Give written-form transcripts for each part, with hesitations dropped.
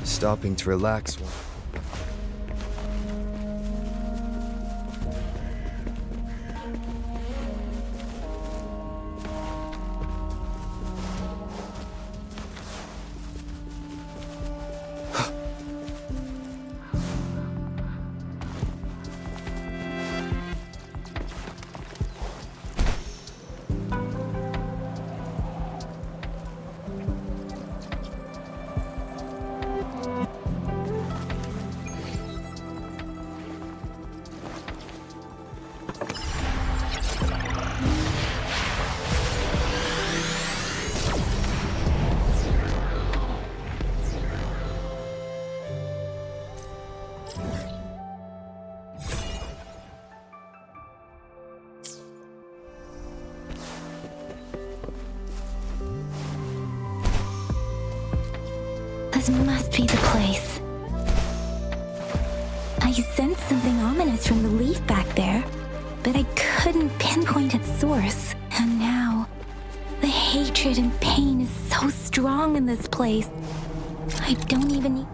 stopping to relax. This must be the place. I sensed something ominous from the leaf back there, but I couldn't pinpoint its source. And now, the hatred and pain is so strong in this place. I don't even need...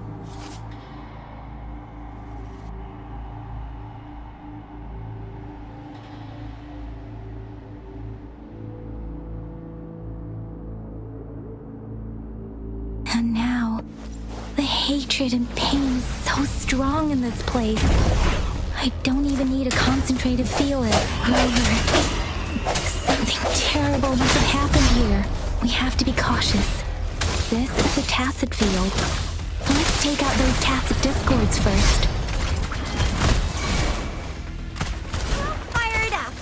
And now, the hatred and pain is so strong in this place. I don't even need a concentrate to feel it. However, something terrible must have happened here. We have to be cautious. This is a tacit field. Let's take out those tacit discords first. Fire it up!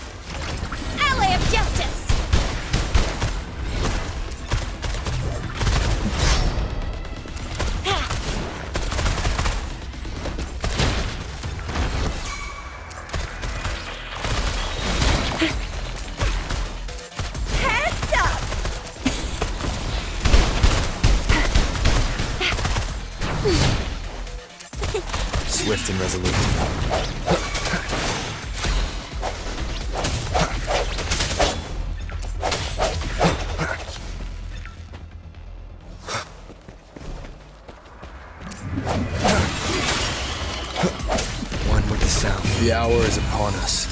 Ally of Justice! Swift and resolute. One with the sound. The hour is upon us.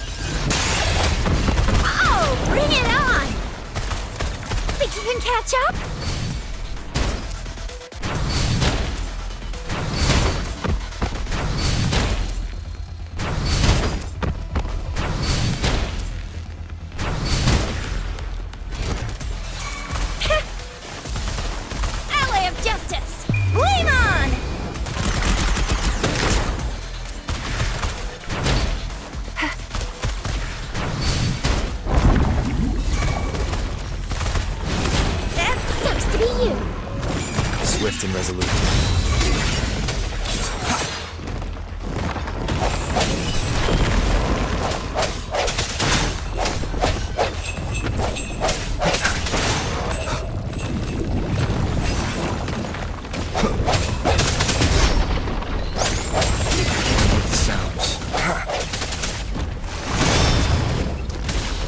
Oh, bring it on! Think you can catch up? Swift and resolute.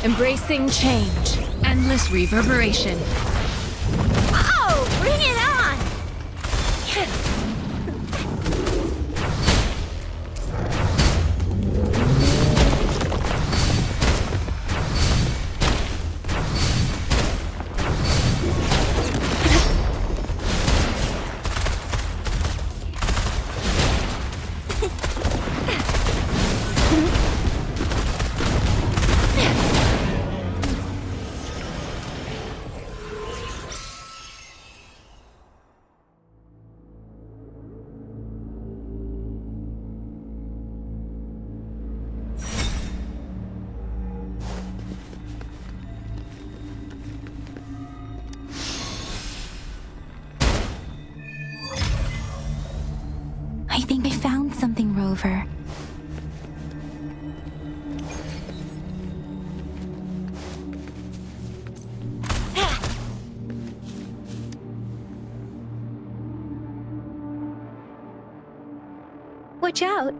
Embracing change. Endless reverberation. Oh, bring it on! I think I found something, Rover. Watch out!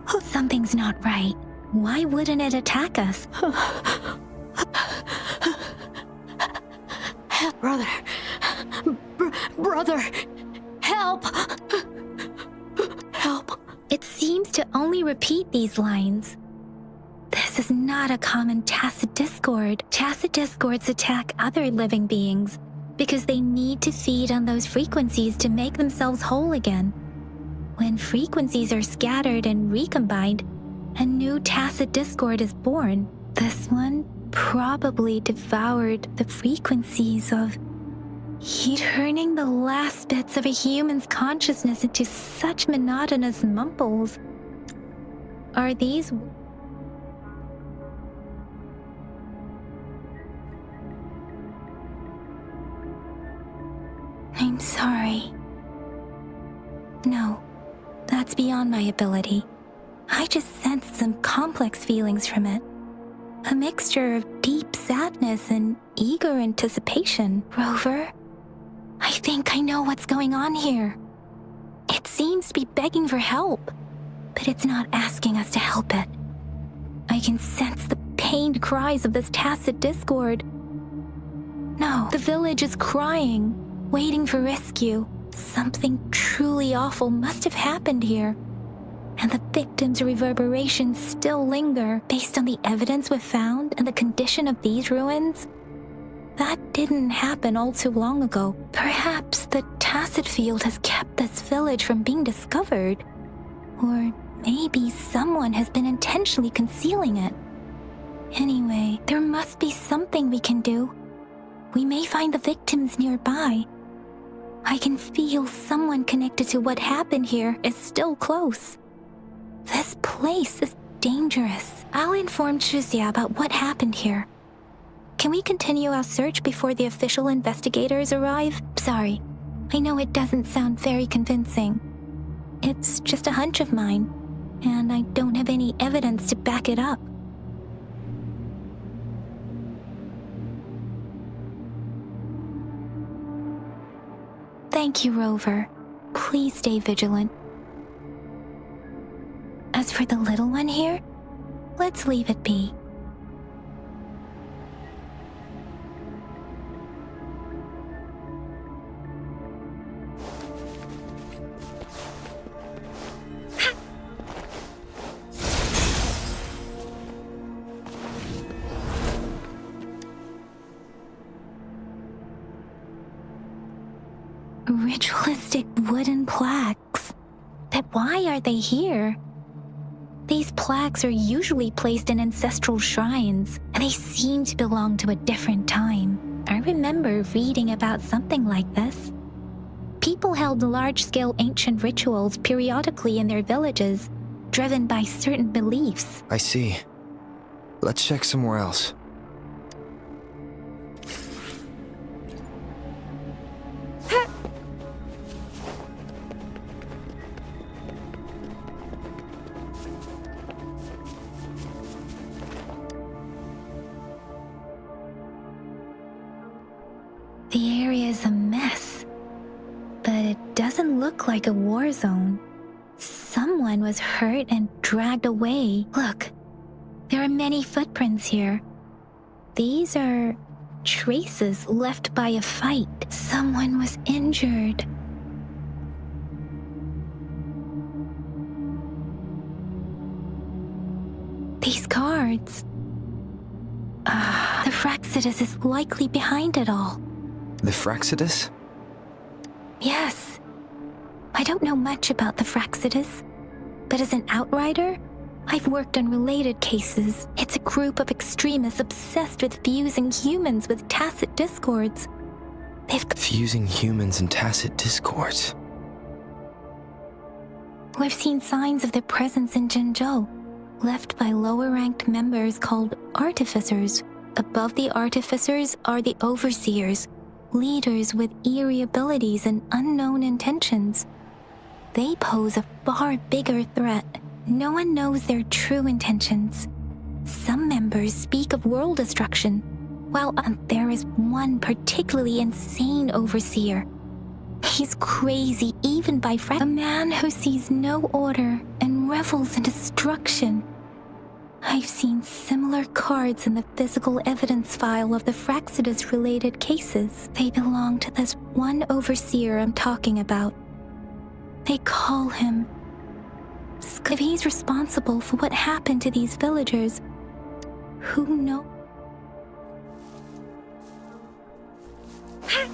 Oh, something's not right. Why wouldn't it attack us? Brother. Brother. Help. Help. It seems to only repeat these lines. This is not a common tacit discord. Tacit discords attack other living beings because they need to feed on those frequencies to make themselves whole again. When frequencies are scattered and recombined, a new tacit discord is born. This one probably devoured the frequencies of turning the last bits of a human's consciousness into such monotonous mumbles. Are these... I'm sorry. No, that's beyond my ability. I just sensed some complex feelings from it. A mixture of deep sadness and eager anticipation. Rover, I think I know what's going on here. It seems to be begging for help, but it's not asking us to help it. I can sense the pained cries of this tacit discord. No, the village is crying, waiting for rescue. Something truly awful must have happened here, and the victims' reverberations still linger based on the evidence we've found and the condition of these ruins. That didn't happen all too long ago. Perhaps the tacit field has kept this village from being discovered, or maybe someone has been intentionally concealing it. Anyway, there must be something we can do. We may find the victims nearby. I can feel someone connected to what happened here is still close. This place is dangerous. I'll inform Shuzia about what happened here. Can we continue our search before the official investigators arrive? Sorry, I know it doesn't sound very convincing. It's just a hunch of mine, and I don't have any evidence to back it up. Thank you, Rover. Please stay vigilant. As for the little one here, let's leave it be. Ritualistic wooden plaques. But why are they here? These plaques are usually placed in ancestral shrines, and they seem to belong to a different time. I remember reading about something like this. People held large-scale ancient rituals periodically in their villages, driven by certain beliefs. I see. Let's check somewhere else. The area is a mess, but it doesn't look like a war zone. Someone was hurt and dragged away. Look, there are many footprints here. These are traces left by a fight. Someone was injured. These cards. The Fraxidus is likely behind it all. The Fraxidus? Yes. I don't know much about the Fraxidus, but as an outrider, I've worked on related cases. It's a group of extremists obsessed with fusing humans with tacit discords. Fusing humans and tacit discords. We've seen signs of their presence in Jinzhou, left by lower-ranked members called artificers. Above the artificers are the overseers, leaders with eerie abilities and unknown intentions. They pose a far bigger threat. No one knows their true intentions. Some members speak of world destruction, while there is one particularly insane overseer. He's crazy even by a man who sees no order and revels in destruction. I've seen similar cards in the physical evidence file of the Fraxidus-related cases. They belong to this one overseer I'm talking about. They call him... If he's responsible for what happened to these villagers, who knows? Huh?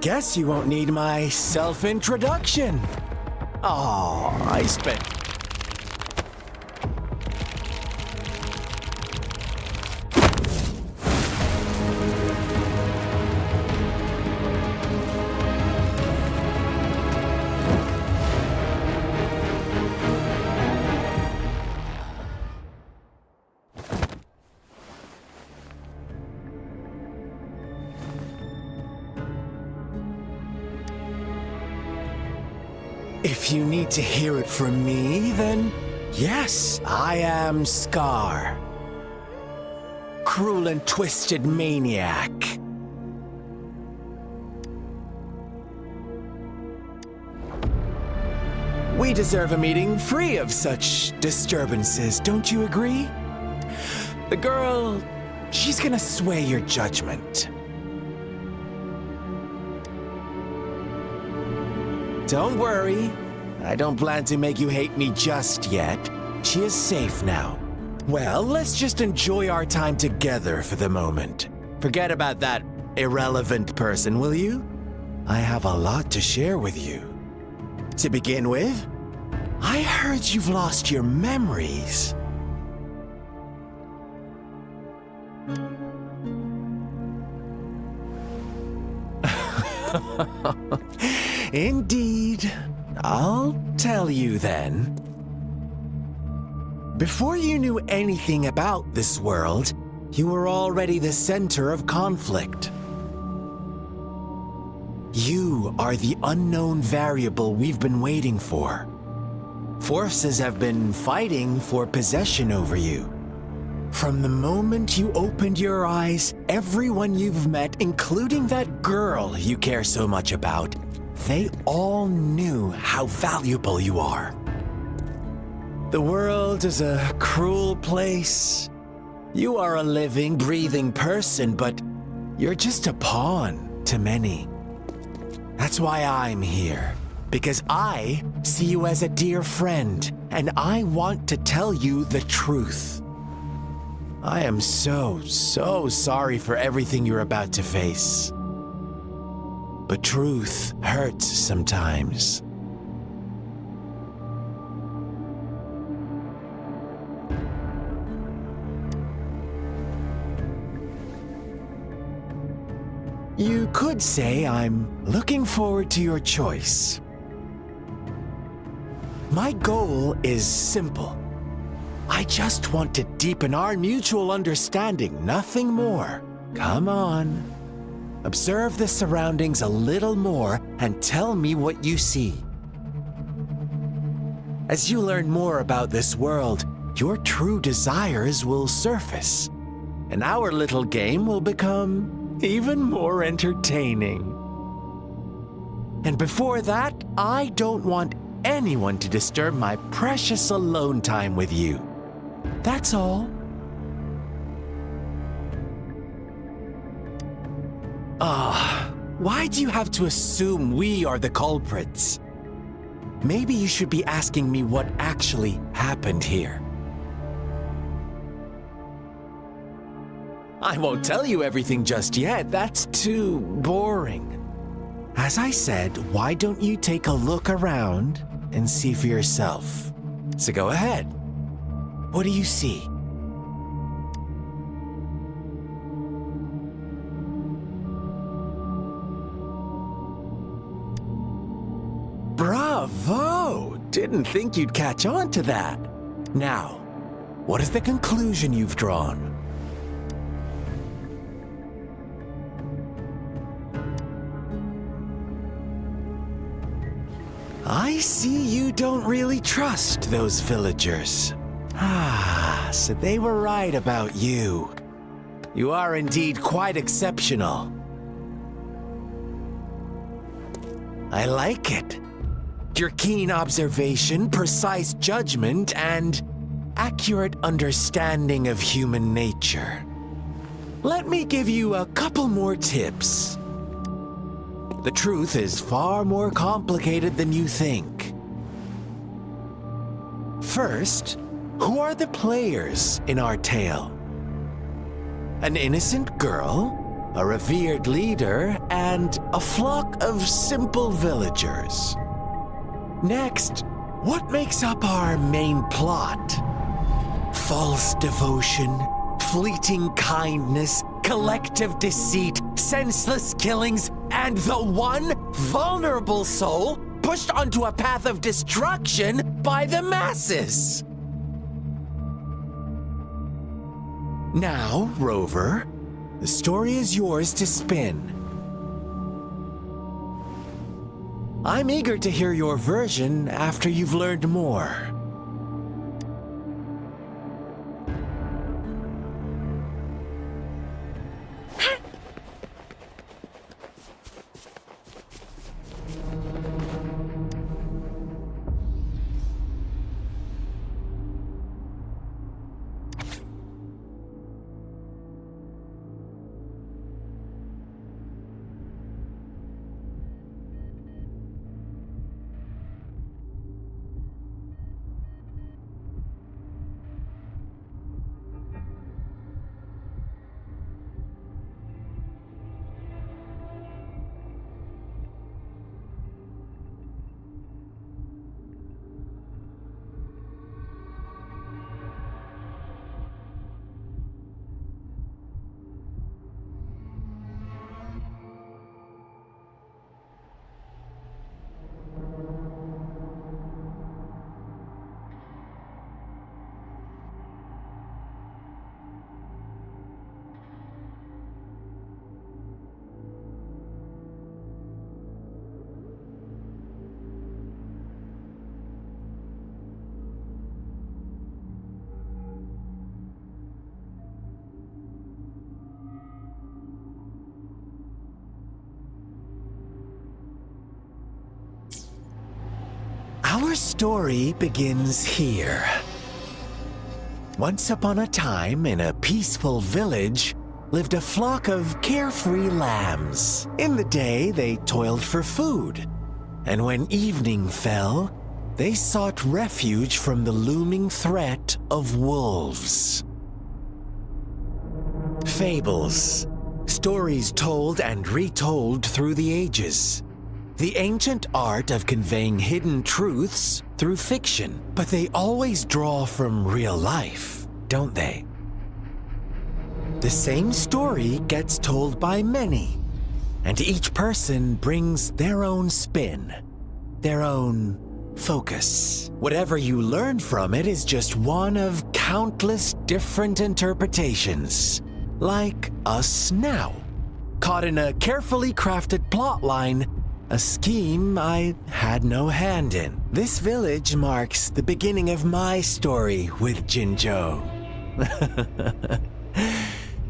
Guess you won't need my self-introduction. Oh, I spent... If you need to hear it from me, then yes, I am Scar. Cruel and twisted maniac. We deserve a meeting free of such disturbances, don't you agree? The girl, she's gonna sway your judgment. Don't worry, I don't plan to make you hate me just yet. She is safe now. Well, let's just enjoy our time together for the moment. Forget about that irrelevant person, will you? I have a lot to share with you. To begin with, I heard you've lost your memories. Indeed. I'll tell you then. Before you knew anything about this world, you were already the center of conflict. You are the unknown variable we've been waiting for. Forces have been fighting for possession over you. From the moment you opened your eyes, everyone you've met, including that girl you care so much about, they all knew how valuable you are. The world is a cruel place. You are a living, breathing person, but you're just a pawn to many. That's why I'm here, because I see you as a dear friend, and I want to tell you the truth. I am so sorry for everything you're about to face. But truth hurts sometimes. You could say I'm looking forward to your choice. My goal is simple. I just want to deepen our mutual understanding, nothing more. Come on. Observe the surroundings a little more and tell me what you see. As you learn more about this world, your true desires will surface, and our little game will become even more entertaining. And before that, I don't want anyone to disturb my precious alone time with you. That's all. Why do you have to assume we are the culprits? Maybe you should be asking me what actually happened here. I won't tell you everything just yet. That's too boring. As I said, why don't you take a look around and see for yourself? So go ahead. What do you see? Bravo! Didn't think you'd catch on to that. Now, what is the conclusion you've drawn? I see you don't really trust those villagers. So they were right about you. You are indeed quite exceptional. I like it. Your keen observation, precise judgment, and accurate understanding of human nature. Let me give you a couple more tips. The truth is far more complicated than you think. First, who are the players in our tale? An innocent girl, a revered leader, and a flock of simple villagers. Next, what makes up our main plot? False devotion, fleeting kindness, collective deceit, senseless killings, and the one vulnerable soul pushed onto a path of destruction by the masses. Now, Rover, the story is yours to spin. I'm eager to hear your version after you've learned more. Our story begins here. Once upon a time, in a peaceful village, lived a flock of carefree lambs. In the day, they toiled for food, and when evening fell, they sought refuge from the looming threat of wolves. Fables, stories told and retold through the ages. The ancient art of conveying hidden truths through fiction, but they always draw from real life, don't they? The same story gets told by many, and each person brings their own spin, their own focus. Whatever you learn from it is just one of countless different interpretations, like us now, caught in a carefully crafted plotline, a scheme I had no hand in. This village marks the beginning of my story with Jinzhou.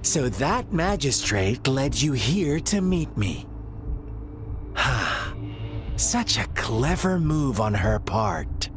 So that magistrate led you here to meet me. Such a clever move on her part.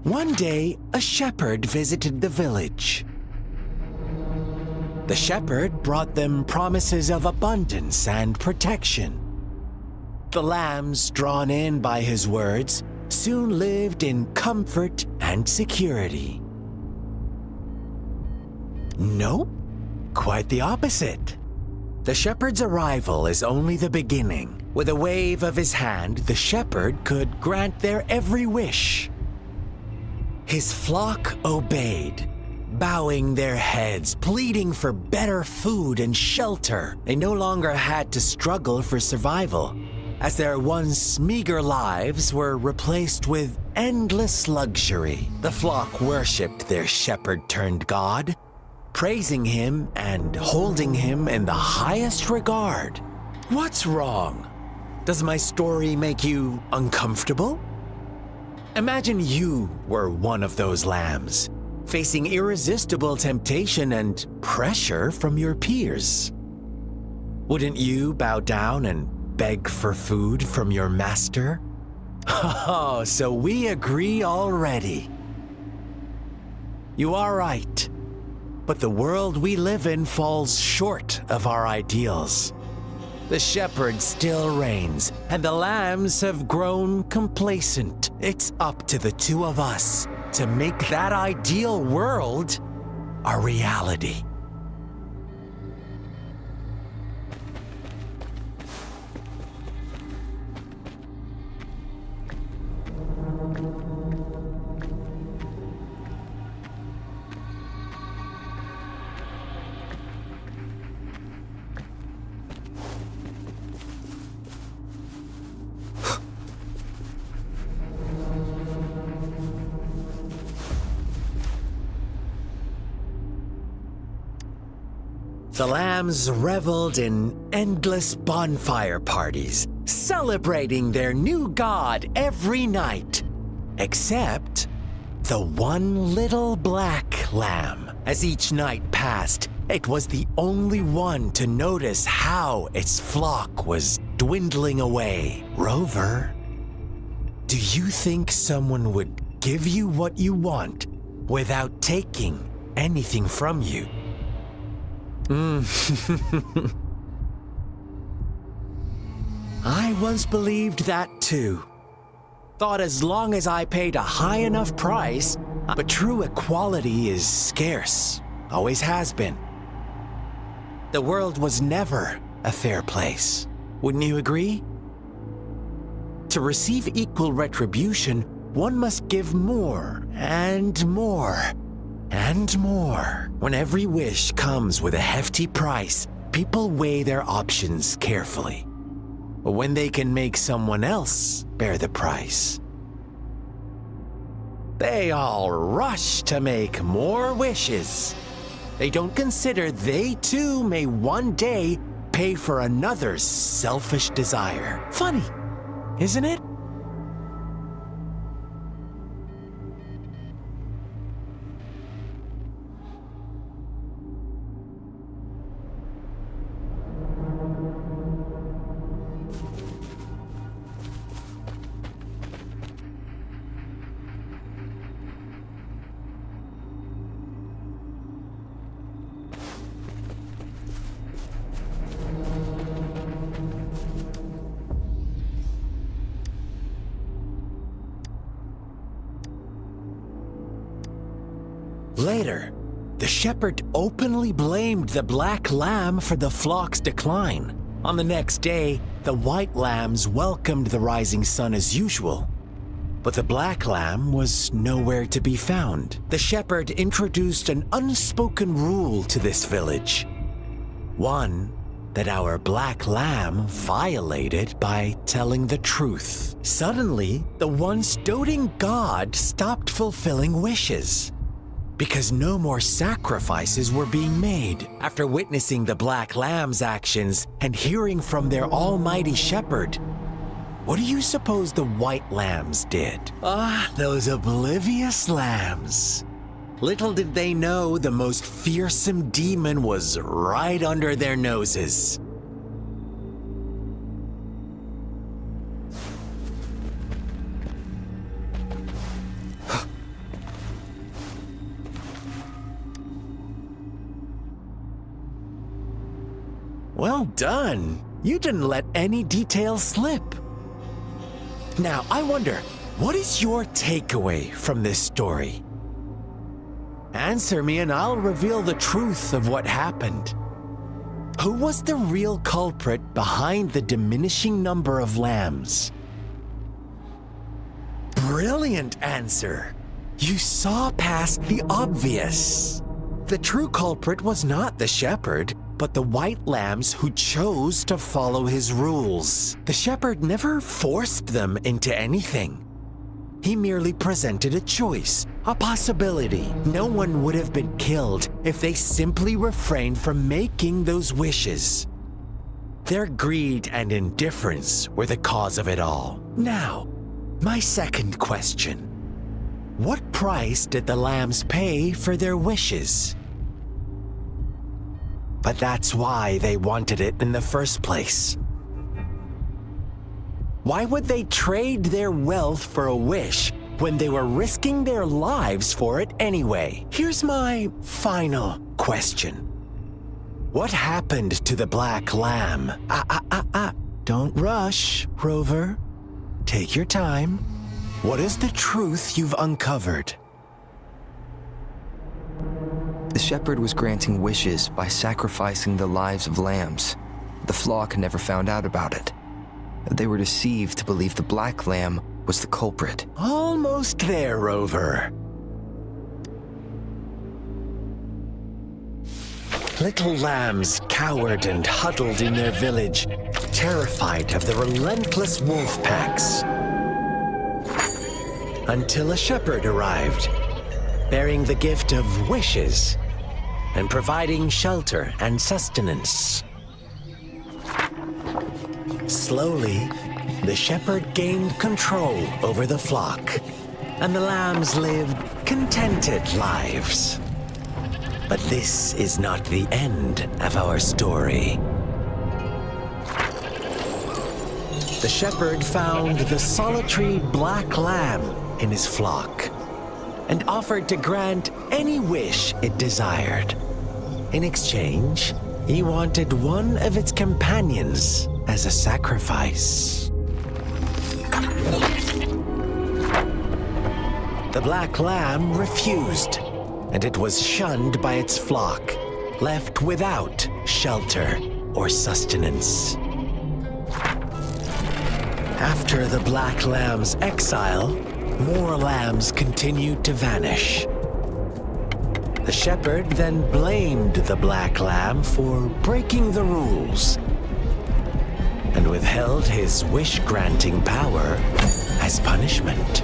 One day, a shepherd visited the village. The shepherd brought them promises of abundance and protection. The lambs, drawn in by his words, soon lived in comfort and security. Nope, quite the opposite. The shepherd's arrival is only the beginning. With a wave of his hand, the shepherd could grant their every wish. His flock obeyed, bowing their heads, pleading for better food and shelter. They no longer had to struggle for survival, as their once meager lives were replaced with endless luxury. The flock worshipped their shepherd-turned-god, praising him and holding him in the highest regard. What's wrong? Does my story make you uncomfortable? Imagine you were one of those lambs, facing irresistible temptation and pressure from your peers. Wouldn't you bow down and beg for food from your master? Oh, so we agree already. You are right, but the world we live in falls short of our ideals. The shepherd still reigns, and the lambs have grown complacent. It's up to the two of us to make that ideal world a reality. The lambs reveled in endless bonfire parties, celebrating their new god every night, except the one little black lamb. As each night passed, it was the only one to notice how its flock was dwindling away. Rover, do you think someone would give you what you want without taking anything from you? I once believed that too. Thought as long as I paid a high enough price, but true equality is scarce, always has been. The world was never a fair place, wouldn't you agree? To receive equal retribution, one must give more and more. And more. When every wish comes with a hefty price, people weigh their options carefully. But when they can make someone else bear the price, they all rush to make more wishes. They don't consider they too may one day pay for another's selfish desire. Funny, isn't it? Later, the shepherd openly blamed the black lamb for the flock's decline. On the next day, the white lambs welcomed the rising sun as usual. But the black lamb was nowhere to be found. The shepherd introduced an unspoken rule to this village. One that our black lamb violated by telling the truth. Suddenly, the once doting god stopped fulfilling wishes, because no more sacrifices were being made. After witnessing the black lamb's actions and hearing from their almighty shepherd, what do you suppose the white lambs did? Those oblivious lambs. Little did they know the most fearsome demon was right under their noses. Well done. You didn't let any details slip. Now, I wonder, what is your takeaway from this story? Answer me and I'll reveal the truth of what happened. Who was the real culprit behind the diminishing number of lambs? Brilliant answer. You saw past the obvious. The true culprit was not the shepherd, but the white lambs who chose to follow his rules. The shepherd never forced them into anything. He merely presented a choice, a possibility. No one would have been killed if they simply refrained from making those wishes. Their greed and indifference were the cause of it all. Now, my second question. What price did the lambs pay for their wishes? But that's why they wanted it in the first place. Why would they trade their wealth for a wish when they were risking their lives for it anyway? Here's my final question. What happened to the black lamb? Don't rush, Rover. Take your time. What is the truth you've uncovered? The shepherd was granting wishes by sacrificing the lives of lambs. The flock never found out about it. They were deceived to believe the black lamb was the culprit. Almost there, Rover. Little lambs cowered and huddled in their village, terrified of the relentless wolf packs. Until a shepherd arrived, bearing the gift of wishes and providing shelter and sustenance. Slowly, the shepherd gained control over the flock, and the lambs lived contented lives. But this is not the end of our story. The shepherd found the solitary black lamb in his flock and offered to grant any wish it desired. In exchange, he wanted one of its companions as a sacrifice. The black lamb refused, and it was shunned by its flock, left without shelter or sustenance. After the black lamb's exile, more lambs continued to vanish. The shepherd then blamed the black lamb for breaking the rules and withheld his wish-granting power as punishment.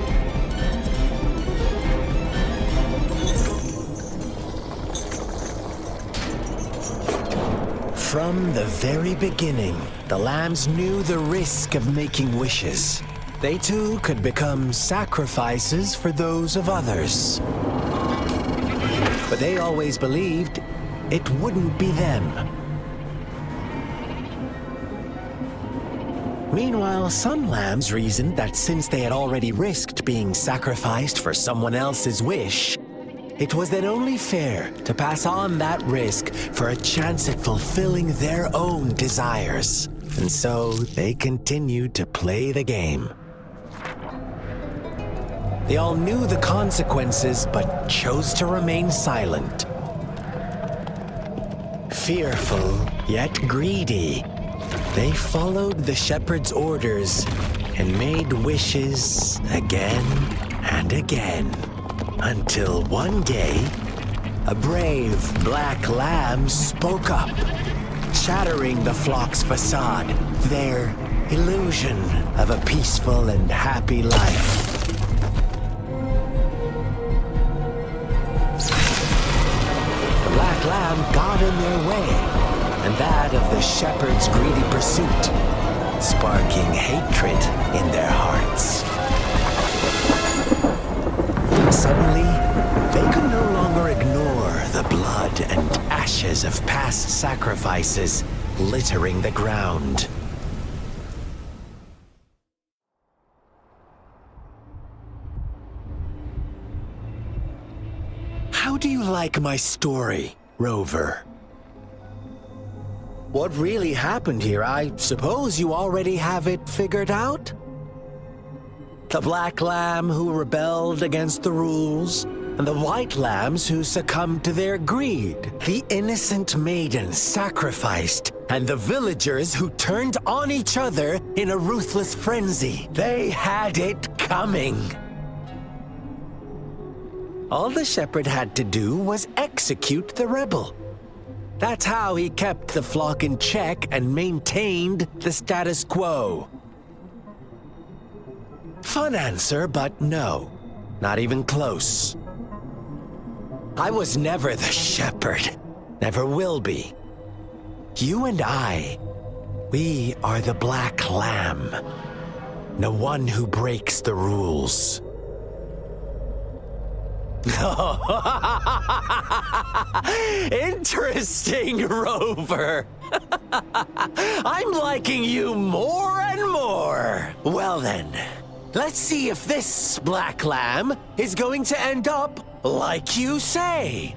From the very beginning, the lambs knew the risk of making wishes. They too could become sacrifices for those of others. But they always believed it wouldn't be them. Meanwhile, some lambs reasoned that since they had already risked being sacrificed for someone else's wish, it was then only fair to pass on that risk for a chance at fulfilling their own desires. And so they continued to play the game. They all knew the consequences, but chose to remain silent. Fearful, yet greedy, they followed the shepherd's orders and made wishes again and again. Until one day, a brave black lamb spoke up, shattering the flock's facade, their illusion of a peaceful and happy life. The black lamb got in their way, and that of the shepherd's greedy pursuit, sparking hatred in their hearts. Suddenly, they could no longer ignore the blood and ashes of past sacrifices littering the ground. How do you like my story, Rover? what really happened here, I suppose you already have it figured out? The black lamb who rebelled against the rules, and the white lambs who succumbed to their greed. The innocent maidens sacrificed, and the villagers who turned on each other in a ruthless frenzy. They had it coming. All the shepherd had to do was execute the rebel. That's how he kept the flock in check and maintained the status quo. Fun answer, but no. Not even close. I was never the shepherd. Never will be. You and I, we are the black lamb. The one who breaks the rules. Interesting, Rover. I'm liking you more and more. Well then, let's see if this black lamb is going to end up like you say.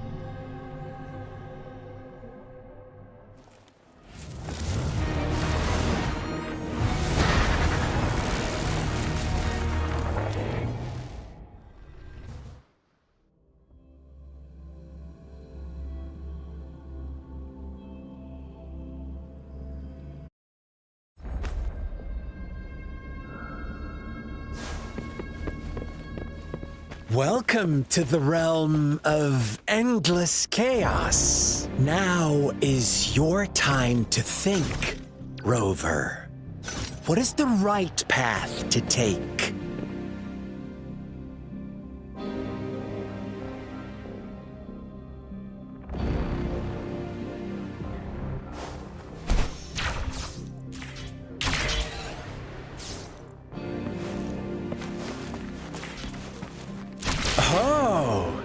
Welcome to the realm of endless chaos. Now is your time to think, Rover. What is the right path to take? Oh,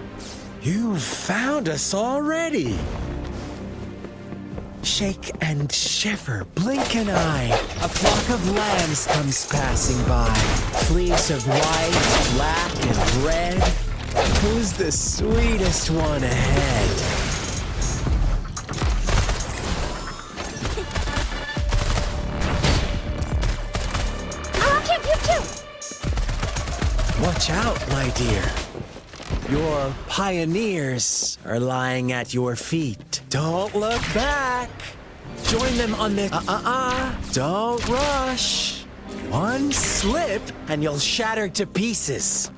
you found us already. Shake and shiver, blink an eye. A flock of lambs comes passing by. Fleece of white, black, and red. Who's the sweetest one ahead? Watch out, my dear. Your pioneers are lying at your feet. Don't look back. Join them on the... Don't rush. One slip and you'll shatter to pieces.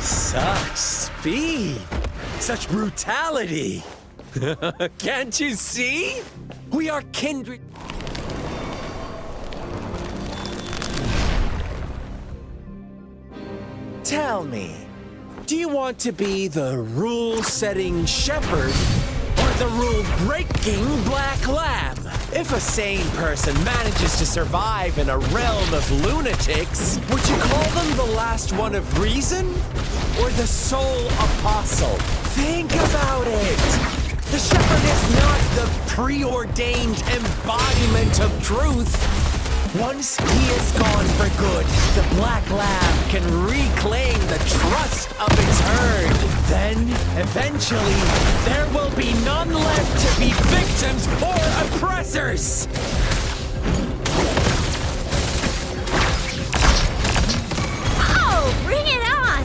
Such speed! Such brutality! Can't you see? We are kindred... Tell me, do you want to be the rule-setting shepherd or the rule-breaking black lamb? If a sane person manages to survive in a realm of lunatics, would you call them the last one of reason? Or the sole apostle? Think about it! The shepherd is not the preordained embodiment of truth. Once he is gone for good, the black lamb can reclaim the trust of its herd. Then, eventually, there will be none left to be victims or oppressors! Oh, bring it on!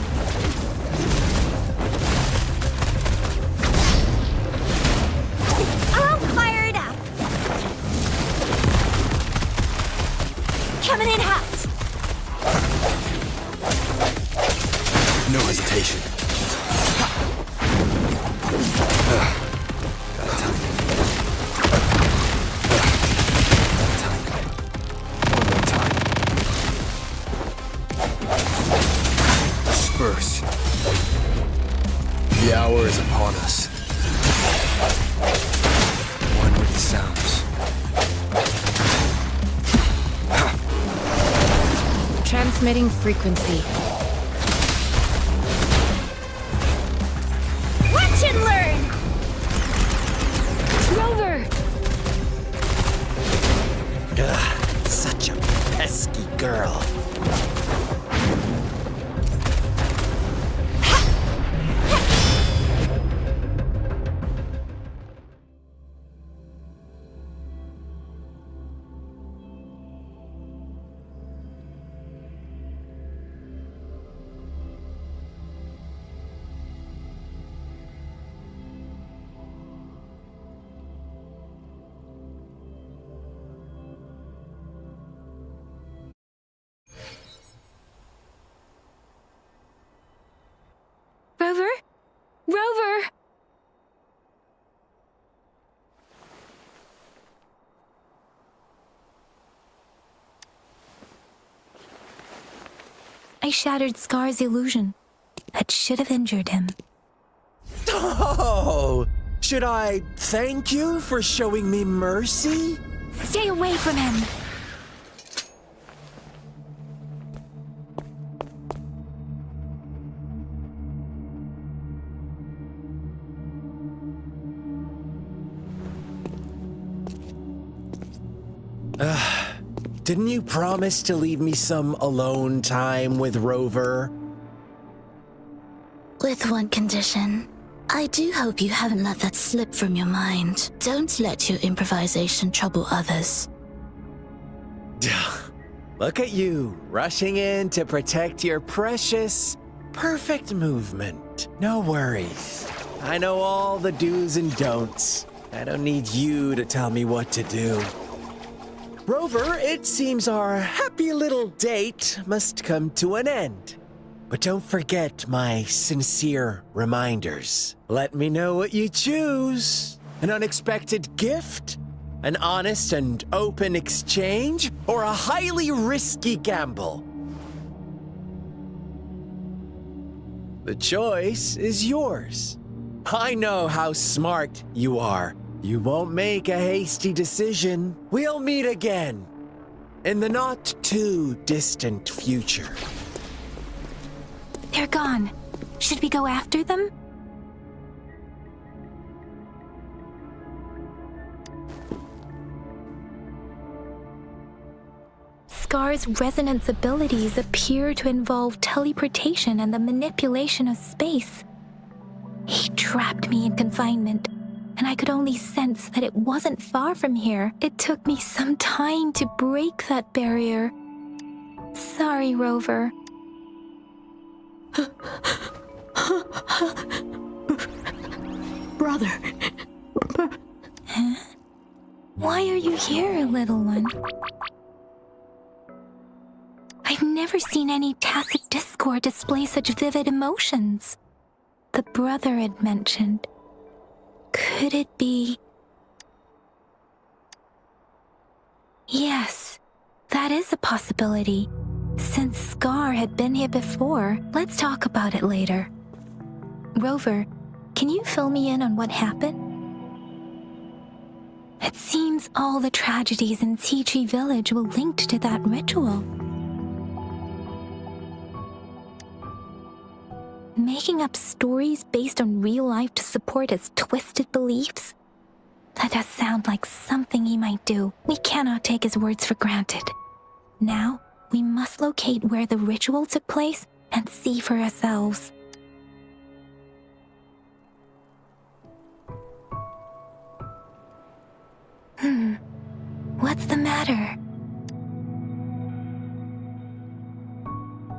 I'll fire it up! Coming in hot! No hesitation. Got time. One more time. Disperse. The hour is upon us. One Transmitting frequency. Watch and learn! Rover! Ugh, such a pesky girl. Rover? Rover! I shattered Scar's illusion. That should have injured him. Oh! Should I thank you for showing me mercy? Stay away from him! Didn't you promise to leave me some alone time with Rover? With one condition. I do hope you haven't let that slip from your mind. Don't let your improvisation trouble others. Look at you, rushing in to protect your precious, perfect movement. No worries. I know all the do's and don'ts. I don't need you to tell me what to do. Rover, it seems our happy little date must come to an end. But don't forget my sincere reminders. Let me know what you choose. An unexpected gift? An honest and open exchange? Or a highly risky gamble? The choice is yours. I know how smart you are. You won't make a hasty decision. We'll meet again in the not too distant future. They're gone. Should we go after them? Scar's resonance abilities appear to involve teleportation and the manipulation of space. He trapped me in confinement, and I could only sense that it wasn't far from here. It took me some time to break that barrier. Sorry, Rover. Brother. Huh? Why are you here, little one? I've never seen any tacit discord display such vivid emotions. The brother had mentioned. Could it be? Yes, that is a possibility. Since Scar had been here before, let's talk about it later. Rover, can you fill me in on what happened? It seems all the tragedies in Tea Tree Village were linked to that ritual. Making up stories based on real life to support his twisted beliefs? That does sound like something he might do. We cannot take his words for granted. Now, we must locate where the ritual took place and see for ourselves. What's the matter?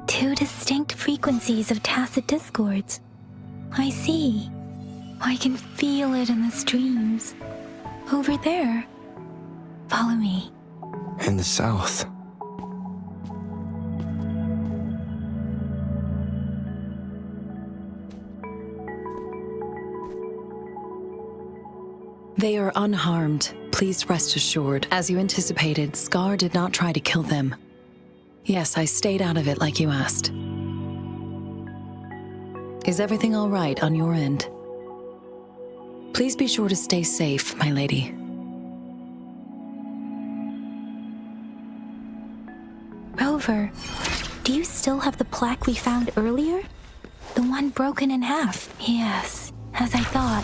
Two distinct frequencies of tacit discords. I see. I can feel it in the streams. Over there. Follow me. In the south. They are unharmed. Please rest assured. As you anticipated, Scar did not try to kill them. Yes, I stayed out of it like you asked. Is everything all right on your end? Please be sure to stay safe, my lady. Rover, do you still have the plaque we found earlier? The one broken in half? Yes, as I thought.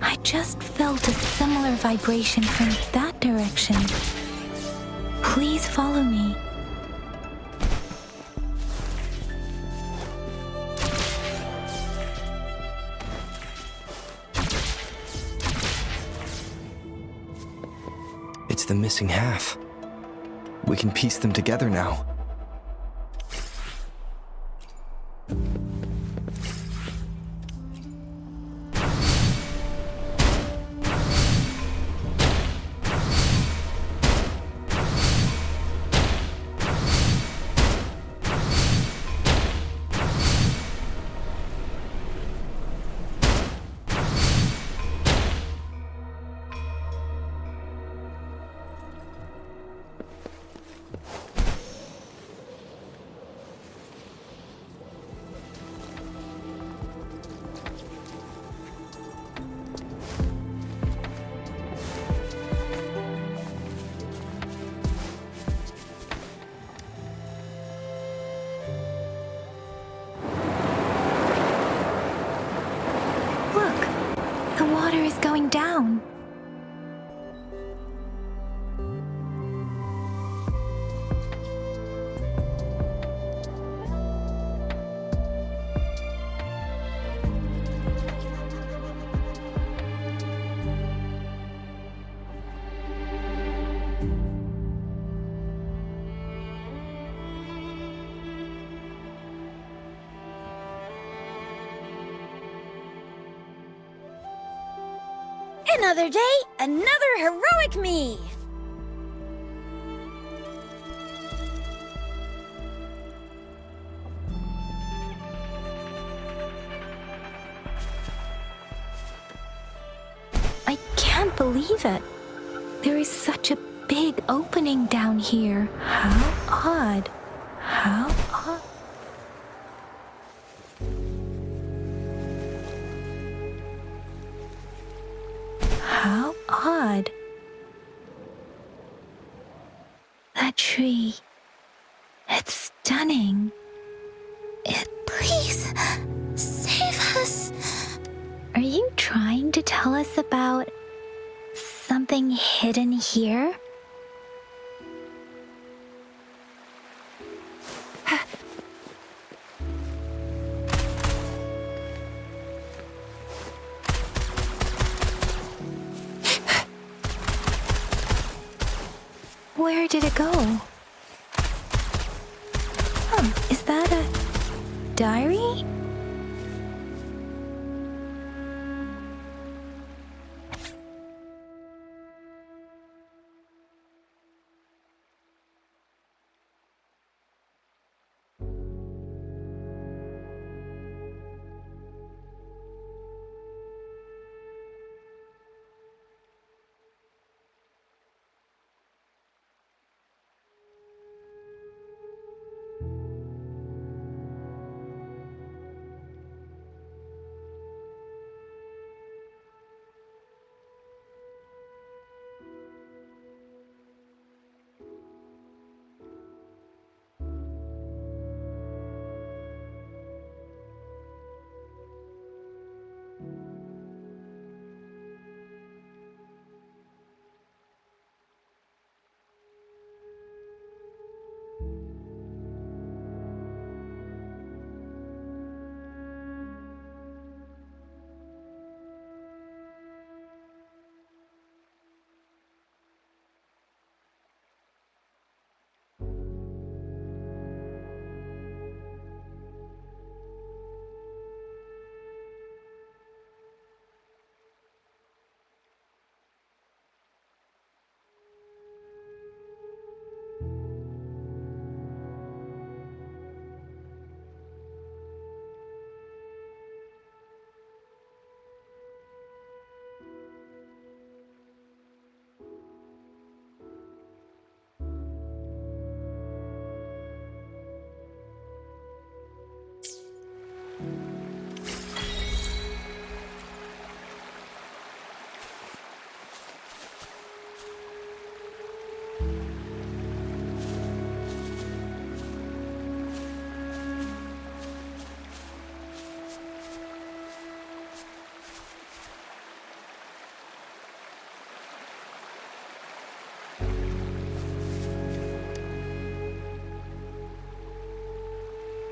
I just felt a similar vibration from that direction. Please follow me. It's the missing half. We can piece them together now. Look, the water is going down. Another day, another heroic me! I can't believe it. There is such a big opening down here. How odd. How odd. How odd. That tree. It's stunning. Please, save us. Are you trying to tell us about something hidden here? Where did it go? Is that a diary?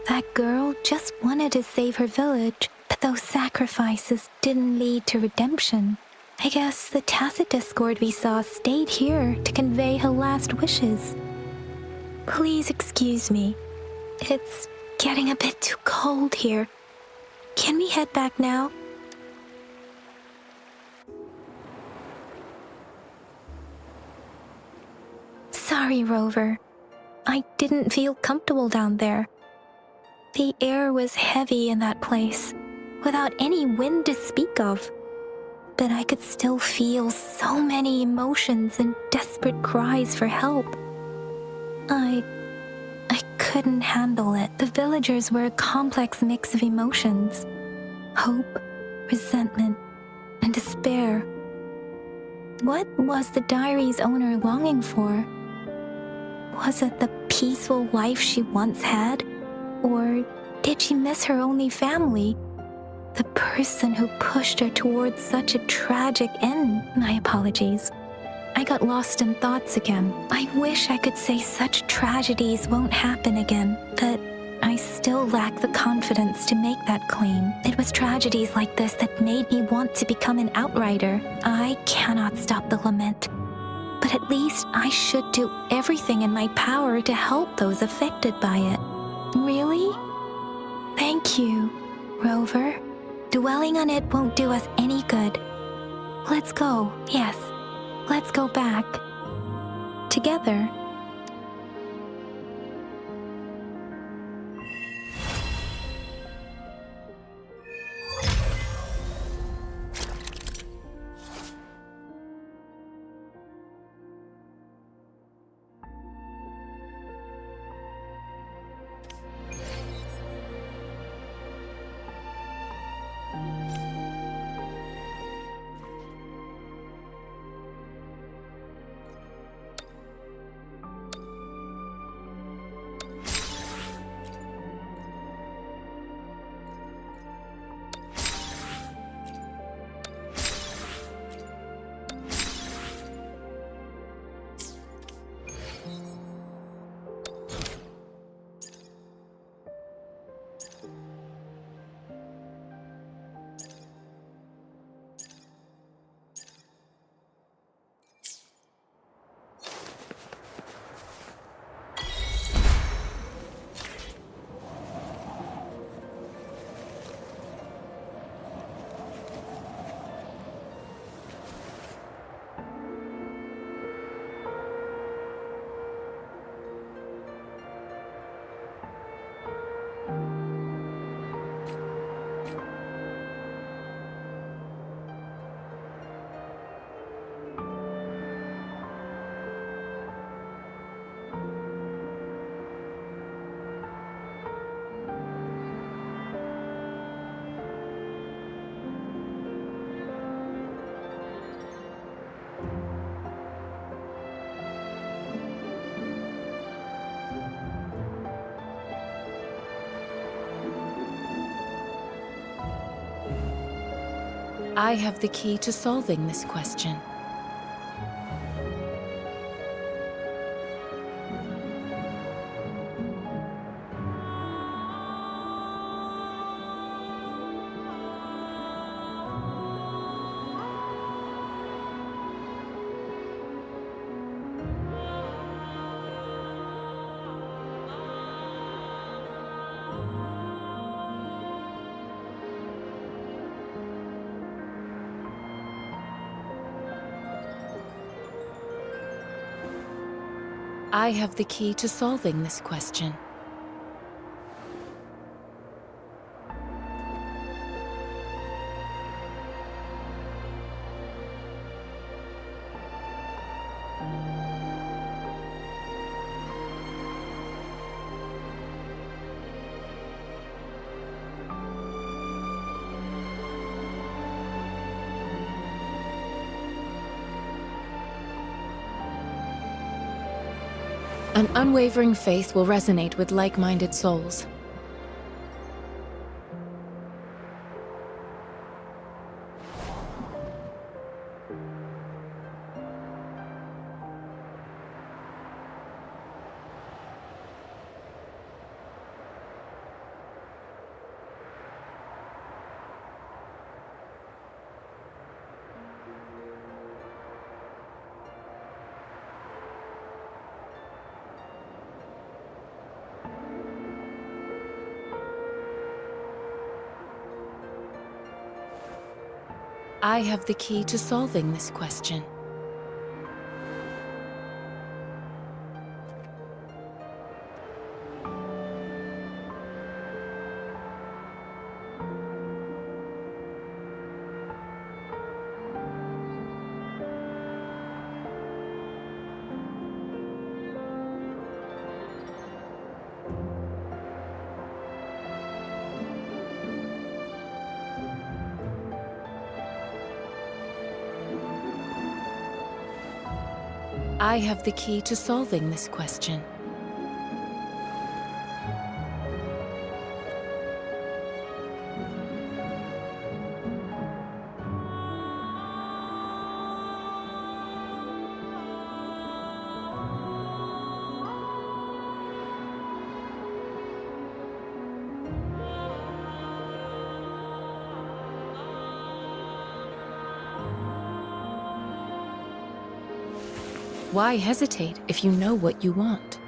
That girl just wanted to save her village, but those sacrifices didn't lead to redemption. I guess the tacit discord we saw stayed here to convey her last wishes. Please excuse me. It's getting a bit too cold here. Can we head back now? Sorry, Rover. I didn't feel comfortable down there. The air was heavy in that place, without any wind to speak of. But I could still feel so many emotions and desperate cries for help. I couldn't handle it. The villagers were a complex mix of emotions. Hope, resentment, and despair. What was the diary's owner longing for? Was it the peaceful life she once had? Or did she miss her only family? The person who pushed her towards such a tragic end. My apologies. I got lost in thoughts again. I wish I could say such tragedies won't happen again, but I still lack the confidence to make that claim. It was tragedies like this that made me want to become an outrider. I cannot stop the lament, but at least I should do everything in my power to help those affected by it. Really? Thank you, Rover. Dwelling on it won't do us any good. Let's go. Yes, let's go back. Together. I have the key to solving this question. I have the key to solving this question. An unwavering faith will resonate with like-minded souls. I have the key to solving this question. I have the key to solving this question. Why hesitate if you know what you want?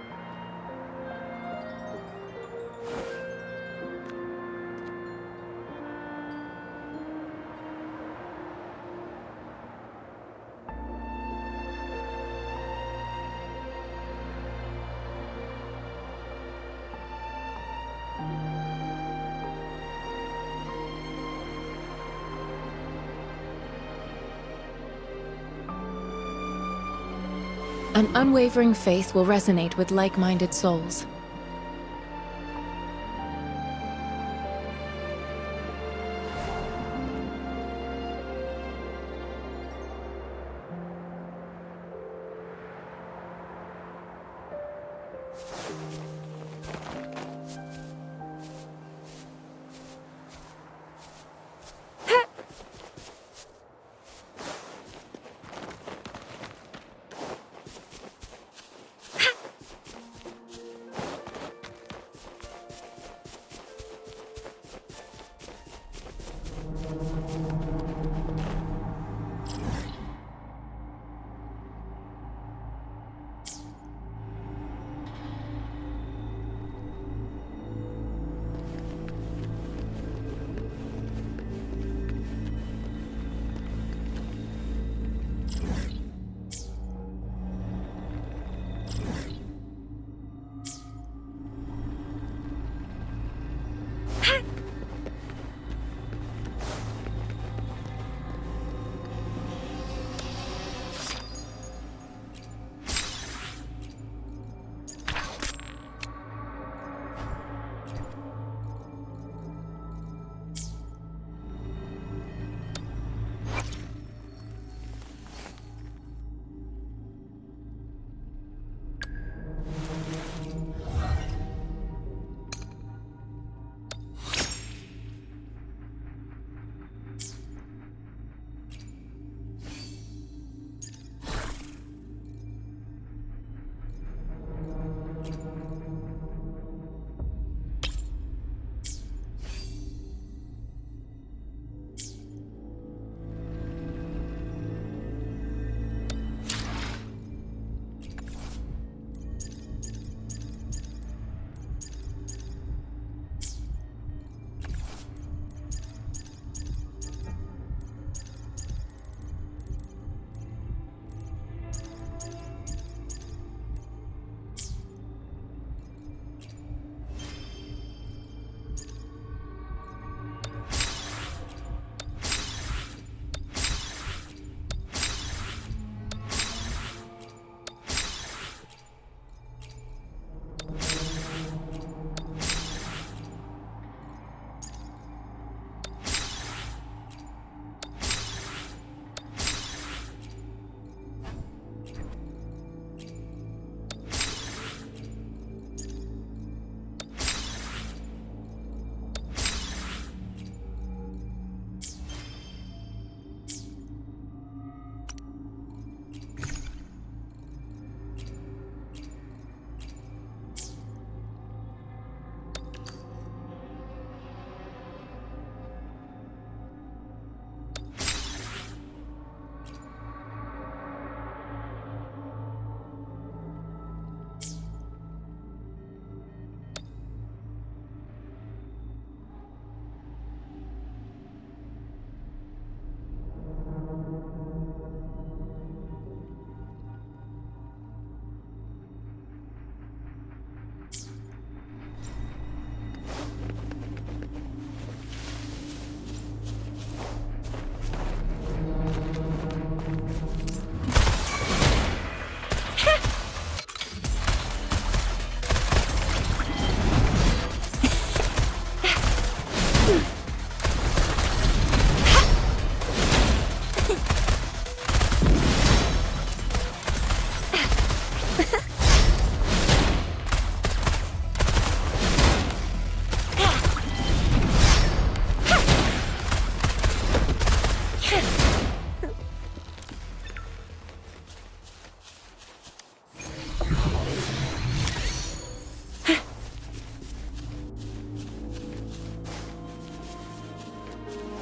An unwavering faith will resonate with like-minded souls.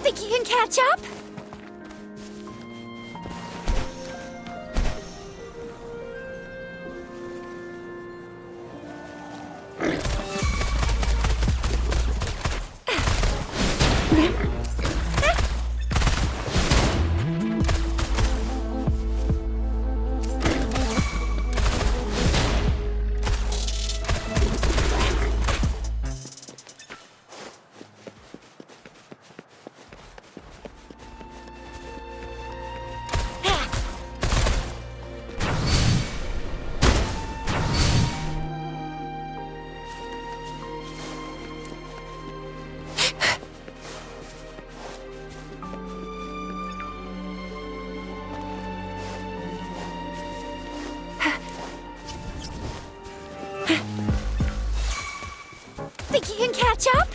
Think you can catch up? Think you can catch up?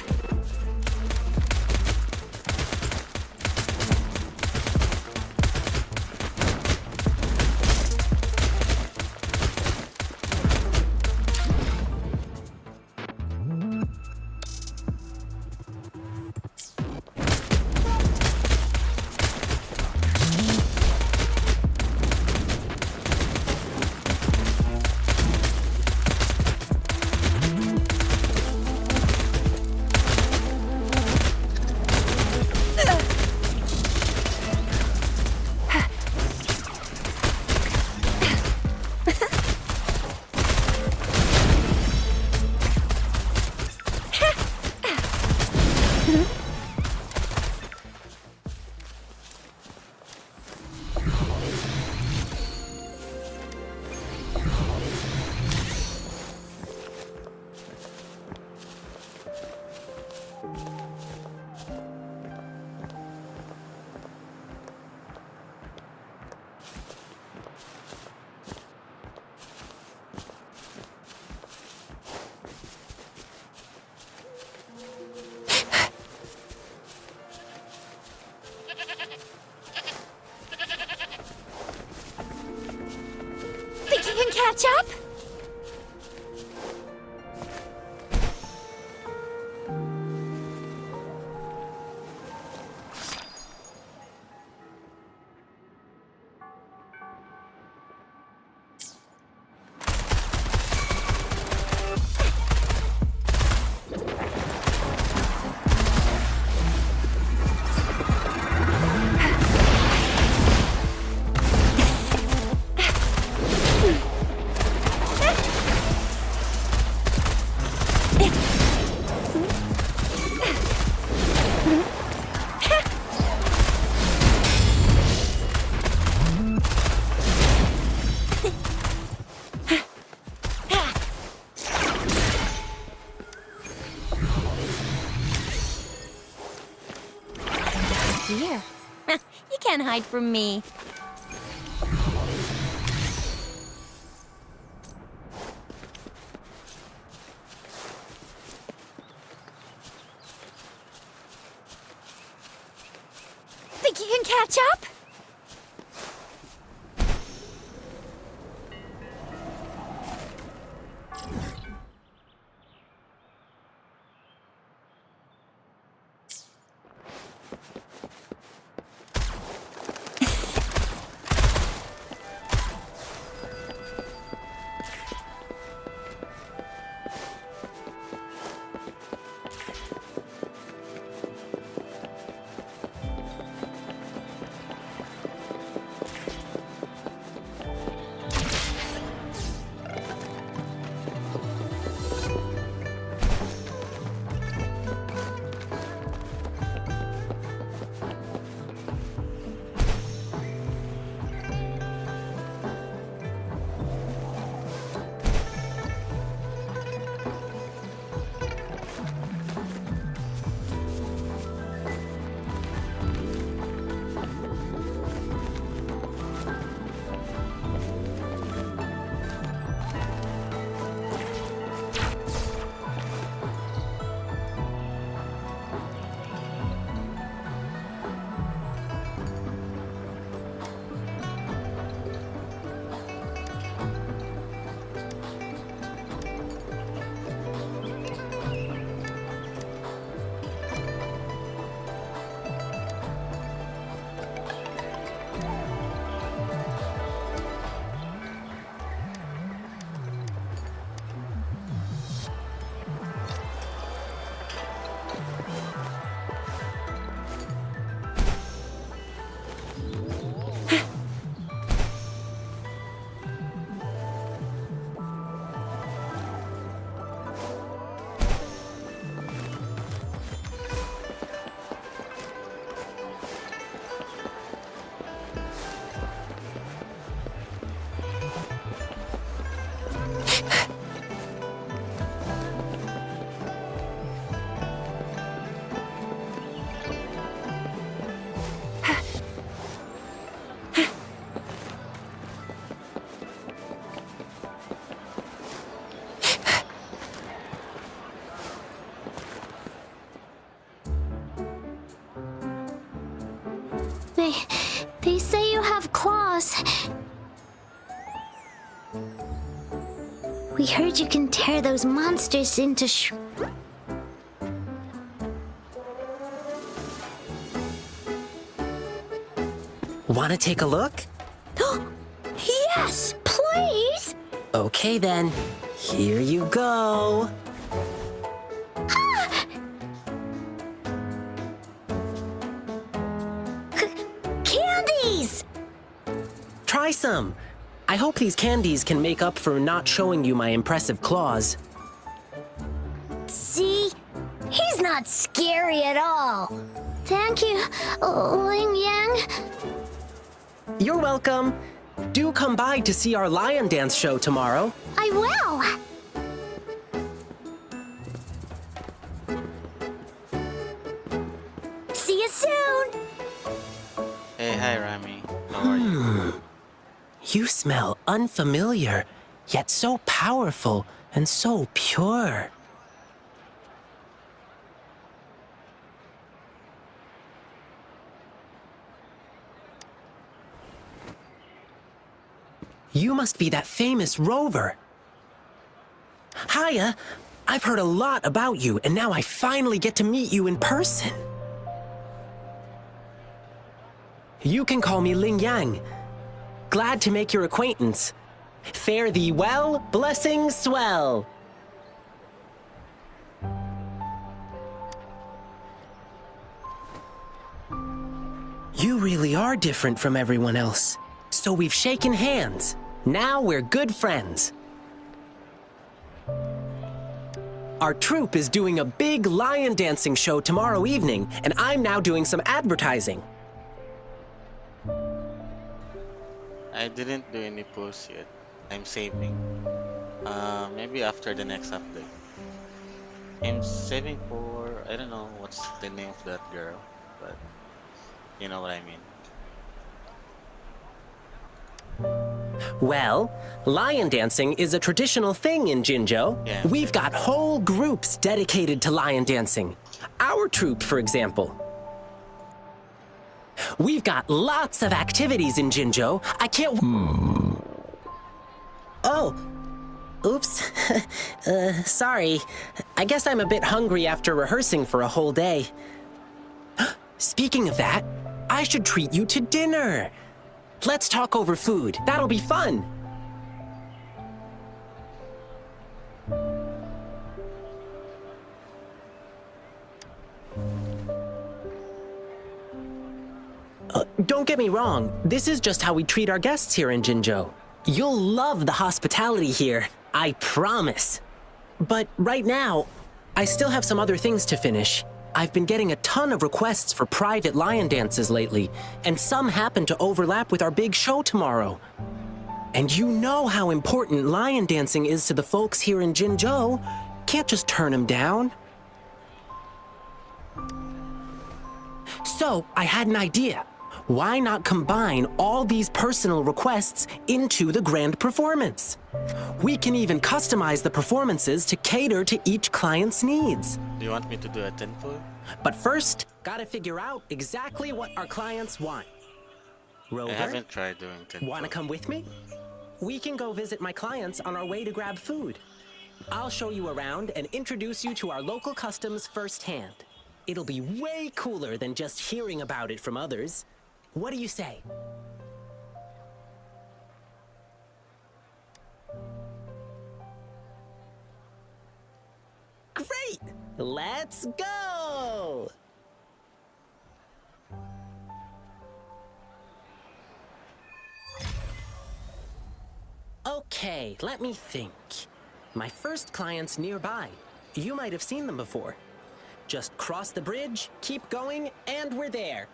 Think you can catch up? Here. You can't hide from me. Think you can catch up? They say you have claws. We heard you can tear those monsters into Want to take a look? Yes, please! Okay then, here you go. Candies! Try some. I hope these candies can make up for not showing you my impressive claws. See? He's not scary at all. Thank you, Ling Yang. You're welcome. Do come by to see our lion dance show tomorrow. I will. See you soon. Hey, hi, Rami. How are you? You smell unfamiliar, yet so powerful and so pure. You must be that famous rover. Hiya, I've heard a lot about you, and now I finally get to meet you in person. You can call me Ling Yang. Glad to make your acquaintance. Fare thee well, blessings swell. You really are different from everyone else. So we've shaken hands. Now we're good friends. Our troupe is doing a big lion dancing show tomorrow evening, and I'm now doing some advertising. I didn't do any posts yet. I'm saving. Maybe after the next update. I'm saving for, I don't know what's the name of that girl, but you know what I mean. Well, lion dancing is a traditional thing in Jinzhou. Yeah. We've got whole groups dedicated to lion dancing. Our troupe, for example. We've got lots of activities in Jinzhou. I can't... Oh. Oops. Sorry. I guess I'm a bit hungry after rehearsing for a whole day. Speaking of that, I should treat you to dinner. Let's talk over food. That'll be fun. Don't get me wrong. This is just how we treat our guests here in Jinzhou. You'll love the hospitality here. I promise. But right now, I still have some other things to finish. I've been getting a ton of requests for private lion dances lately, and some happen to overlap with our big show tomorrow. And you know how important lion dancing is to the folks here in Jinzhou. Can't just turn them down. So, I had an idea. Why not combine all these personal requests into the grand performance? We can even customize the performances to cater to each client's needs. Do you want me to do a tenfold? But first, gotta figure out exactly what our clients want. I Rover, haven't tried doing tenfold. wanna come with me? We can go visit my clients on our way to grab food. I'll show you around and introduce you to our local customs firsthand. It'll be way cooler than just hearing about it from others. What do you say? Great! Let's go! Okay, let me think. My first client's nearby. You might have seen them before. Just cross the bridge, keep going, and we're there.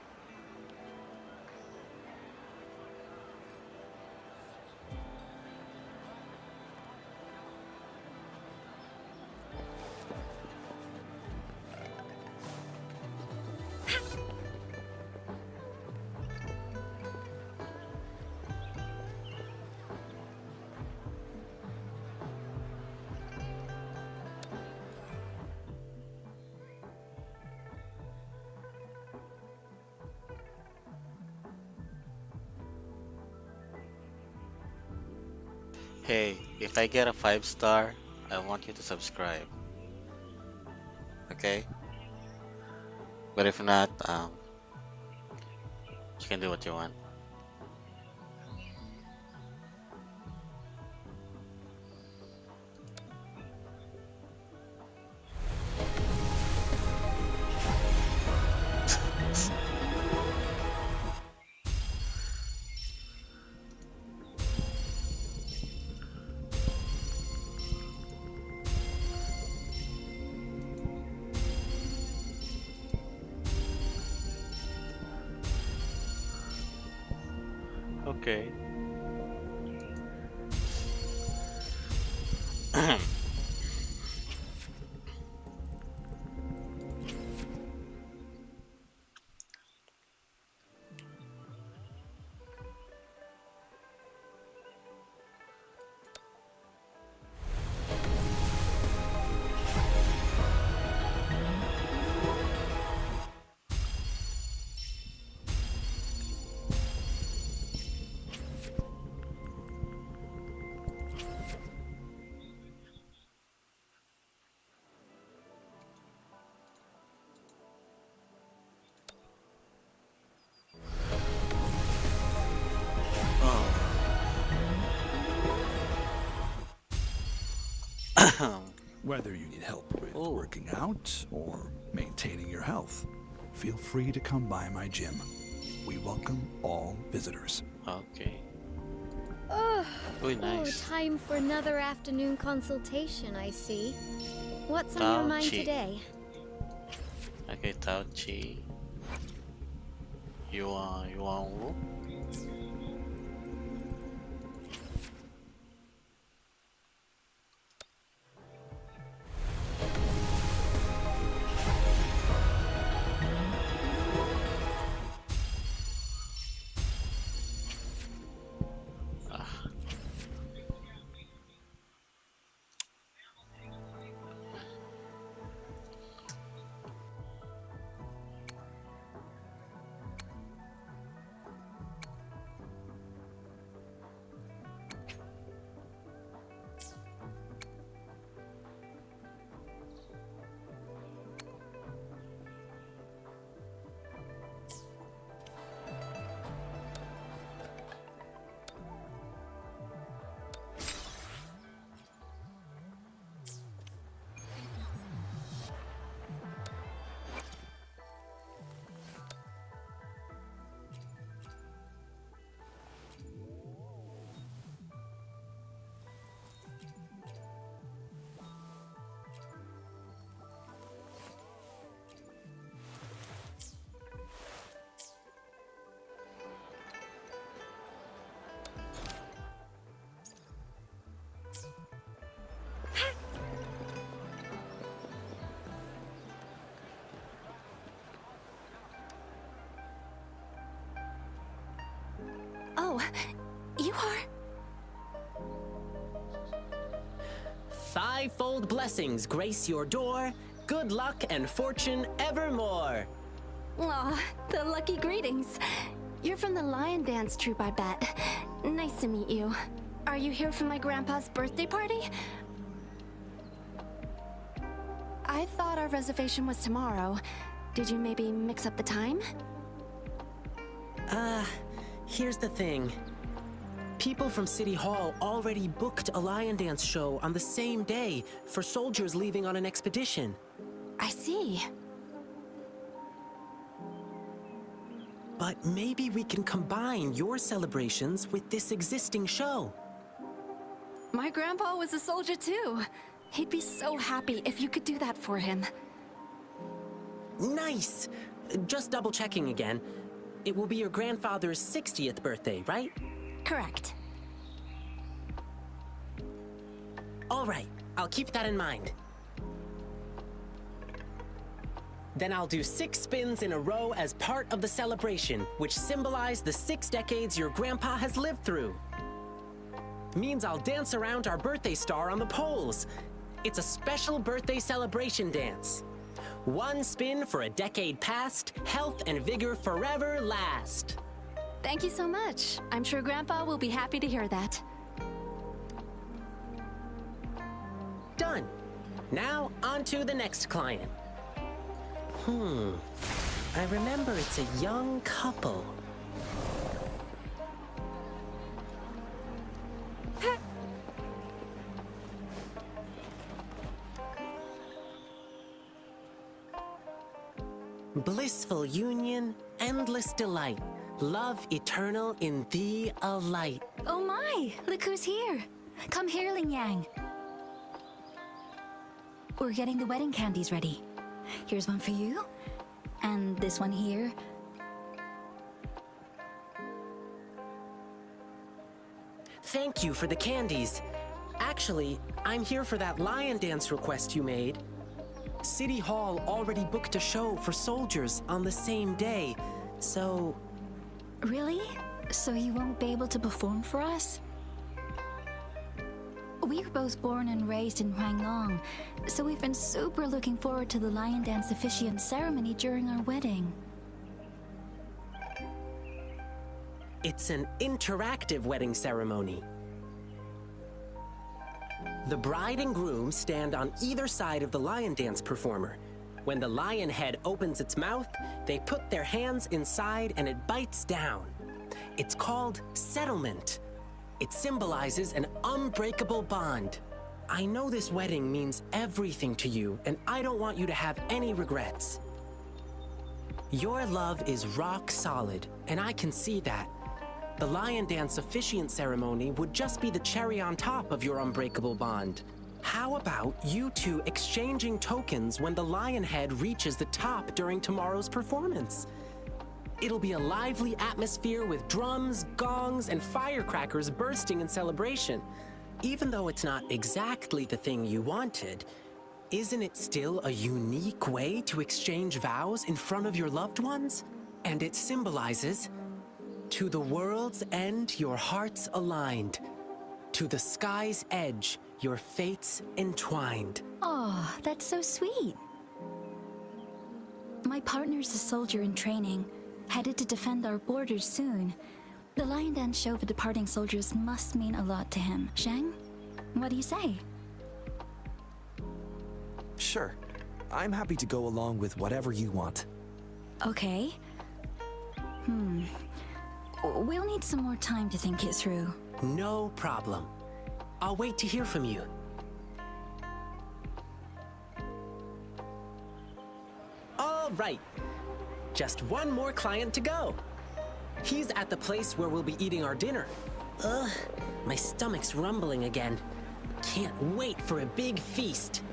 Hey, if I get a 5 star, I want you to subscribe. Okay? But if not, you can do what you want. Okay. Oh. Whether you need help with Oh. working out or maintaining your health, feel free to come by my gym. We welcome all visitors. Okay. Ugh. Uy, nice. Time for another afternoon consultation, I see. What's on your Tao mind Chi. today? Okay, Tao Chi. You want Wu? Ah. Oh, you are? Fivefold blessings grace your door. Good luck and fortune evermore. Aw, the lucky greetings. You're from the Lion Dance troupe, I bet. Nice to meet you. Are you here for my grandpa's birthday party? I thought our reservation was tomorrow. Did you maybe mix up the time? Here's the thing. People from City Hall already booked a Lion Dance show on the same day for soldiers leaving on an expedition. I see. But maybe we can combine your celebrations with this existing show. My grandpa was a soldier too. He'd be so happy if you could do that for him. Nice! Just double checking again. It will be your grandfather's 60th birthday, right? Correct. All right, I'll keep that in mind. Then I'll do 6 spins in a row as part of the celebration, which symbolize the 6 decades your grandpa has lived through. Means I'll dance around our birthday star on the poles. It's a special birthday celebration dance. 1 spin for a decade past, health and vigor forever last. Thank you so much. I'm sure Grandpa will be happy to hear that. Done. Now, on to the next client. I remember it's a young couple. Blissful union, endless delight. Love eternal in thee a light. Oh my! Look who's here! Come here, Ling Yang. We're getting the wedding candies ready. Here's one for you, and this one here. Thank you for the candies. Actually, I'm here for that lion dance request you made. City Hall already booked a show for soldiers on the same day, so... Really? So you won't be able to perform for us? We were both born and raised in Huanglong, so we've been super looking forward to the lion dance officiant ceremony during our wedding. It's an interactive wedding ceremony. The bride and groom stand on either side of the lion dance performer. When the lion head opens its mouth, they put their hands inside and it bites down. It's called settlement. It symbolizes an unbreakable bond. I know this wedding means everything to you, and I don't want you to have any regrets. Your love is rock solid, and I can see that. The lion dance officiant ceremony would just be the cherry on top of your unbreakable bond. How about you two exchanging tokens when the lion head reaches the top during tomorrow's performance? It'll be a lively atmosphere with drums, gongs, and firecrackers bursting in celebration. Even though it's not exactly the thing you wanted, isn't it still a unique way to exchange vows in front of your loved ones? And it symbolizes, to the world's end, your hearts aligned. To the sky's edge, your fates entwined. Oh, that's so sweet. My partner's a soldier in training, headed to defend our borders soon. The lion dance show for departing soldiers must mean a lot to him. Zhang, what do you say? Sure. I'm happy to go along with whatever you want. Okay. We'll need some more time to think it through. No problem. I'll wait to hear from you. All right. Just one more client to go. He's at the place where we'll be eating our dinner. Ugh, my stomach's rumbling again. Can't wait for a big feast.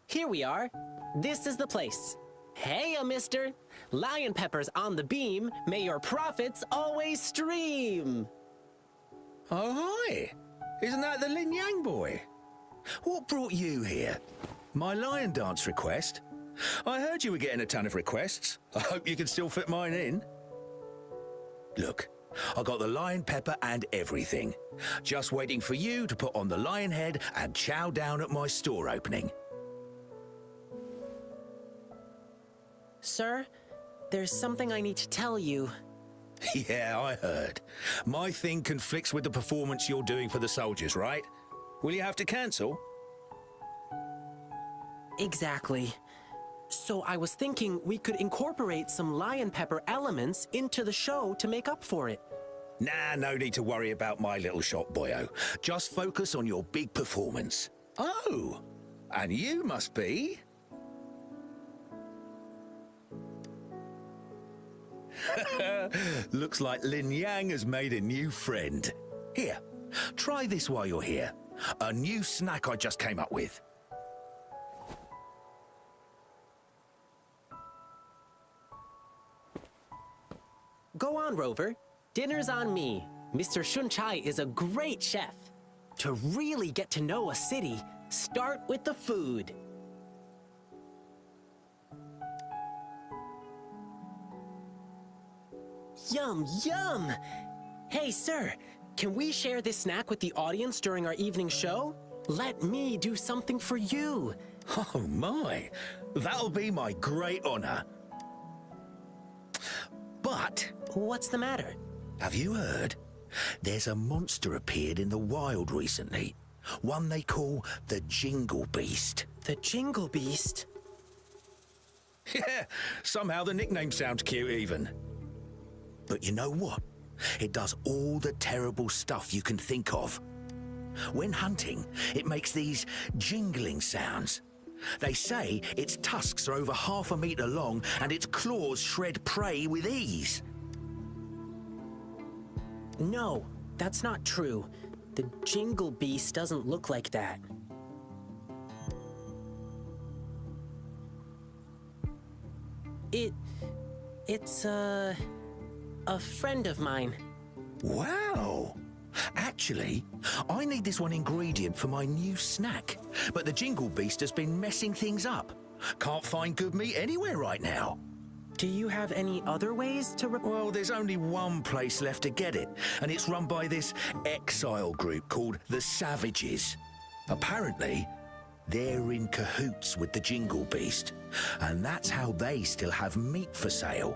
Here we are. This is the place. Hey, mister. Lion peppers on the beam. May your profits always stream. Oh, hi. Isn't that the Lin Yang boy? What brought you here? My lion dance request? I heard you were getting a ton of requests. I hope you can still fit mine in. Look, I got the lion pepper and everything. Just waiting for you to put on the lion head and chow down at my store opening. Sir, there's something I need to tell you. Yeah, I heard. My thing conflicts with the performance you're doing for the soldiers, right? Will you have to cancel? Exactly. So I was thinking we could incorporate some lion pepper elements into the show to make up for it. Nah, no need to worry about my little shop, boyo. Just focus on your big performance. Oh, and you must be... Looks like Lin Yang has made a new friend. Here, try this while you're here. A new snack I just came up with. Go on, Rover. Dinner's on me. Mr. Shunchai is a great chef. To really get to know a city, start with the food. Yum, yum! Hey, sir, can we share this snack with the audience during our evening show? let me do something for you. Oh my, that'll be my great honor. But What's the matter? have you heard? There's a monster appeared in the wild recently. One they call the Jingle Beast. The Jingle Beast? Yeah, somehow the nickname sounds cute even. But you know what? It does all the terrible stuff you can think of. When hunting, it makes these jingling sounds. They say its tusks are over 1/2 meter long and its claws shred prey with ease. No, that's not true. The Jingle Beast doesn't look like that. It's a friend of mine. Wow! Actually, I need this one ingredient for my new snack, but the Jingle Beast has been messing things up. Can't find good meat anywhere right now. Do you have any other ways to Well, there's only one place left to get it, and it's run by this exile group called the Savages. Apparently, they're in cahoots with the Jingle Beast, and that's how they still have meat for sale.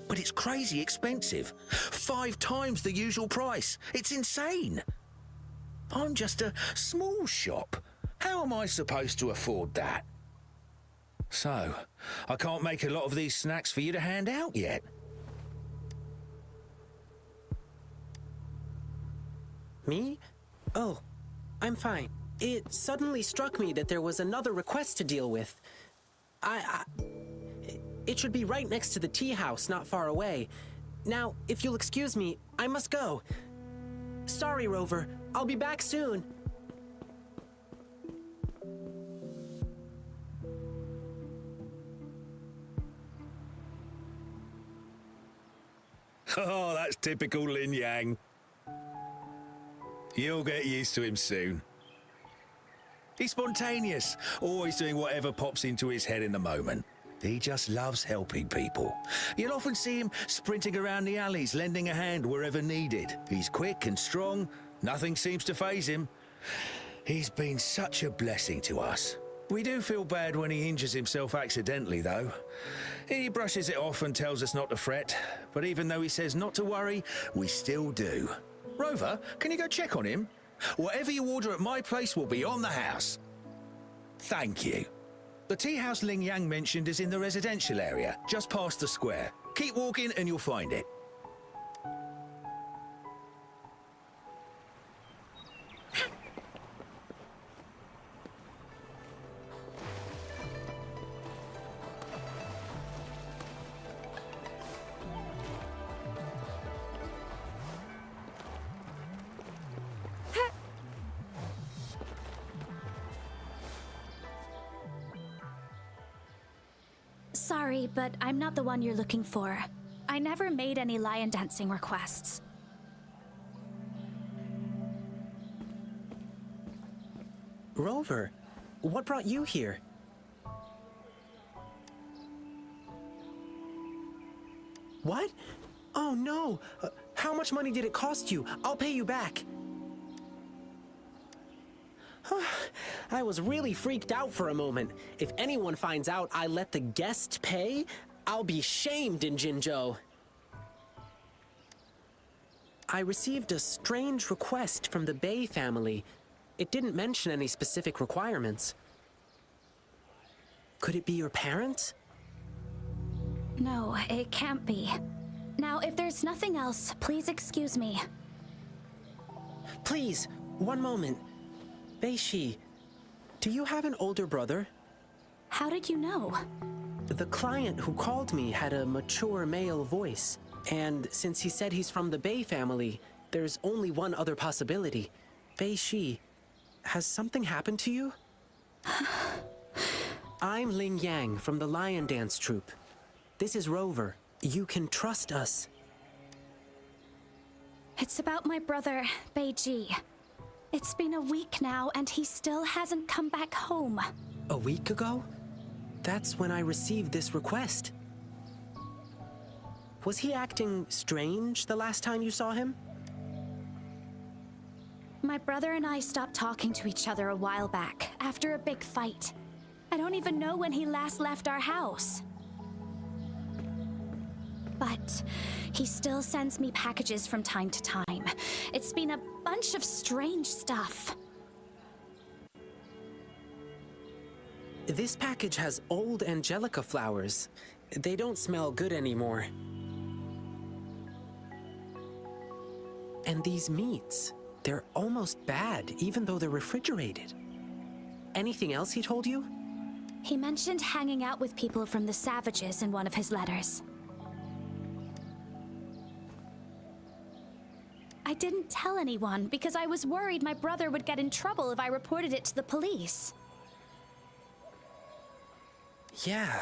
But it's crazy expensive. 5 times the usual price. It's insane. I'm just a small shop. How am I supposed to afford that? So, I can't make a lot of these snacks for you to hand out yet. Me? Oh, I'm fine. It suddenly struck me that there was another request to deal with. It should be right next to the tea house, not far away. Now, if you'll excuse me, I must go. Sorry, Rover. I'll be back soon. Oh, that's typical Lin Yang. You'll get used to him soon. He's spontaneous, always doing whatever pops into his head in the moment. He just loves helping people. You'll often see him sprinting around the alleys, lending a hand wherever needed. He's quick and strong. Nothing seems to faze him. He's been such a blessing to us. We do feel bad when he injures himself accidentally, though. He brushes it off and tells us not to fret, but even though he says not to worry, we still do. Rover, can you go check on him? Whatever you order at my place will be on the house. Thank you. The tea house Ling Yang mentioned is in the residential area, just past the square. Keep walking and you'll find it. Sorry, but I'm not the one you're looking for. I never made any lion dancing requests. Rover, what brought you here? What? Oh no! How much money did it cost you? I'll pay you back. I was really freaked out for a moment. If anyone finds out I let the guest pay, I'll be shamed in Jinzhou. I received a strange request from the Bei family. It didn't mention any specific requirements. Could it be your parents? No, it can't be. Now, if there's nothing else, please excuse me. Please, one moment. Bei-shi, do you have an older brother? How did you know? The client who called me had a mature male voice, and since he said he's from the Bei family, there's only one other possibility. Bei-shi, has something happened to you? I'm Ling Yang from the Lion Dance Troupe. This is Rover. You can trust us. It's about my brother, Beiji. It's been a week now, and he still hasn't come back home. A week ago? That's when I received this request. Was he acting strange the last time you saw him? My brother and I stopped talking to each other a while back, after a big fight. I don't even know when he last left our house. But he still sends me packages from time to time. It's been a bunch of strange stuff. This package has old angelica flowers. They don't smell good anymore. And these meats, they're almost bad, even though they're refrigerated. Anything else he told you? He mentioned hanging out with people from the Savages in one of his letters. I didn't tell anyone because I was worried my brother would get in trouble if I reported it to the police. Yeah,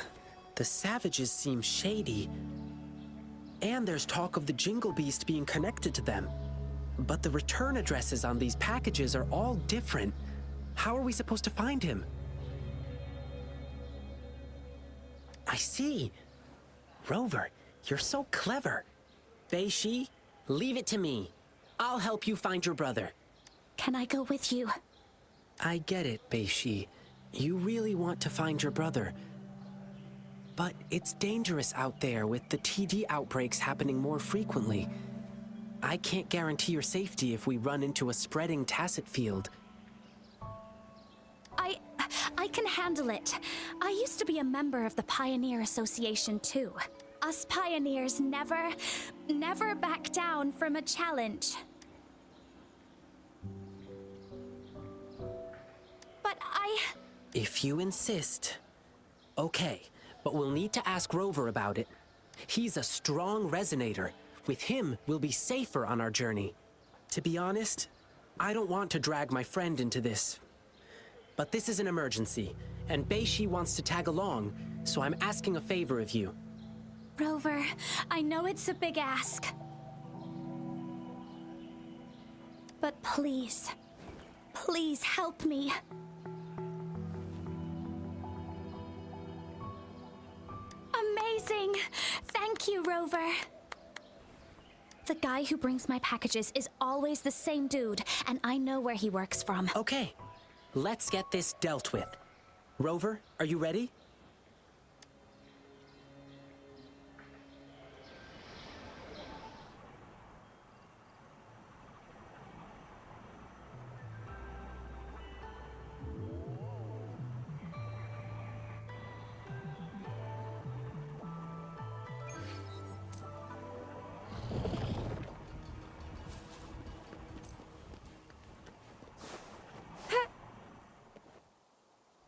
the Savages seem shady. And there's talk of the Jingle Beast being connected to them. But the return addresses on these packages are all different. How are we supposed to find him? I see. Rover, you're so clever. Bei-Shi, leave it to me. I'll help you find your brother. Can I go with you? I get it, Bei-Shi. You really want to find your brother. But it's dangerous out there with the TD outbreaks happening more frequently. I can't guarantee your safety if we run into a spreading tacit field. I can handle it. I used to be a member of the Pioneer Association too. Us pioneers never back down from a challenge. But If you insist. Okay, but we'll need to ask Rover about it. He's a strong resonator. With him, we'll be safer on our journey. To be honest, I don't want to drag my friend into this. But this is an emergency, and Bei-Shi wants to tag along, so I'm asking a favor of you. Rover, I know it's a big ask. But please, please help me. Amazing! Thank you, Rover. The guy who brings my packages is always the same dude, and I know where he works from. Okay, let's get this dealt with. Rover, are you ready?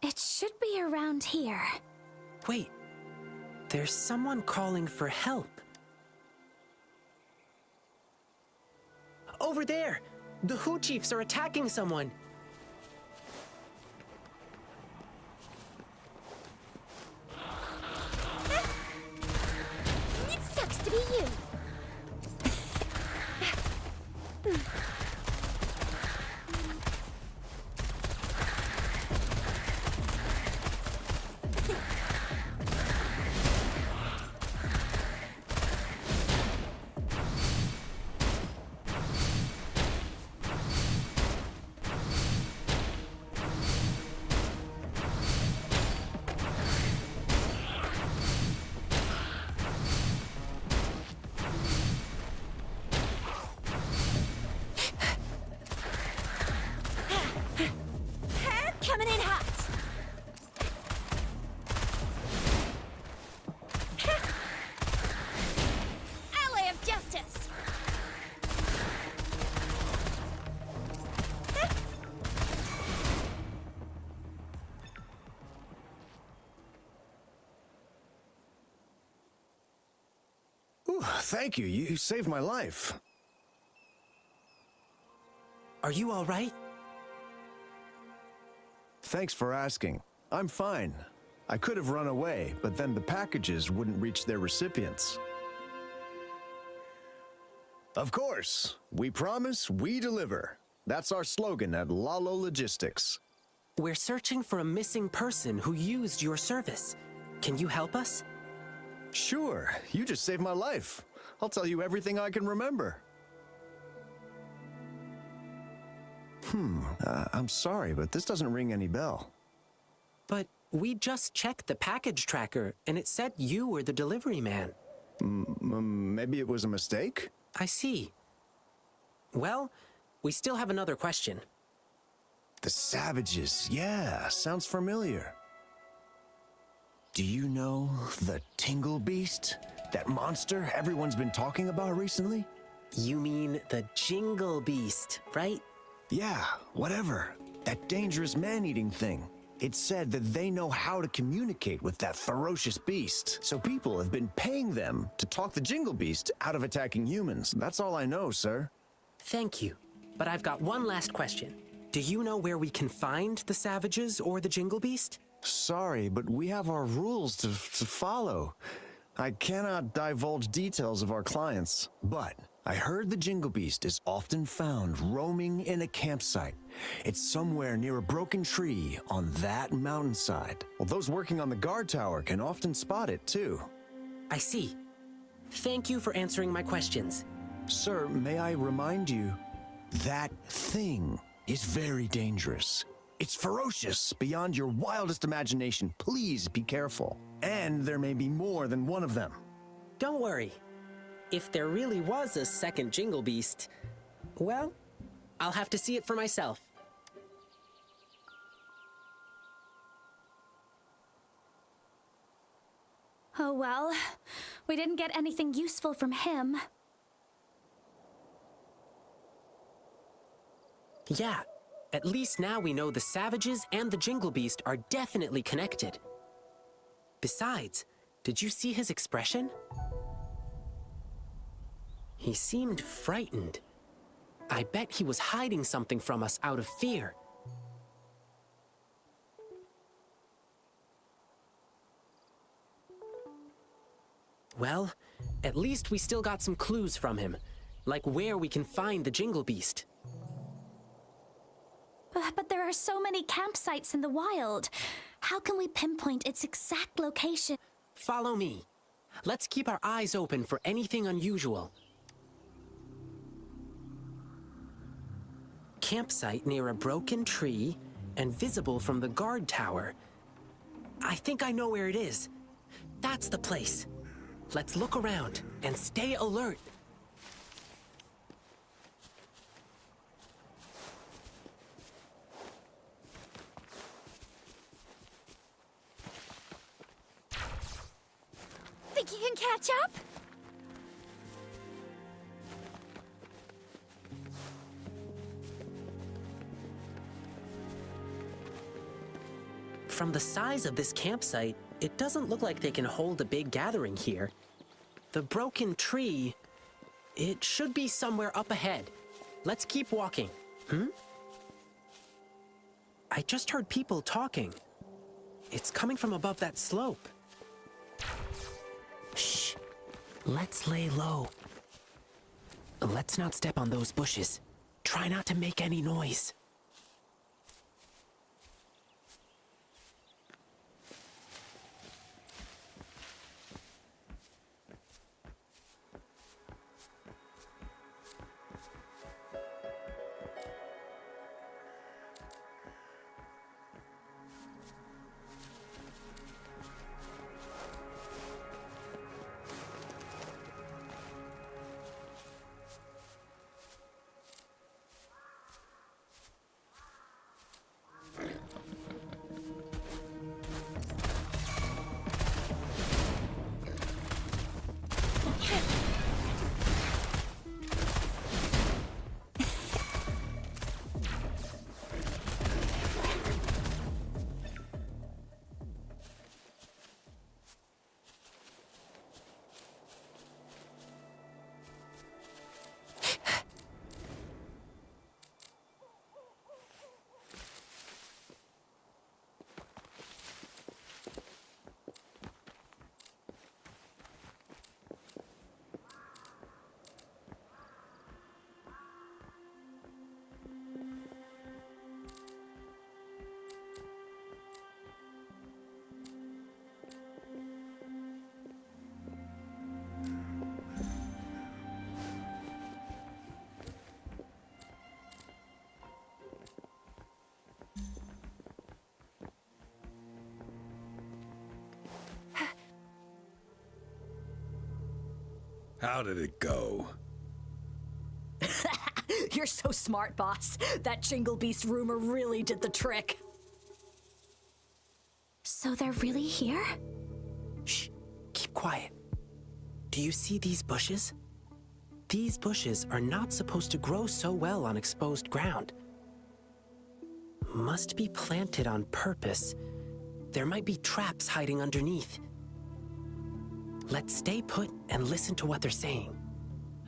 It should be around here. Wait, there's someone calling for help. Over there! The Hu Chiefs are attacking someone! It sucks to be you. Coming in hot. Ally of justice. Ooh, thank you. You saved my life. Are you all right? Thanks for asking. I'm fine. I could have run away, but then the packages wouldn't reach their recipients. Of course. We promise, we deliver. That's our slogan at Lalo Logistics. We're searching for a missing person who used your service. Can you help us? Sure. You just saved my life. I'll tell you everything I can remember. I'm sorry, but this doesn't ring any bell. But we just checked the package tracker, and it said you were the delivery man. Maybe it was a mistake? I see. Well, we still have another question. The Savages, yeah, sounds familiar. Do you know the Tingle Beast? That monster everyone's been talking about recently? You mean the Jingle Beast, right? Yeah, whatever. That dangerous man-eating thing. It's said that they know how to communicate with that ferocious beast. So people have been paying them to talk the Jingle Beast out of attacking humans. That's all I know, sir. Thank you. But I've got one last question. Do you know where we can find the Savages or the Jingle Beast? Sorry, but we have our rules to follow. I cannot divulge details of our clients, but I heard the Jingle Beast is often found roaming in a campsite. It's somewhere near a broken tree on that mountainside. Well, those working on the guard tower can often spot it, too. I see. Thank you for answering my questions. Sir, may I remind you, that thing is very dangerous. It's ferocious beyond your wildest imagination. Please be careful. And there may be more than one of them. Don't worry. If there really was a second Jingle Beast, well, I'll have to see it for myself. Oh well, we didn't get anything useful from him. Yeah, at least now we know the Savages and the Jingle Beast are definitely connected. Besides, did you see his expression? He seemed frightened. I bet he was hiding something from us out of fear. Well, at least we still got some clues from him, like where we can find the Jingle Beast. But there are so many campsites in the wild. How can we pinpoint its exact location? Follow me. Let's keep our eyes open for anything unusual. Campsite near a broken tree and visible from the guard tower. I think I know where it is. That's the place. Let's look around and stay alert. Think you can catch up? From the size of this campsite, it doesn't look like they can hold a big gathering here. The broken tree, it should be somewhere up ahead. Let's keep walking. I just heard people talking. It's coming from above that slope. Shh. Let's lay low. Let's not step on those bushes. Try not to make any noise. How did it go? You're so smart, boss. That Jingle Beast rumor really did the trick. So they're really here? Shh, keep quiet. Do you see these bushes? These bushes are not supposed to grow so well on exposed ground. Must be planted on purpose. There might be traps hiding underneath. Let's stay put and listen to what they're saying.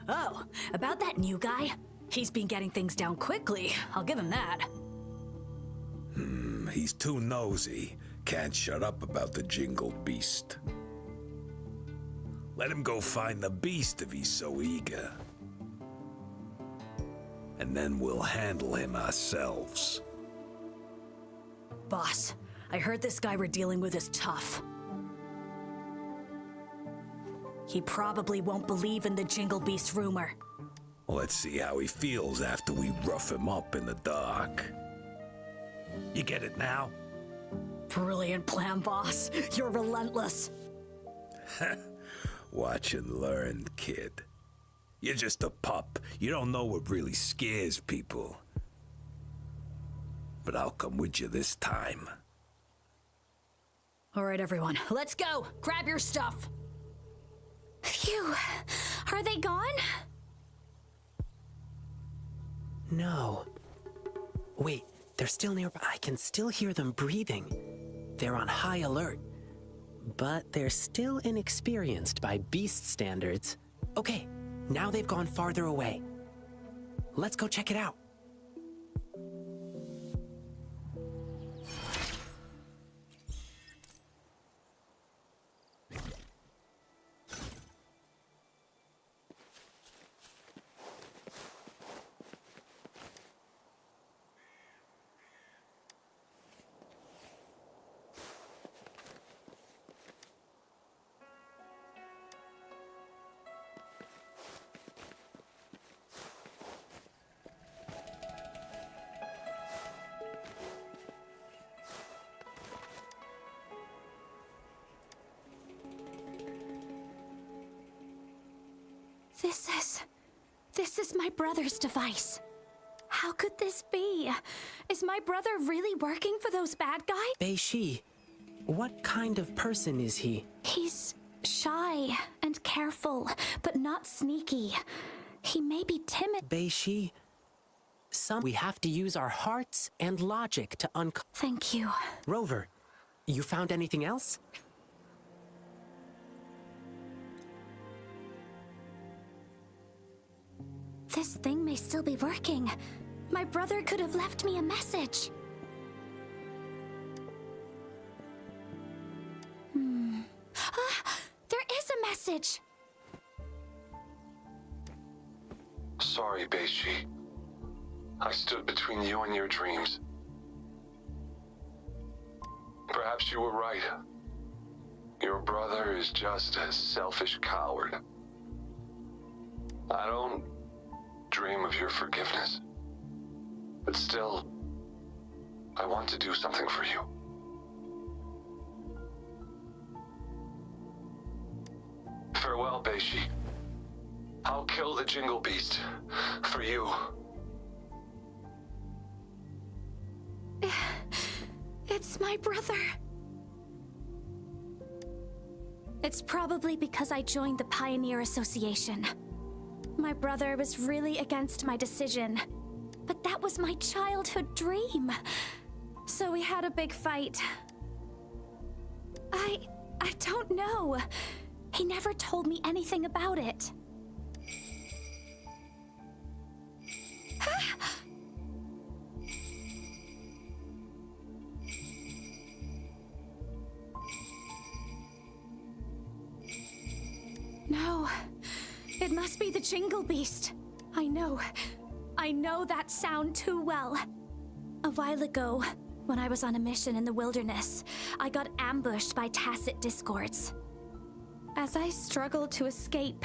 Oh, about that new guy? He's been getting things down quickly. I'll give him that. He's too nosy. Can't shut up about the Jingle Beast. Let him go find the beast if he's so eager. And then we'll handle him ourselves. Boss, I heard this guy we're dealing with is tough. He probably won't believe in the Jingle Beast rumor. Let's see how he feels after we rough him up in the dark. You get it now? Brilliant plan, boss. You're relentless. Watch and learn, kid. You're just a pup. You don't know what really scares people. But I'll come with you this time. All right, everyone, let's go. Grab your stuff. Phew. Are they gone? No. Wait, they're still nearby. I can still hear them breathing. They're on high alert. But they're still inexperienced by beast standards. Okay, now they've gone farther away. Let's go check it out. This is my brother's device. How could this be? Is my brother really working for those bad guys? Bei-Shi, what kind of person is he? He's shy and careful, but not sneaky. He may be timid. Bei-Shi, we have to use our hearts and logic to Thank you. Rover, you found anything else? This thing may still be working. My brother could have left me a message. There is a message. Sorry, Bei-Shi. I stood between you and your dreams. Perhaps you were right. Your brother is just a selfish coward. I don't dream of your forgiveness. But still, I want to do something for you. Farewell, Bei-Shi. I'll kill the Jingle Beast for you. It's my brother. It's probably because I joined the Pioneer Association. My brother was really against my decision, but that was my childhood dream. So we had a big fight. I don't know. He never told me anything about it. No, it must be the Jingle Beast. I know that sound too well. A while ago, when I was on a mission in the wilderness, I got ambushed by tacit discords. As I struggled to escape,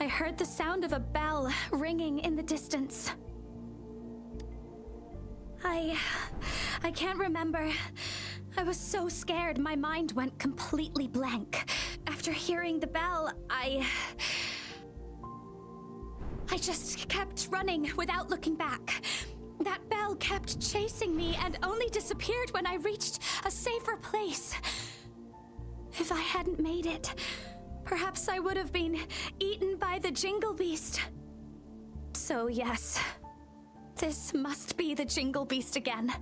I heard the sound of a bell ringing in the distance. I can't remember. I was so scared my mind went completely blank. After hearing the bell, I just kept running without looking back. That bell kept chasing me and only disappeared when I reached a safer place. If I hadn't made it, perhaps I would have been eaten by the Jingle Beast. So yes, this must be the Jingle Beast again.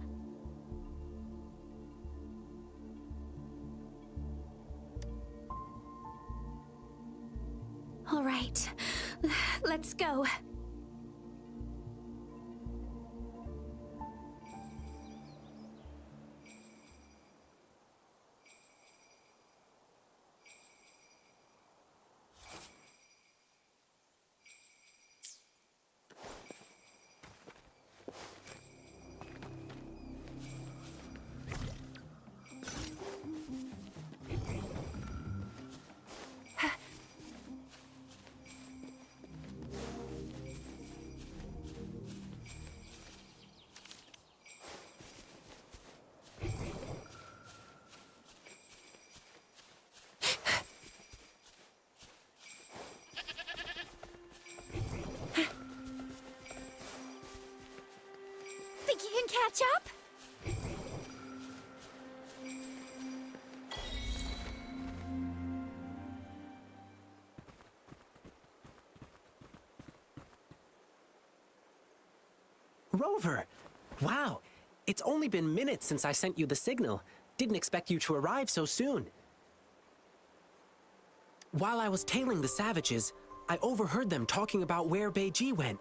All right, let's go. Think you can catch up? Rover! Wow, it's only been minutes since I sent you the signal. Didn't expect you to arrive so soon. While I was tailing the savages, I overheard them talking about where Beiji went.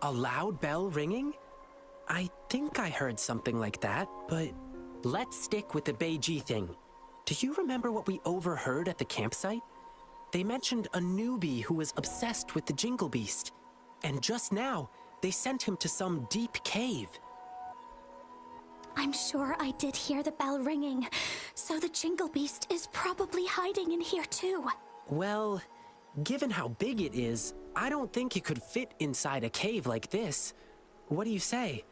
A loud bell ringing? I think I heard something like that, but let's stick with the Beiji thing. Do you remember what we overheard at the campsite? They mentioned a newbie who was obsessed with the Jingle Beast. And just now, they sent him to some deep cave. I'm sure I did hear the bell ringing, so the Jingle Beast is probably hiding in here too. Well, given how big it is, I don't think it could fit inside a cave like this. What do you say?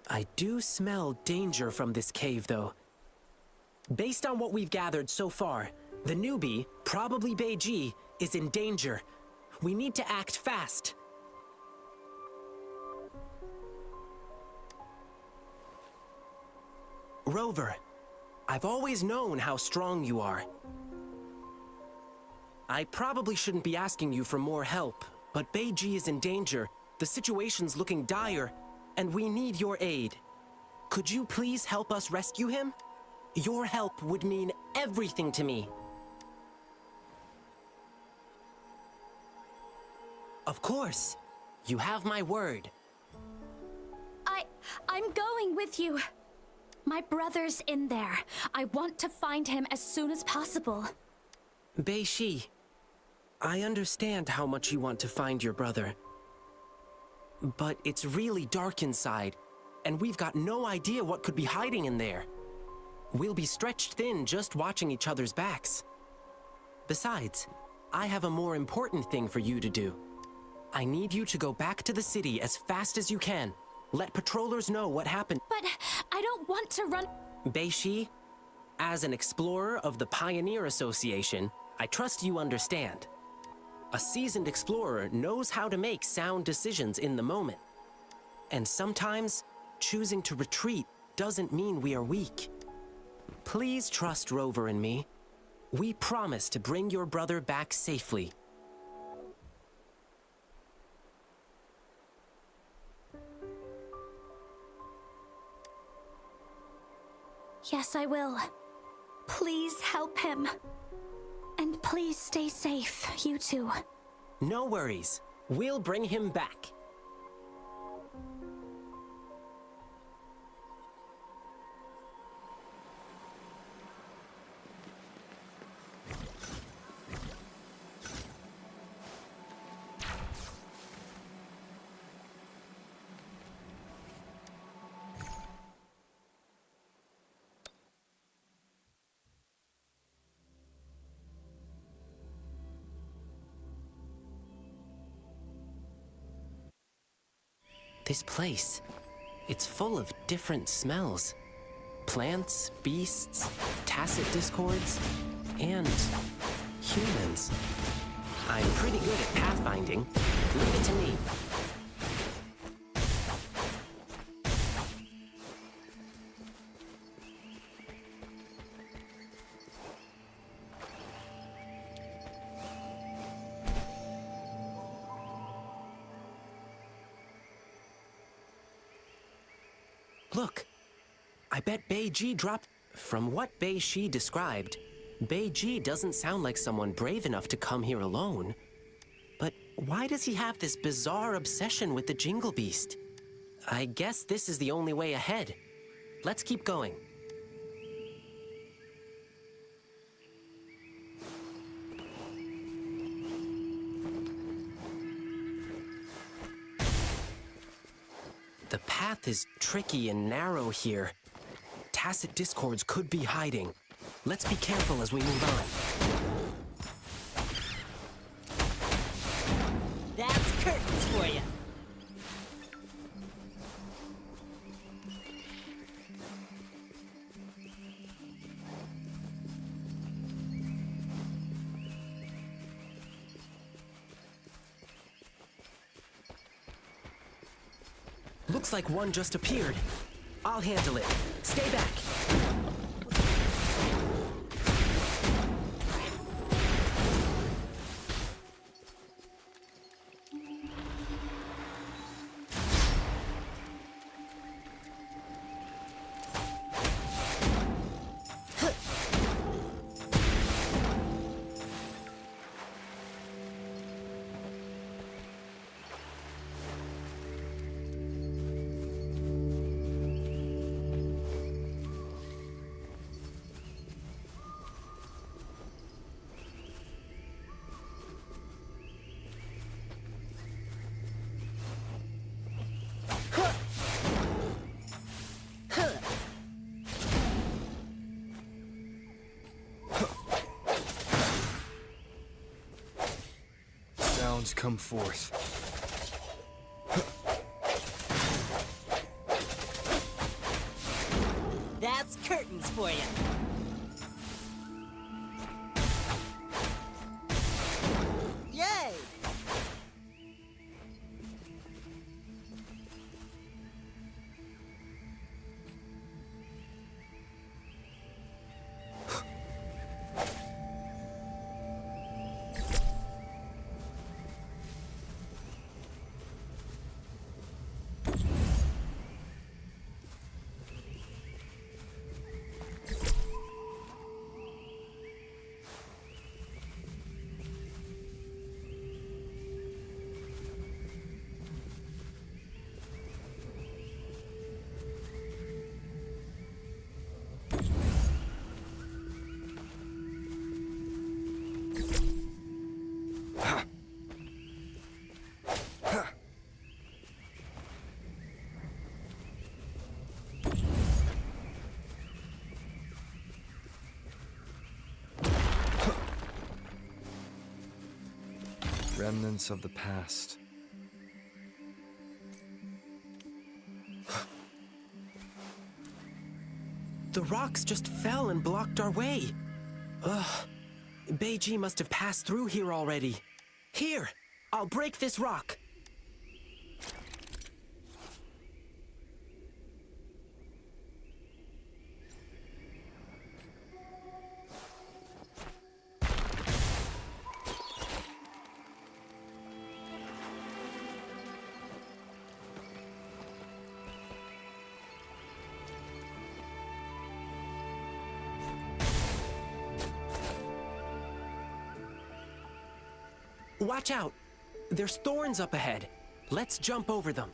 I do smell danger from this cave, though. Based on what we've gathered so far, the newbie, probably Beiji, is in danger. We need to act fast. Rover, I've always known how strong you are. I probably shouldn't be asking you for more help, but Beiji is in danger, the situation's looking dire, and we need your aid. Could you please help us rescue him? Your help would mean everything to me. Of course. You have my word. I'm going with you. My brother's in there. I want to find him as soon as possible. Beiji, I understand how much you want to find your brother. But it's really dark inside, and we've got no idea what could be hiding in there. We'll be stretched thin just watching each other's backs. Besides, I have a more important thing for you to do. I need you to go back to the city as fast as you can. Let patrollers know what happened. But I don't want to run. Beiji, as an explorer of the Pioneer Association, I trust you understand. A seasoned explorer knows how to make sound decisions in the moment. And sometimes, choosing to retreat doesn't mean we are weak. Please trust Rover and me. We promise to bring your brother back safely. Yes, I will. Please help him. And please stay safe, you two. No worries. We'll bring him back. This place, it's full of different smells. Plants, beasts, tacit discords. And humans. I'm pretty good at pathfinding. Leave it to me. Look, I bet Beiji dropped... From what Bei-Shi described, Beiji doesn't sound like someone brave enough to come here alone. But why does he have this bizarre obsession with the Jingle Beast? I guess this is the only way ahead. Let's keep going. The path is tricky and narrow here. Tacit discords could be hiding. Let's be careful as we move on. That's curtains for you. Looks like one just appeared. I'll handle it. Stay back. Sounds come forth. That's curtains for you. Yay! Remnants of the past. The rocks just fell and blocked our way. Ugh. Beiji must have passed through here already. Here, I'll break this rock. Watch out! There's thorns up ahead. Let's jump over them.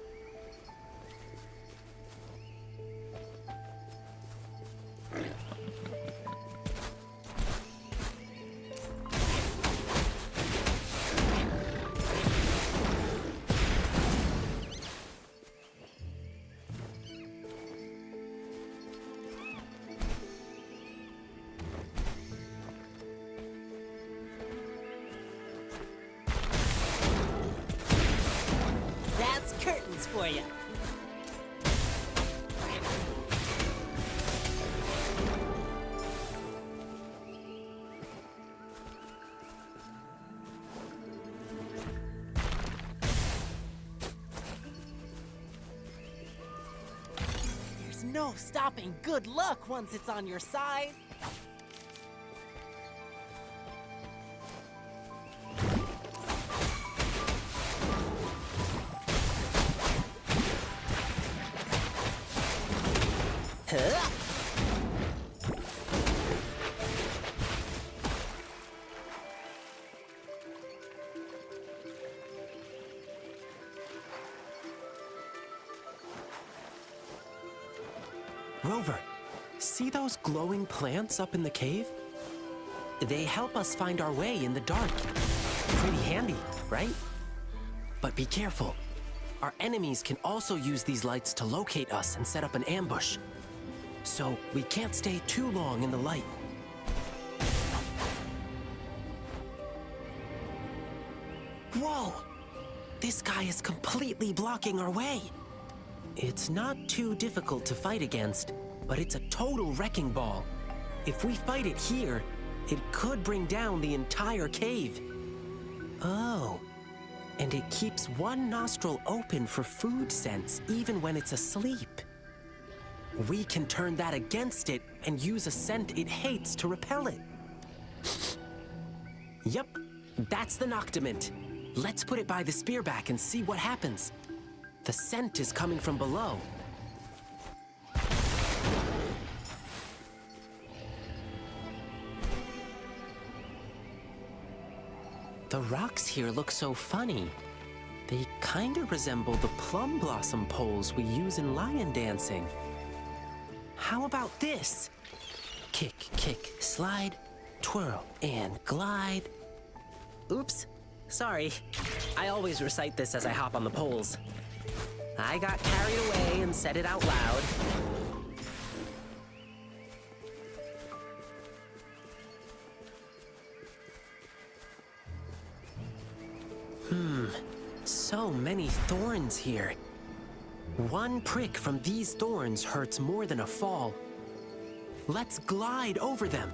Curtains for you. no stopping good luck once it's on your side. Huh? Rover, see those glowing plants up in the cave? They help us find our way in the dark. Pretty handy, right? But be careful. Our enemies can also use these lights to locate us and set up an ambush. So we can't stay too long in the light. Whoa! This guy is completely blocking our way. It's not too difficult to fight against, but it's a total wrecking ball. If we fight it here, it could bring down the entire cave. Oh, and it keeps one nostril open for food sense even when it's asleep. We can turn that against it and use a scent it hates to repel it. Yep, that's the Noctiment. Let's put it by the spearback and see what happens. The scent is coming from below. The rocks here look so funny. They kinda resemble the plum blossom poles we use in lion dancing. How about this? Kick, kick, slide, twirl, and glide. Oops, sorry. I always recite this as I hop on the poles. I got carried away and said it out loud. So many thorns here. One prick from these thorns hurts more than a fall. Let's glide over them.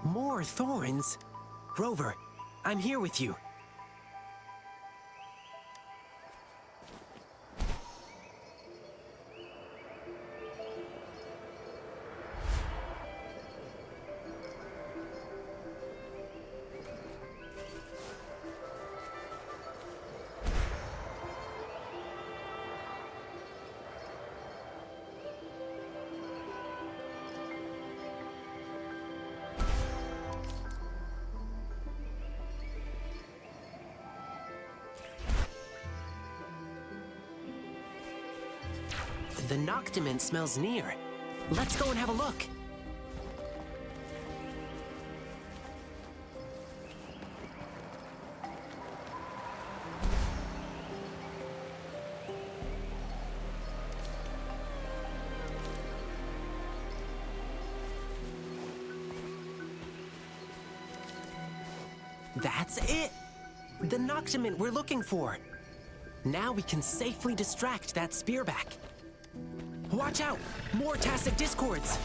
More thorns? Rover, I'm here with you. The Noctiment smells near. Let's go and have a look. That's it! The Noctiment we're looking for. Now we can safely distract that spearback. Watch out! More Tacit Discords!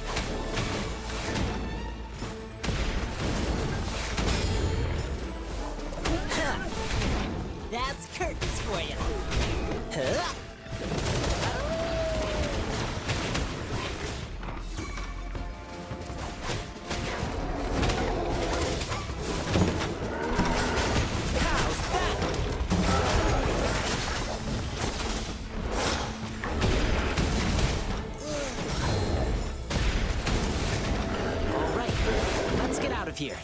That's curtains for you. Huh? Here.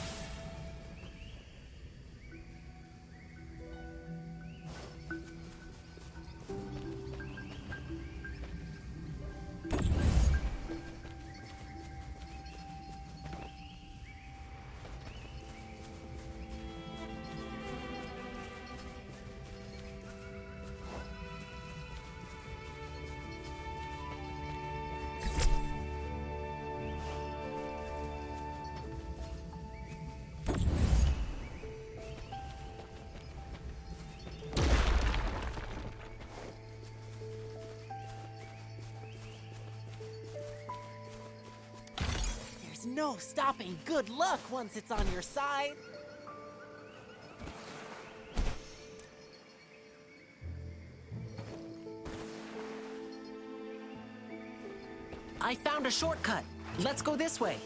no stopping good luck once it's on your side. I found a shortcut. Let's go this way.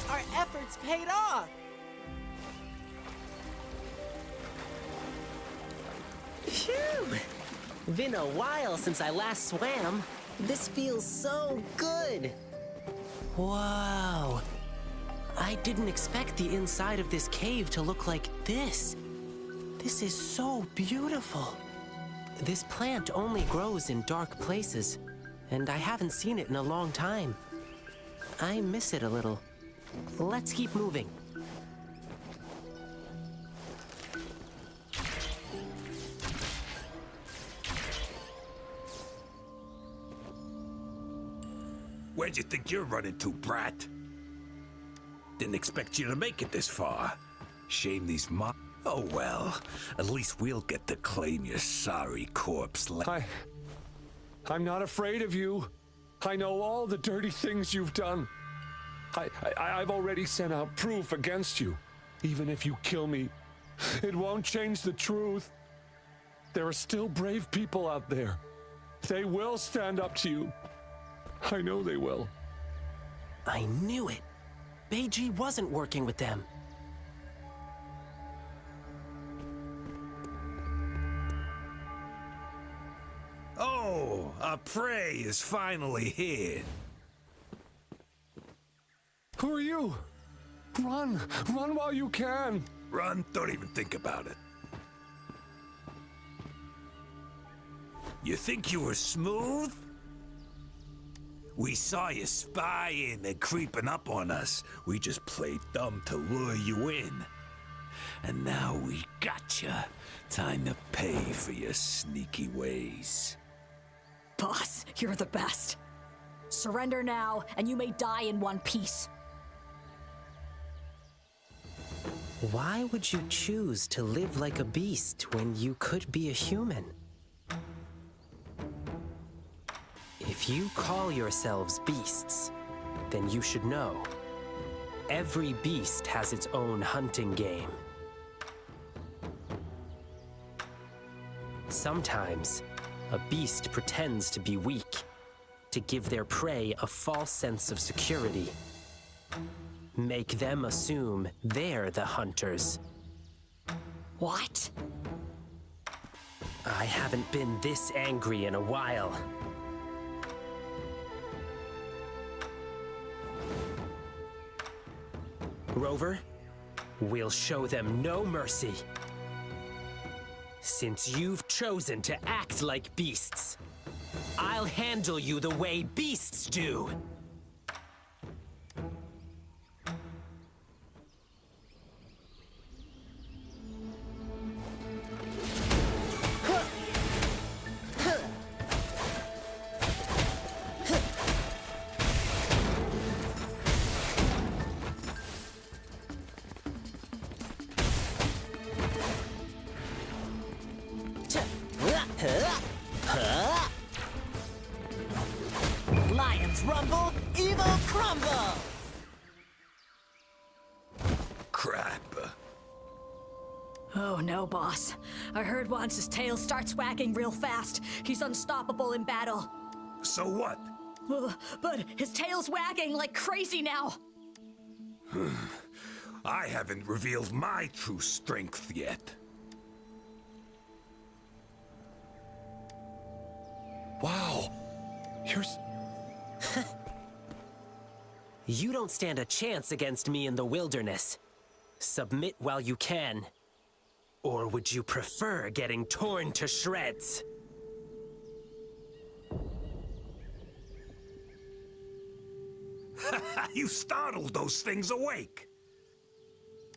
Our efforts paid off. Phew! Been a while since I last swam. This feels so good. Whoa. I didn't expect the inside of this cave to look like this. This is so beautiful. This plant only grows in dark places, and I haven't seen it in a long time. I miss it a little. Let's keep moving. Where'd you think you're running to, brat? Didn't expect you to make it this far. Shame these Oh well, at least we'll get to claim your sorry corpse. I'm not afraid of you. I know all the dirty things you've done. I've already sent out proof against you. Even if you kill me, it won't change the truth. There are still brave people out there. They will stand up to you. I know they will. I knew it. Beiji wasn't working with them. Oh, our prey is finally here. Who are you? Run! Run while you can! Run, don't even think about it. You think you were smooth? We saw you spying and creeping up on us. We just played dumb to lure you in. And now we gotcha. Time to pay for your sneaky ways. Boss, you're the best. Surrender now, and you may die in one piece. Why would you choose to live like a beast when you could be a human? If you call yourselves beasts, then you should know. Every beast has its own hunting game. Sometimes, a beast pretends to be weak, to give their prey a false sense of security. Make them assume they're the hunters. What? I haven't been this angry in a while. Rover, we'll show them no mercy. Since you've chosen to act like beasts, I'll handle you the way beasts do. Lions rumble, evil crumble! Crap. no, boss. I heard once his tail starts wagging real fast, he's unstoppable in battle. So what? But his tail's wagging like crazy now. I haven't revealed my true strength yet. Wow. You don't stand a chance against me in the wilderness. Submit while you can. Or would you prefer getting torn to shreds? You startled those things awake.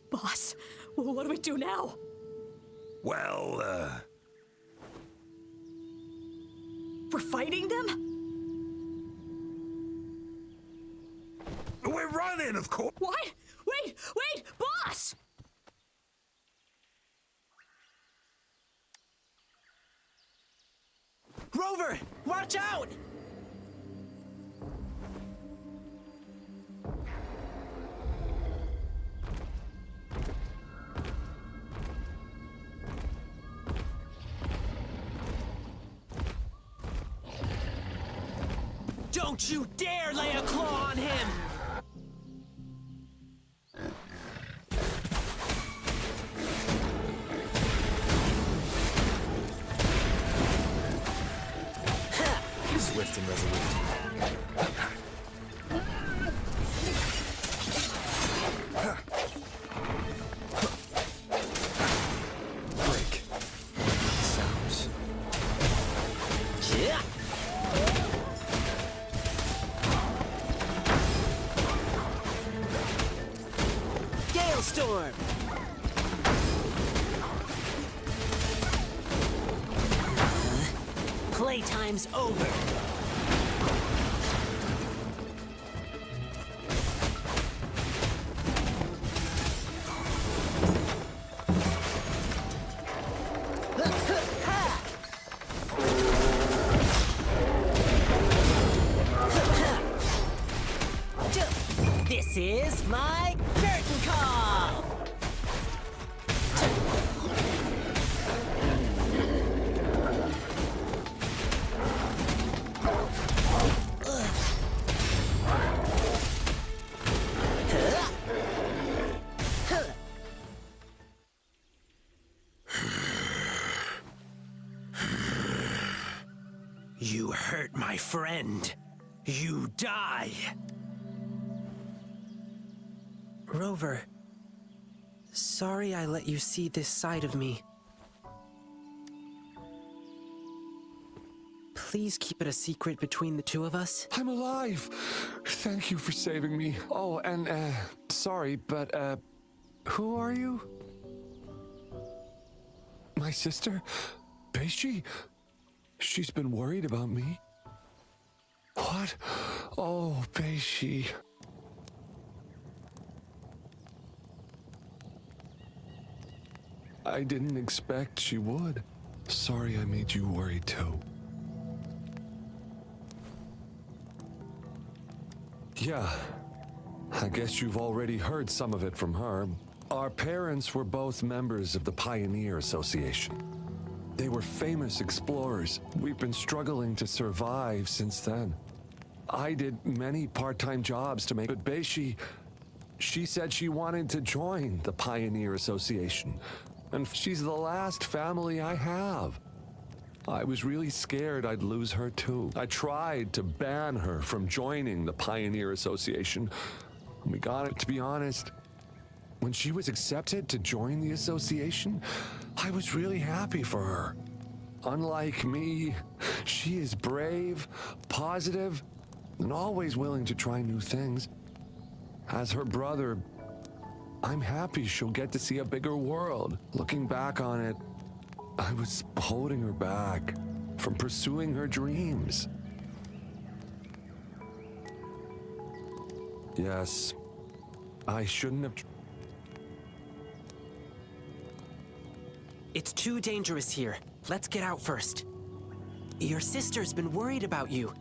Boss, what do we do now? Well, We're fighting them? we're running, of course. What? Wait, boss! Rover, watch out! Don't you dare lay a claw on him! Swift and resolute. Break. Sounds. Yeah. Gale storm. Playtime's over. This is my curtain call! You hurt my friend. You die. Rover, sorry I let you see this side of me. Please keep it a secret between the two of us. I'm alive. Thank you for saving me. Oh, and, sorry, but, who are you? My sister? Beishi? She's been worried about me. What? Oh, Beishi. I didn't expect she would. Sorry I made you worried too. Yeah, I guess you've already heard some of it from her. Our parents were both members of the Pioneer Association. They were famous explorers. We've been struggling to survive since then. I did many part-time jobs to make it. Beishi, she said she wanted to join the Pioneer Association. And she's the last family I have. I was really scared I'd lose her too. I tried to ban her from joining the Pioneer Association. We got it, to be honest. When she was accepted to join the association, I was really happy for her. Unlike me, she is brave, positive, and always willing to try new things. As her brother, I'm happy she'll get to see a bigger world. Looking back on it, I was holding her back from pursuing her dreams. Yes, I shouldn't have. It's too dangerous here. Let's get out first. Your sister's been worried about you.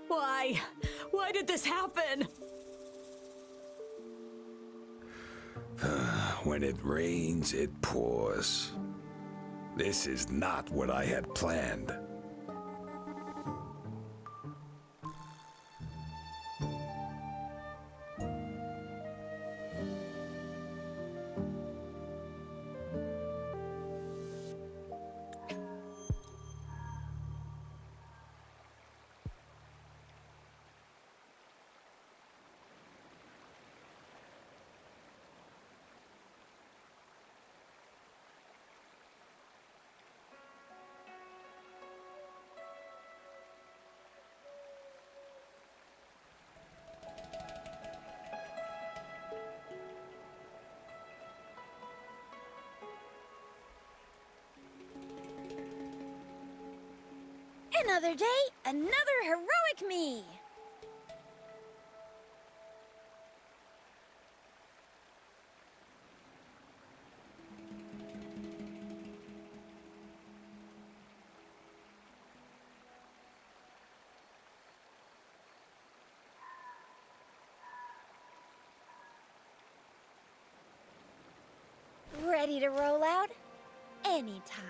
Why? Why did this happen? When it rains, it pours. This is not what I had planned. Another day, another heroic me! Ready to roll out? Anytime.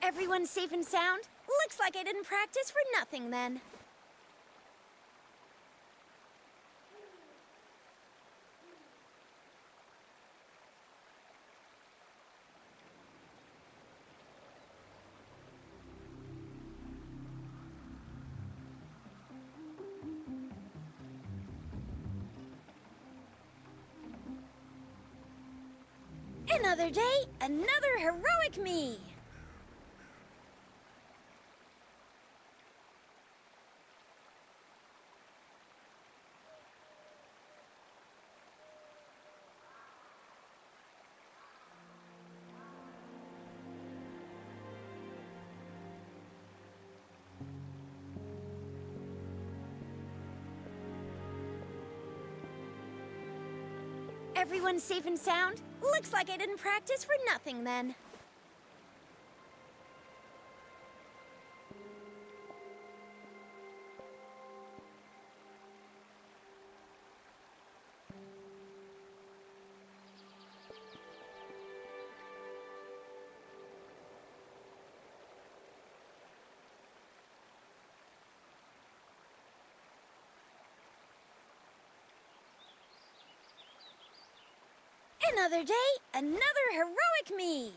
Everyone safe and sound? Looks like I didn't practice for nothing then. Another day, another heroic me! Everyone safe and sound? Looks like I didn't practice for nothing then. Another day, another heroic me!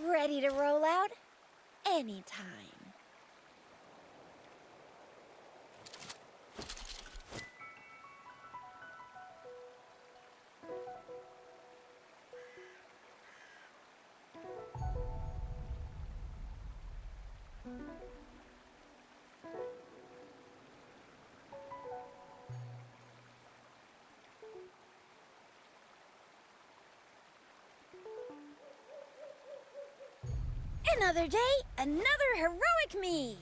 Ready to roll out? Anytime. Another day, another heroic me!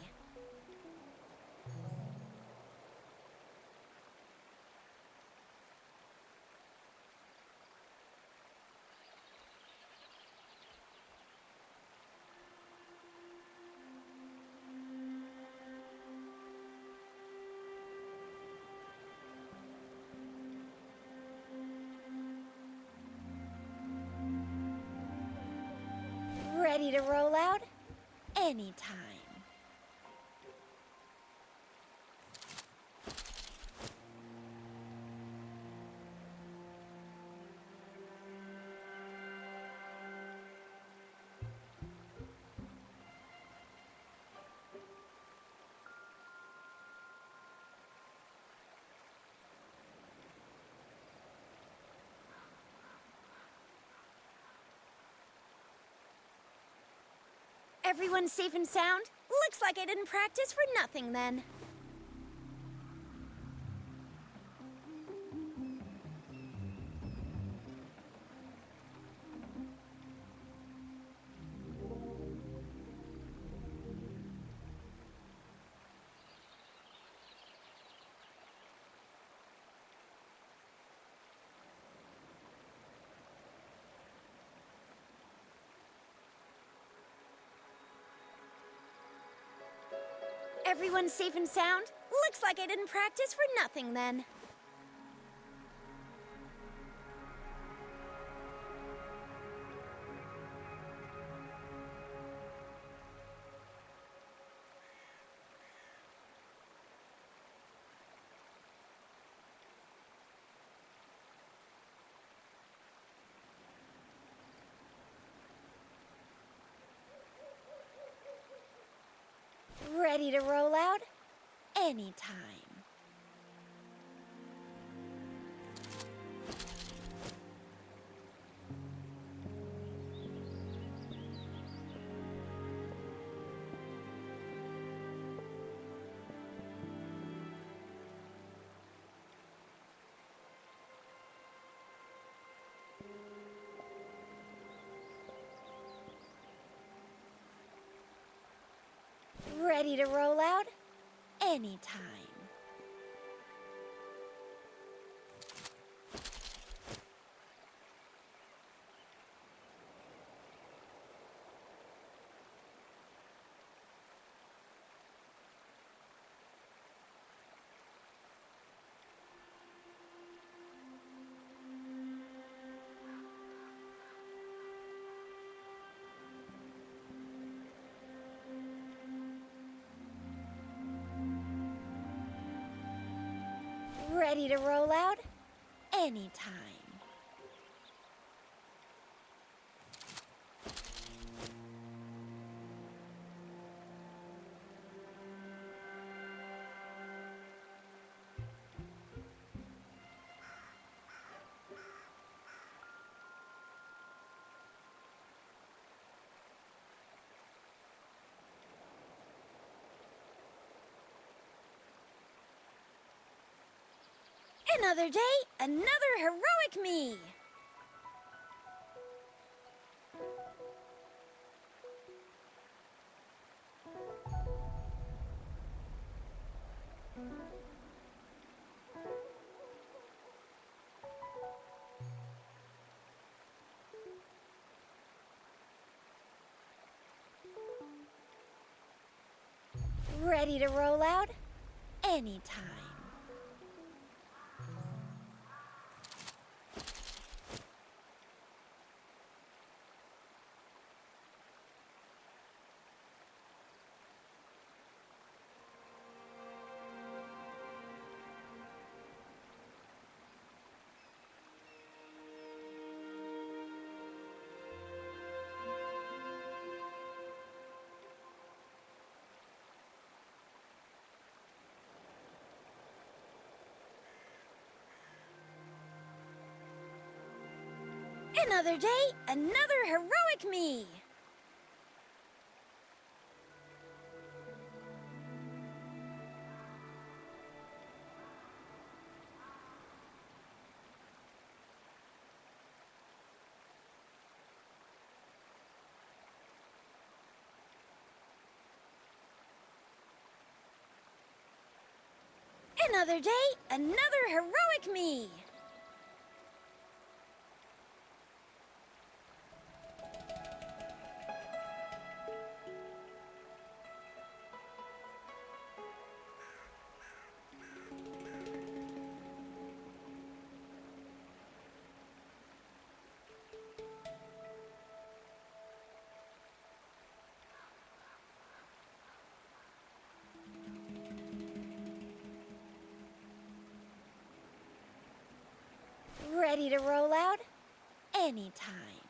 Ready to roll out? Anytime. Everyone's safe and sound? Looks like I didn't practice for nothing then. Everyone's safe and sound? Looks like I didn't practice for nothing then. Ready to roll out? Anytime. Ready to roll out? Anytime. Ready to roll out? Anytime. Another day, another heroic me! Ready to roll out? Anytime. Another day, another heroic me! Another day, another heroic me! Ready to roll out? Anytime.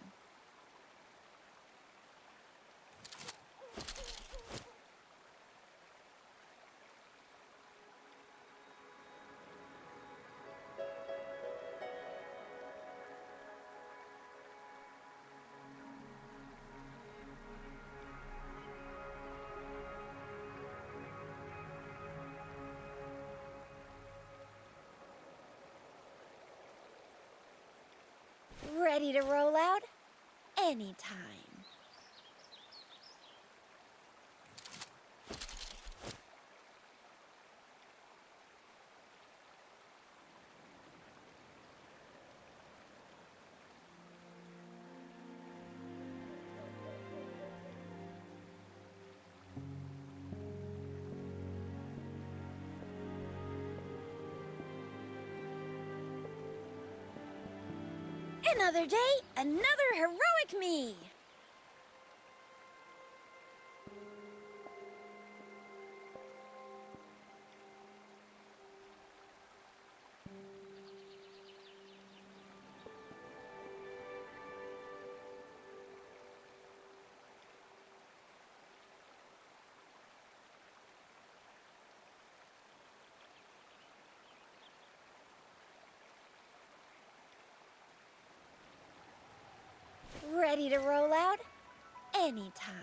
Ready to roll out? Anytime. Another day, another heroic me! Ready to roll out? Anytime.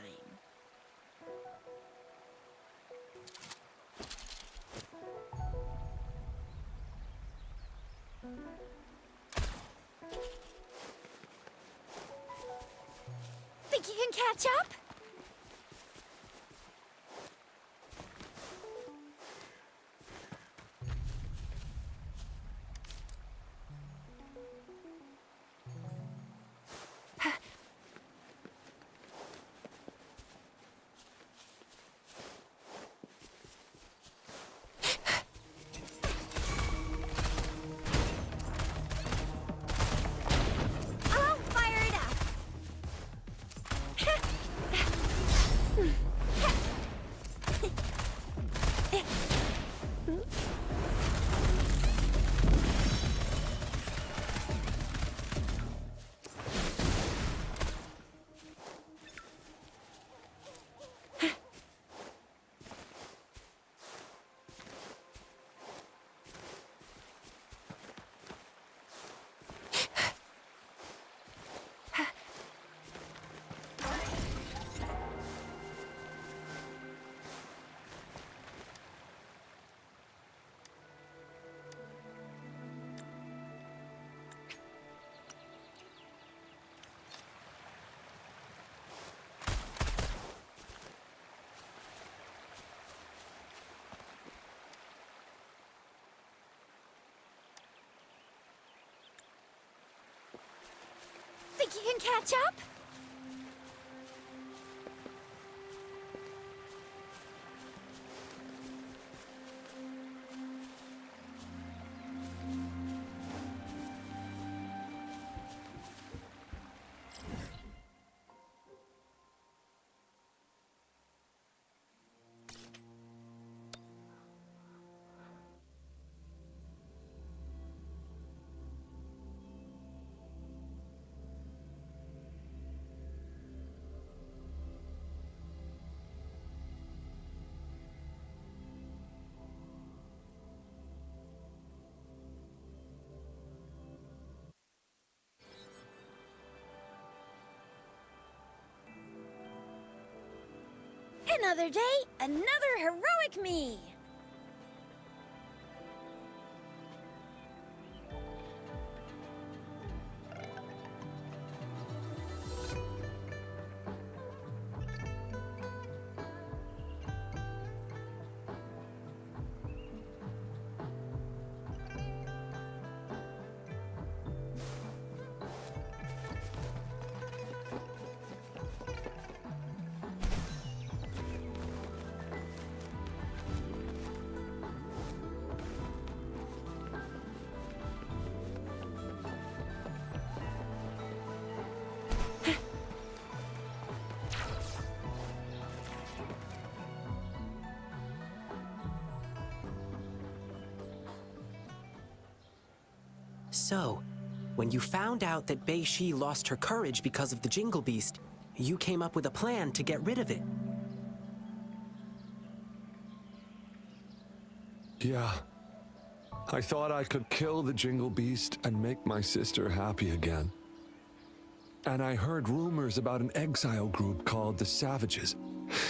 Think you can catch up? I'll fire it up. Think you can catch up? Another day, another heroic me! So, when you found out that Bei Shi lost her courage because of the Jingle Beast, you came up with a plan to get rid of it. Yeah. I thought I could kill the Jingle Beast and make my sister happy again. And I heard rumors about an exile group called the Savages.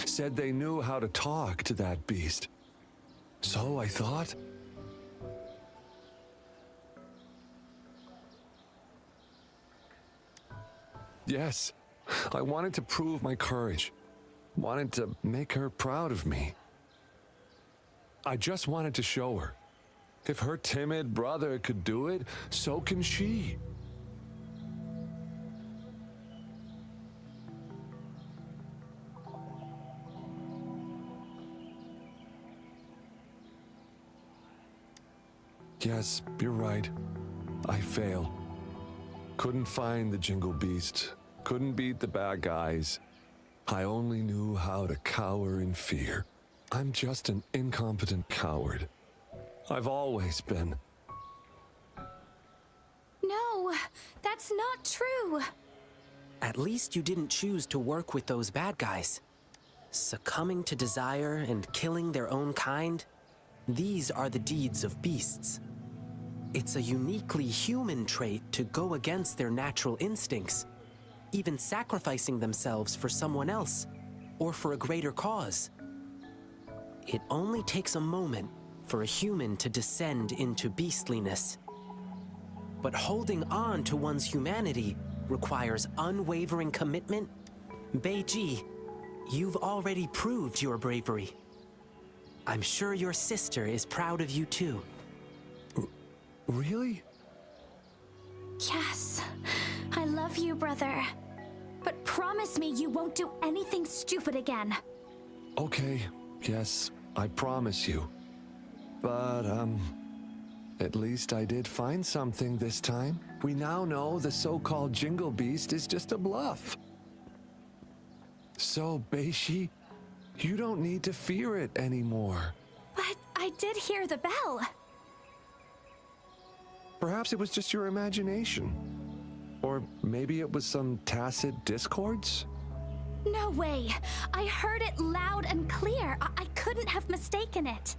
Said they knew how to talk to that beast. So I thought... Yes, I wanted to prove my courage. Wanted to make her proud of me. I just wanted to show her. If her timid brother could do it, so can she. Yes, you're right. I failed. Couldn't find the Jingle Beast. Couldn't beat the bad guys. I only knew how to cower in fear. I'm just an incompetent coward. I've always been. No, that's not true. At least you didn't choose to work with those bad guys. Succumbing to desire and killing their own kind, these are the deeds of beasts. It's a uniquely human trait to go against their natural instincts, even sacrificing themselves for someone else or for a greater cause. It only takes a moment for a human to descend into beastliness. But holding on to one's humanity requires unwavering commitment. Beiji, you've already proved your bravery. I'm sure your sister is proud of you too. Really? Yes, I love you, brother. But promise me you won't do anything stupid again. Okay, yes, I promise you. But, at least I did find something this time. We now know the so-called Jingle Beast is just a bluff. So, Beishi, you don't need to fear it anymore. But I did hear the bell. Perhaps it was just your imagination. Or maybe it was some tacit discords? No way. I heard it loud and clear. I couldn't have mistaken it.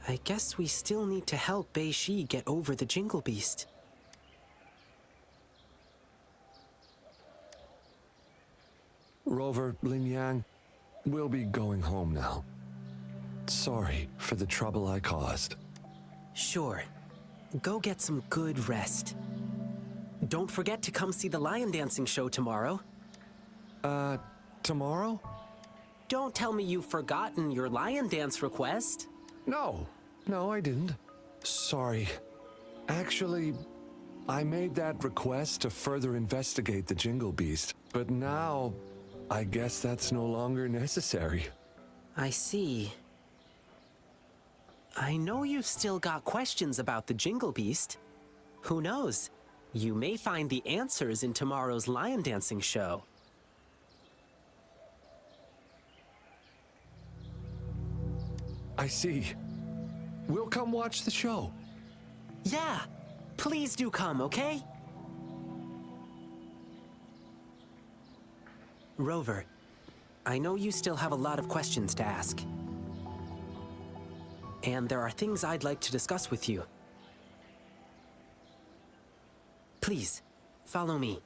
I guess we still need to help Beishi get over the Jingle Beast. Rover, Lin Yang, we'll be going home now. Sorry for the trouble I caused. Sure. Go get some good rest. Don't forget to come see the lion dancing show tomorrow. Tomorrow? Don't tell me you've forgotten your lion dance request. No, I didn't. Sorry. Actually, I made that request to further investigate the Jingle Beast, but now I guess that's no longer necessary. I see. I know you've still got questions about the Jingle Beast. Who knows? You may find the answers in tomorrow's lion dancing show. I see. We'll come watch the show. Yeah, please do come, okay? Rover, I know you still have a lot of questions to ask. And there are things I'd like to discuss with you. Please, follow me.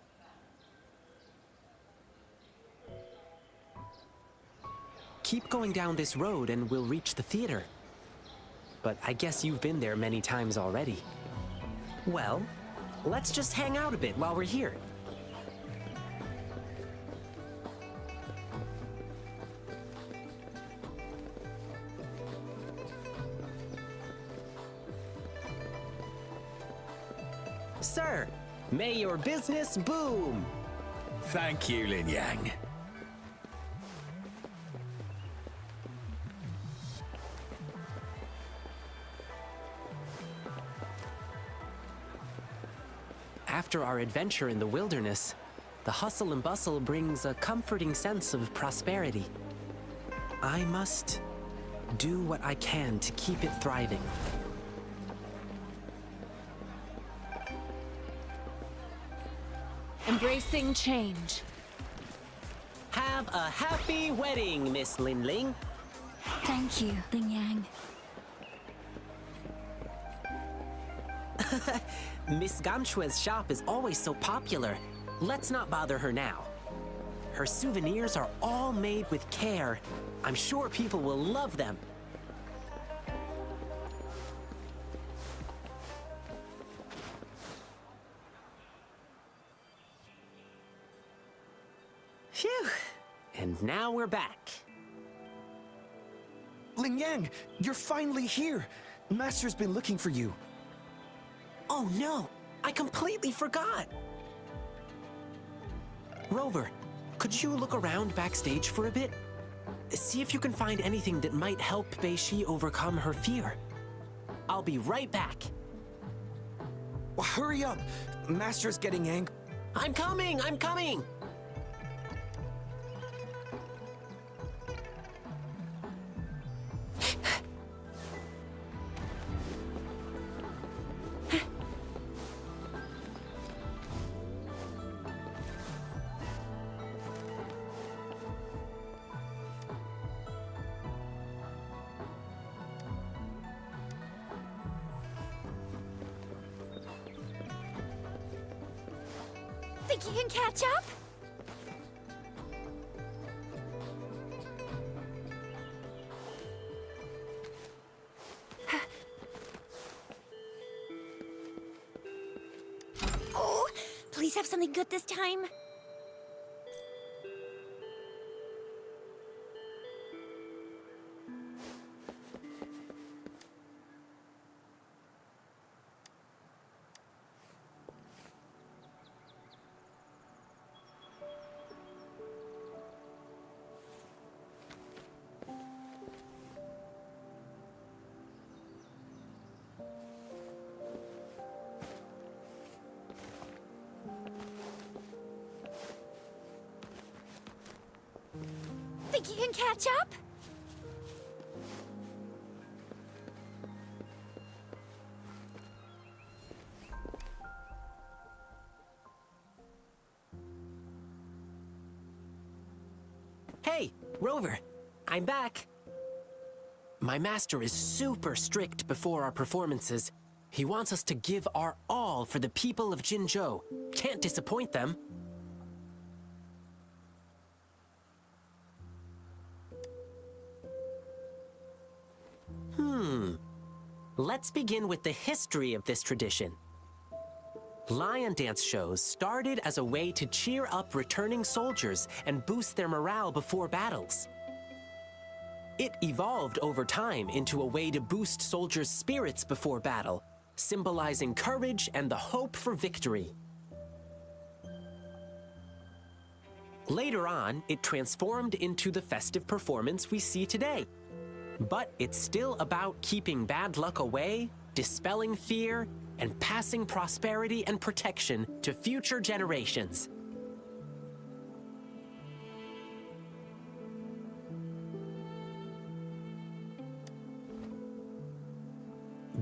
Keep going down this road and we'll reach the theater. But I guess you've been there many times already. Well, let's just hang out a bit while we're here. Sir, may your business boom! Thank you, Lin Yang. After our adventure in the wilderness, the hustle and bustle brings a comforting sense of prosperity. I must do what I can to keep it thriving. Embracing change. Have a happy wedding, Miss Lin Ling. Thank you, Lin Yang. Miss Gamshue's shop is always so popular. Let's not bother her now. Her souvenirs are all made with care. I'm sure people will love them. Phew. And now we're back. Ling Yang, you're finally here. Master's been looking for you. Oh no, I completely forgot. Rover, could you look around backstage for a bit? See if you can find anything that might help Bei-Shi overcome her fear. I'll be right back. Well, hurry up. Master's getting angry. I'm coming! I'm coming! Think you can catch up? Oh, please have something good this time. Think you can catch up? Hey, Rover, I'm back. My master is super strict before our performances. He wants us to give our all for the people of Jinzhou. Can't disappoint them. Let's begin with the history of this tradition. Lion dance shows started as a way to cheer up returning soldiers and boost their morale before battles. It evolved over time into a way to boost soldiers' spirits before battle, symbolizing courage and the hope for victory. Later on, it transformed into the festive performance we see today. But it's still about keeping bad luck away, dispelling fear, and passing prosperity and protection to future generations.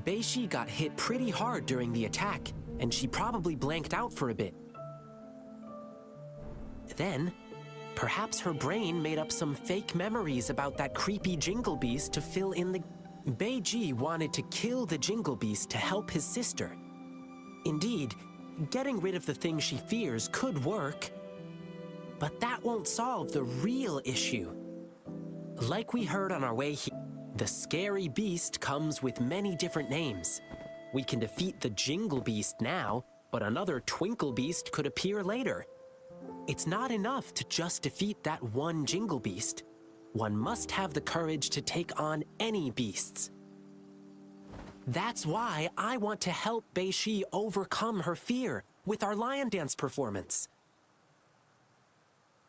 Bei-Shi got hit pretty hard during the attack, and she probably blanked out for a bit. Then, perhaps her brain made up some fake memories about that creepy Jingle Beast to fill in the... Bei-Ji wanted to kill the Jingle Beast to help his sister. Indeed, getting rid of the thing she fears could work. But that won't solve the real issue. Like we heard on our way here, the scary beast comes with many different names. We can defeat the Jingle Beast now, but another Twinkle Beast could appear later. It's not enough to just defeat that one Jingle Beast. One must have the courage to take on any beasts. That's why I want to help Bei-Shi overcome her fear with our lion dance performance.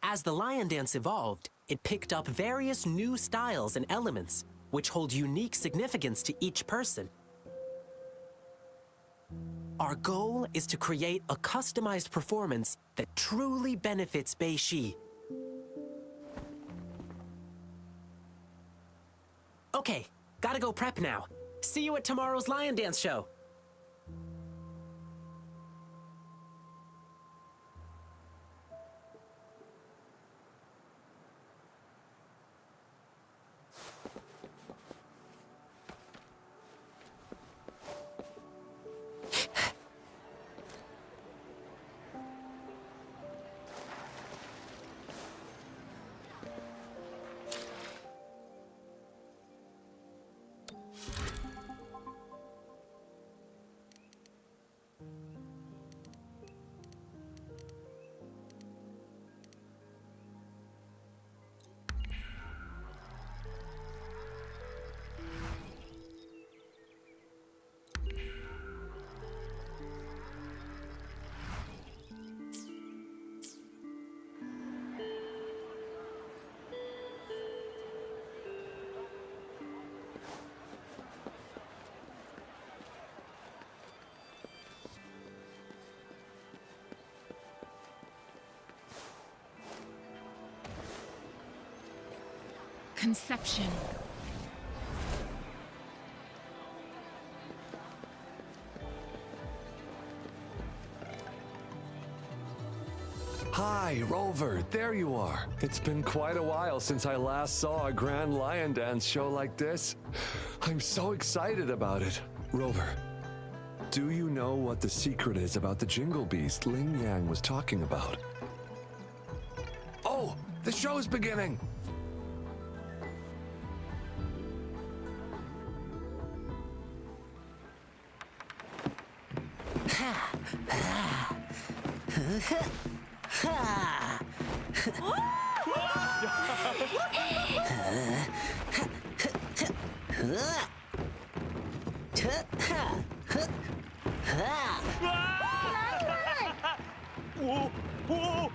As the lion dance evolved, it picked up various new styles and elements, which hold unique significance to each person. Our goal is to create a customized performance that truly benefits Bei-Shi. Okay, gotta go prep now. See you at tomorrow's lion dance show. Conception. Hi, Rover, there you are. It's been quite a while since I last saw a grand lion dance show like this. I'm so excited about it. Rover, do you know what the secret is about the Jingle Beast Ling Yang was talking about? Oh, the show's beginning! Whoa, whoa.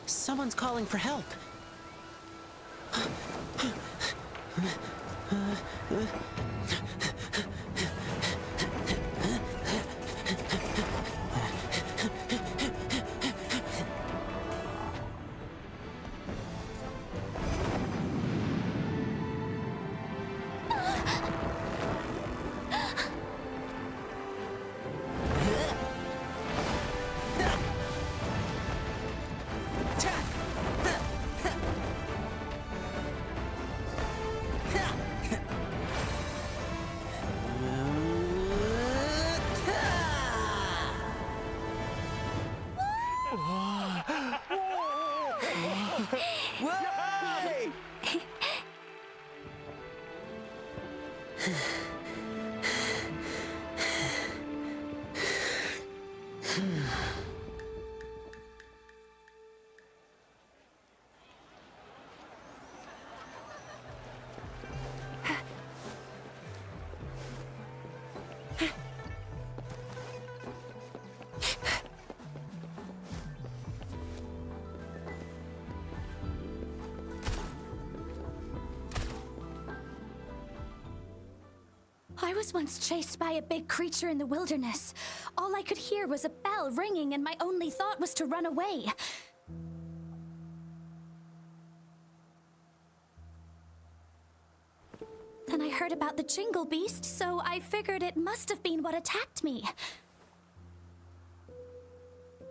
Someone's calling for help. I was once chased by a big creature in the wilderness. All I could hear was a bell ringing, and my only thought was to run away. Then I heard about the Jingle Beast, so I figured it must have been what attacked me.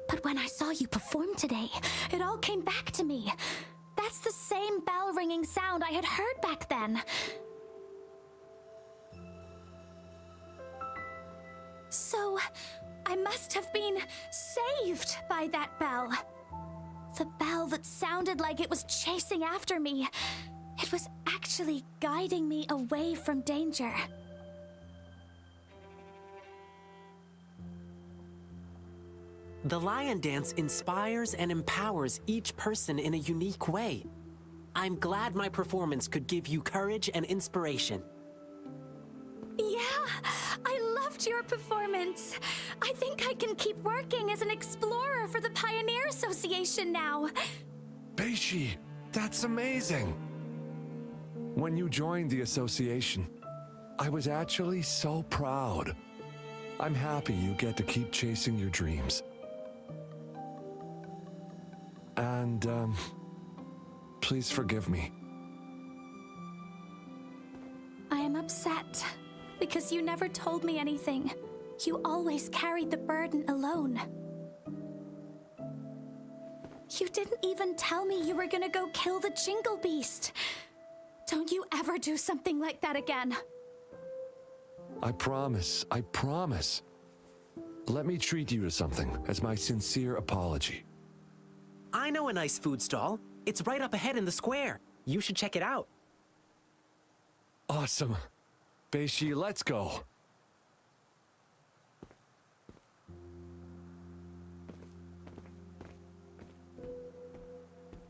But when I saw you perform today, it all came back to me. That's the same bell-ringing sound I had heard back then. So, I must have been saved by that bell. The bell that sounded like it was chasing after me. It was actually guiding me away from danger. The lion dance inspires and empowers each person in a unique way. I'm glad my performance could give you courage and inspiration. Yeah, I loved your performance. I think I can keep working as an explorer for the Pioneer Association now. Beishi, that's amazing! When you joined the association, I was actually so proud. I'm happy you get to keep chasing your dreams. And, please forgive me. I am upset because you never told me anything. You always carried the burden alone. You didn't even tell me you were gonna go kill the Jingle Beast. Don't you ever do something like that again. I promise, I promise. Let me treat you to something as my sincere apology. I know a nice food stall. It's right up ahead in the square. You should check it out. Awesome. Beishi, let's go.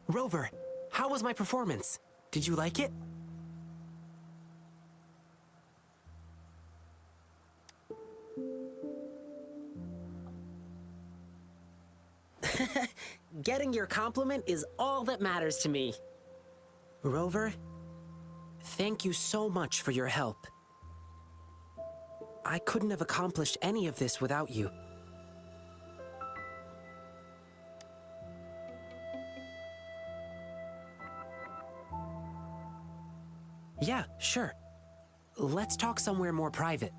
Rover, how was my performance? Did you like it? Getting your compliment is all that matters to me. Rover, thank you so much for your help. I couldn't have accomplished any of this without you. Yeah, sure. Let's talk somewhere more private.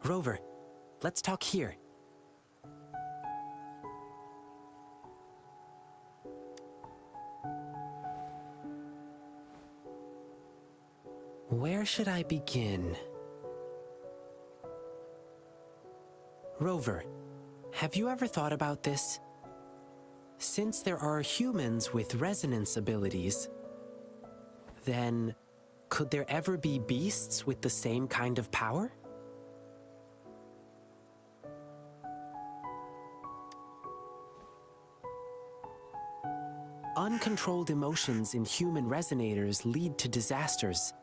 Rover, let's talk here. Where should I begin? Rover, have you ever thought about this? Since there are humans with resonance abilities, then could there ever be beasts with the same kind of power? Uncontrolled emotions in human resonators lead to disasters.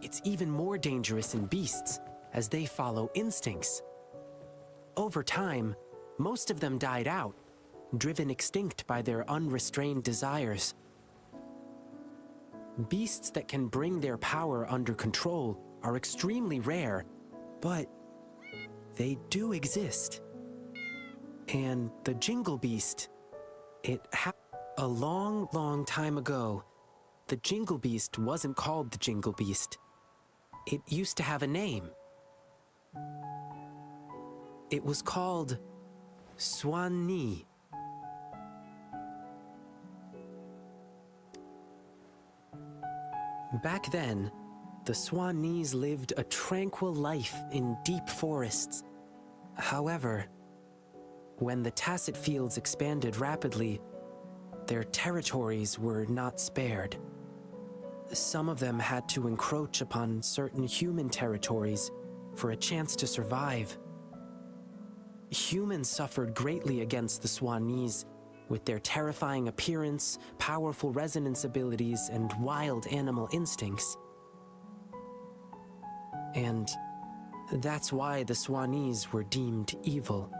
It's even more dangerous in beasts, as they follow instincts. Over time, most of them died out, driven extinct by their unrestrained desires. Beasts that can bring their power under control are extremely rare, but they do exist. And the Jingle Beast, a long, long time ago, the Jingle Beast wasn't called the Jingle Beast. It used to have a name. It was called Swan-Ni. Back then, the Swan-Nis lived a tranquil life in deep forests. However, when the Tacet Fields expanded rapidly, their territories were not spared. Some of them had to encroach upon certain human territories for a chance to survive. Humans suffered greatly against the Swan-Nis, with their terrifying appearance, powerful resonance abilities, and wild animal instincts. And that's why the Swan-Nis were deemed evil.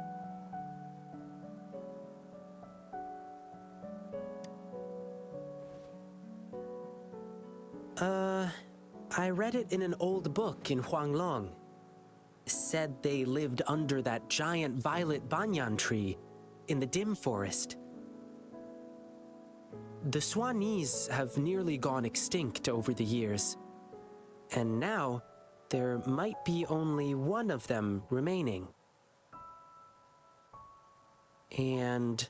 I read it in an old book in Huanglong. Said they lived under that giant violet banyan tree in the dim forest. The Swan-Nis have nearly gone extinct over the years, and now there might be only one of them remaining. And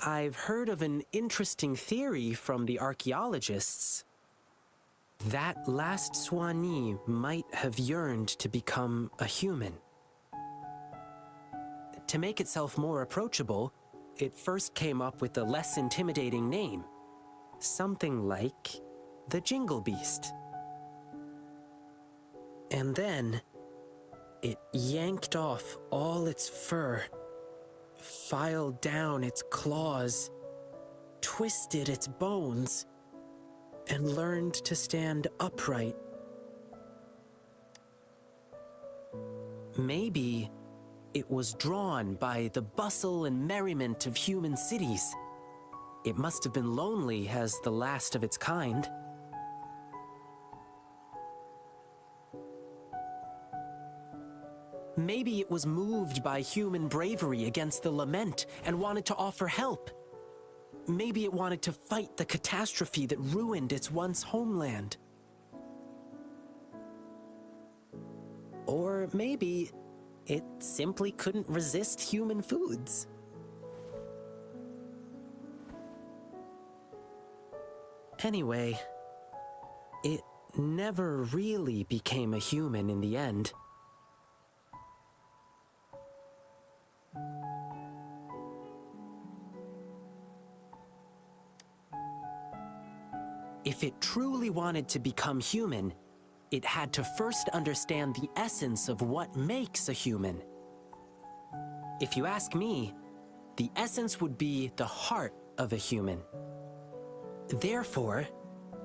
I've heard of an interesting theory from the archaeologists. That last Swan-Ni might have yearned to become a human. To make itself more approachable, it first came up with a less intimidating name. Something like the Jingle Beast. And then, it yanked off all its fur, filed down its claws, twisted its bones, and learned to stand upright. Maybe it was drawn by the bustle and merriment of human cities. It must have been lonely as the last of its kind. Maybe it was moved by human bravery against the lament and wanted to offer help. Maybe it wanted to fight the catastrophe that ruined its once homeland. Or maybe it simply couldn't resist human foods. Anyway, it never really became a human in the end. If it truly wanted to become human, it had to first understand the essence of what makes a human. If you ask me, the essence would be the heart of a human. Therefore,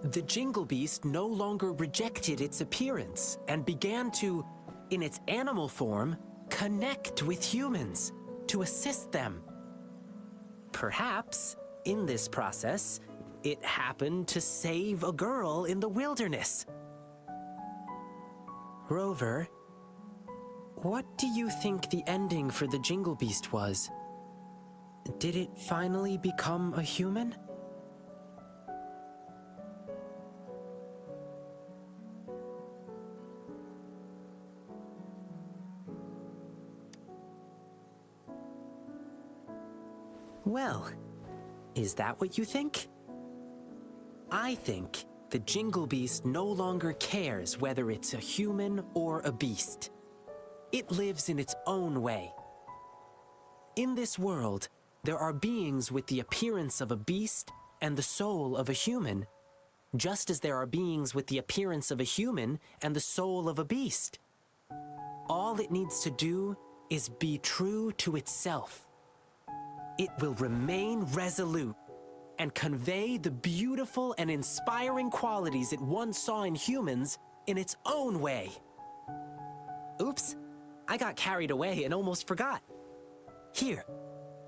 the Jingle Beast no longer rejected its appearance and began to, in its animal form, connect with humans to assist them. Perhaps, in this process, it happened to save a girl in the wilderness. Rover, what do you think the ending for the Jingle Beast was? Did it finally become a human? Well, is that what you think? I think the Jingle Beast no longer cares whether it's a human or a beast. It lives in its own way. In this world, there are beings with the appearance of a beast and the soul of a human, just as there are beings with the appearance of a human and the soul of a beast. All it needs to do is be true to itself. It will remain resolute and convey the beautiful and inspiring qualities it once saw in humans in its own way. Oops, I got carried away and almost forgot. Here,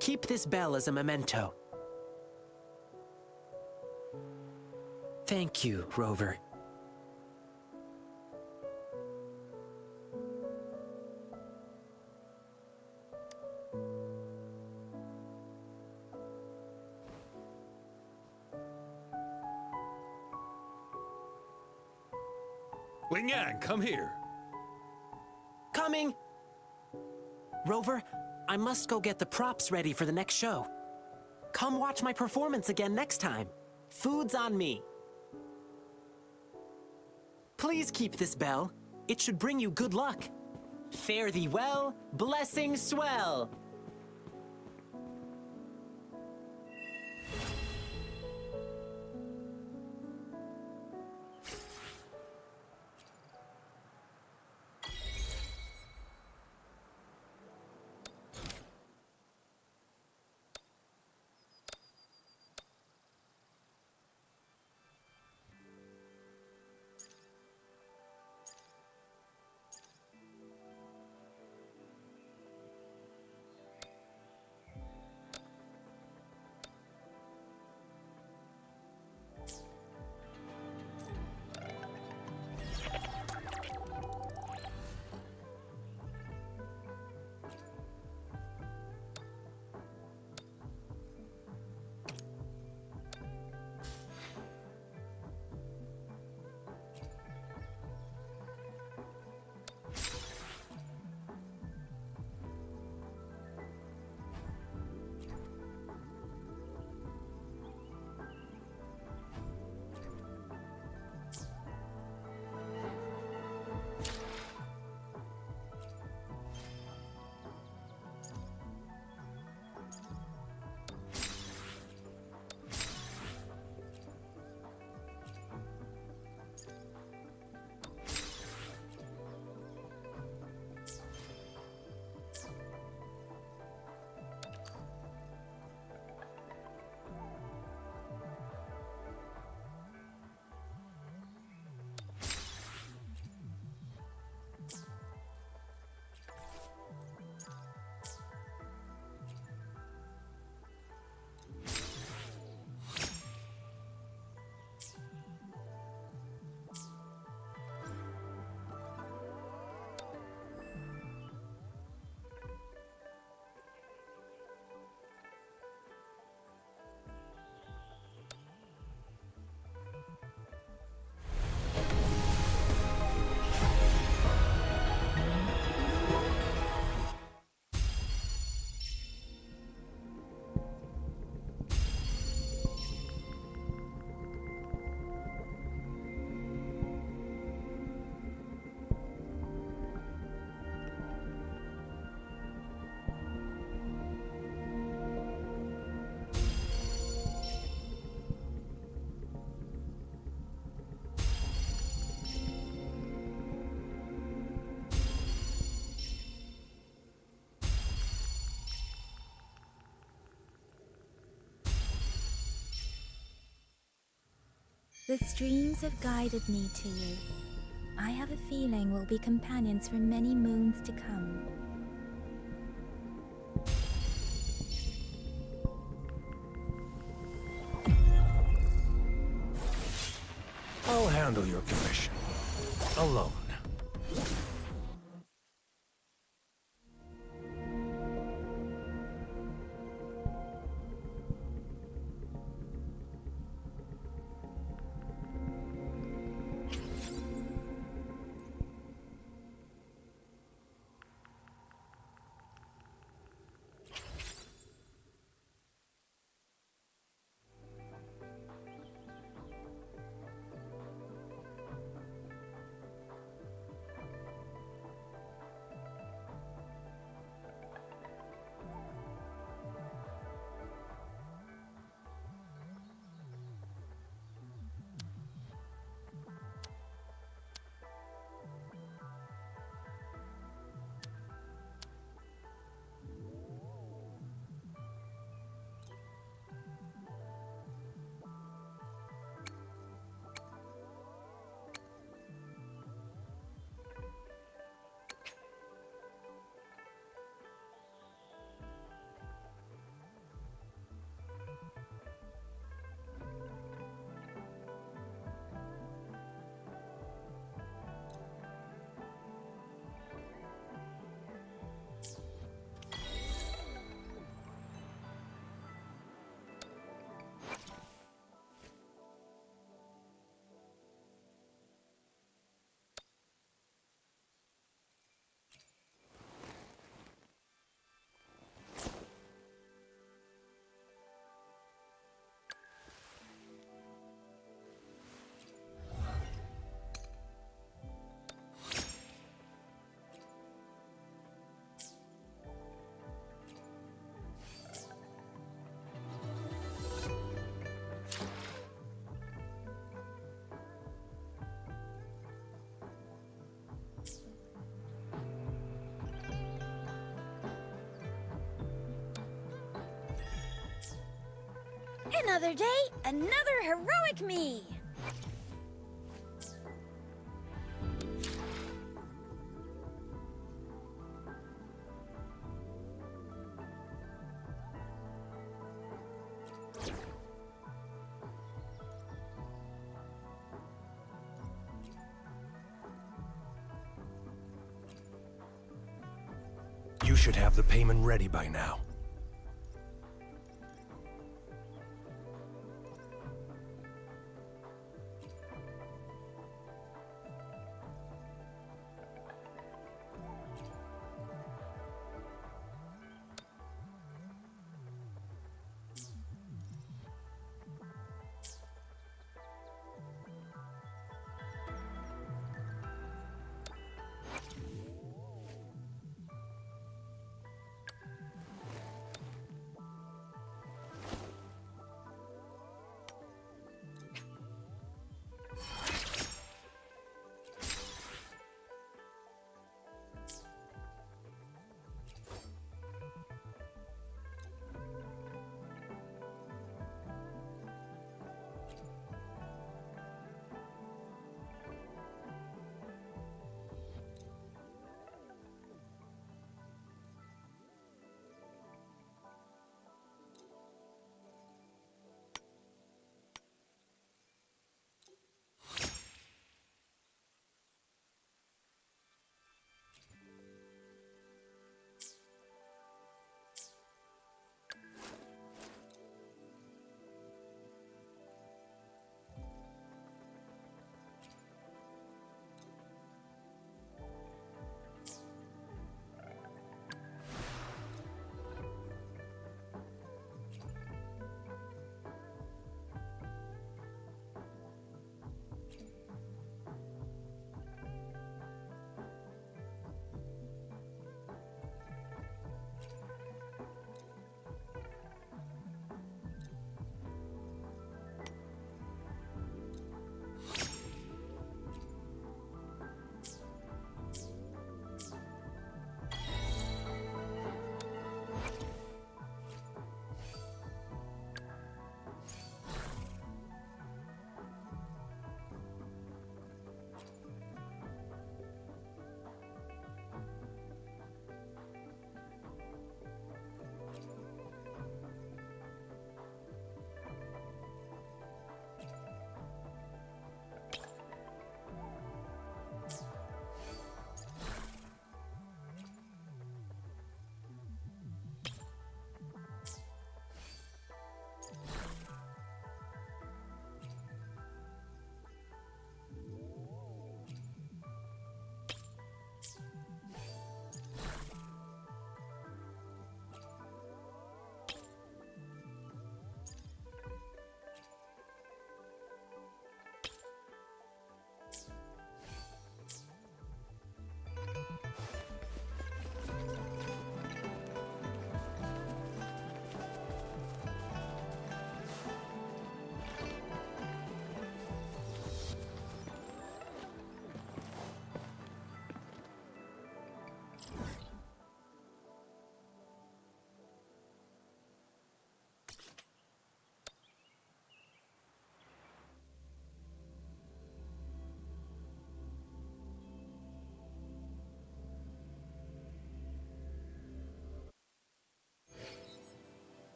keep this bell as a memento. Thank you, Rover. Ling Yang, come here. Coming! Rover, I must go get the props ready for the next show. Come watch my performance again next time. Food's on me. Please keep this bell. It should bring you good luck. Fare thee well, blessing swell. The streams have guided me to you. I have a feeling we'll be companions for many moons to come. I'll handle your commission. Alone. Another day, another heroic me! You should have the payment ready by now.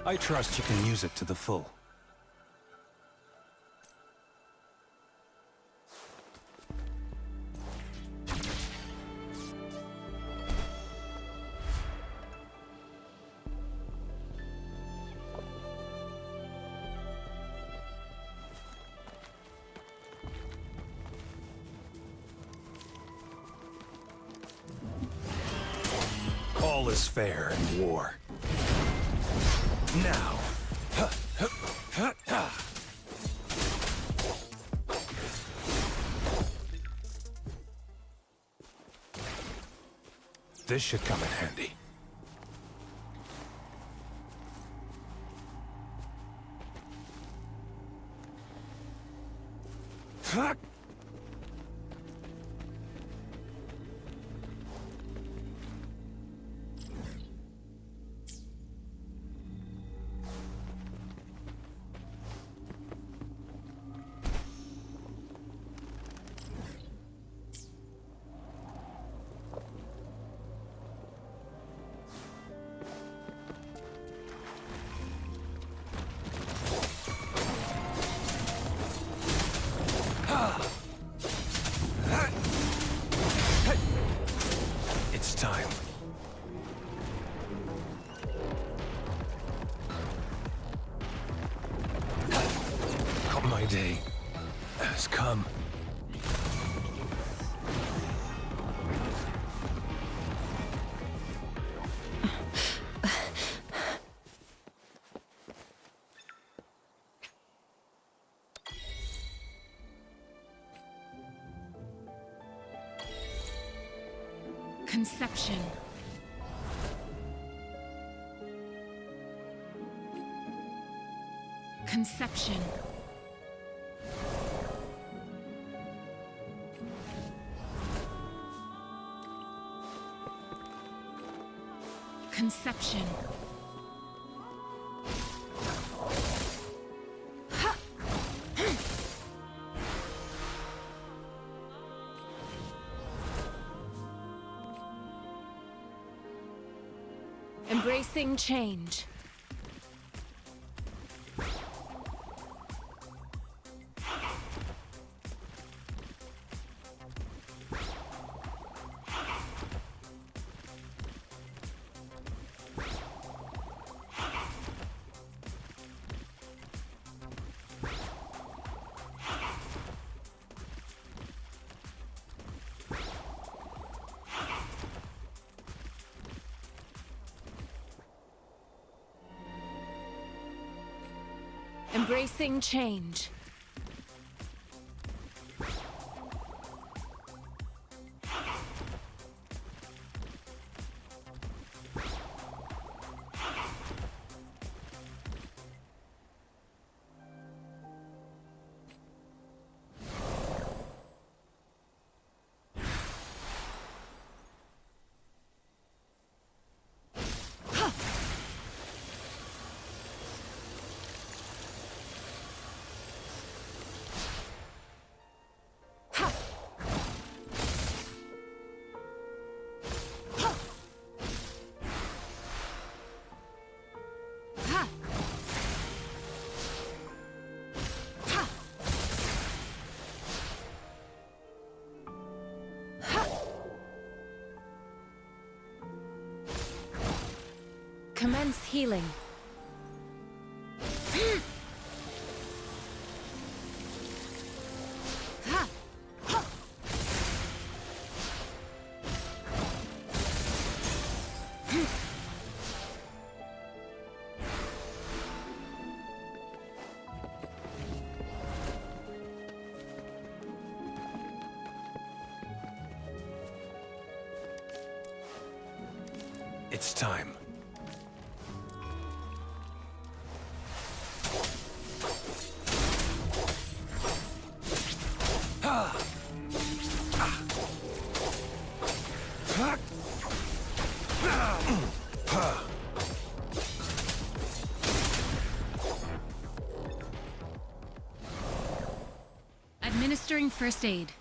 I trust you can use it to the full. All is fair in war. Now. This should come in handy. It's time. My day has come. Conception. Conception. Conception. Embracing change. Embracing change. Commence healing. It's time. Administering first aid.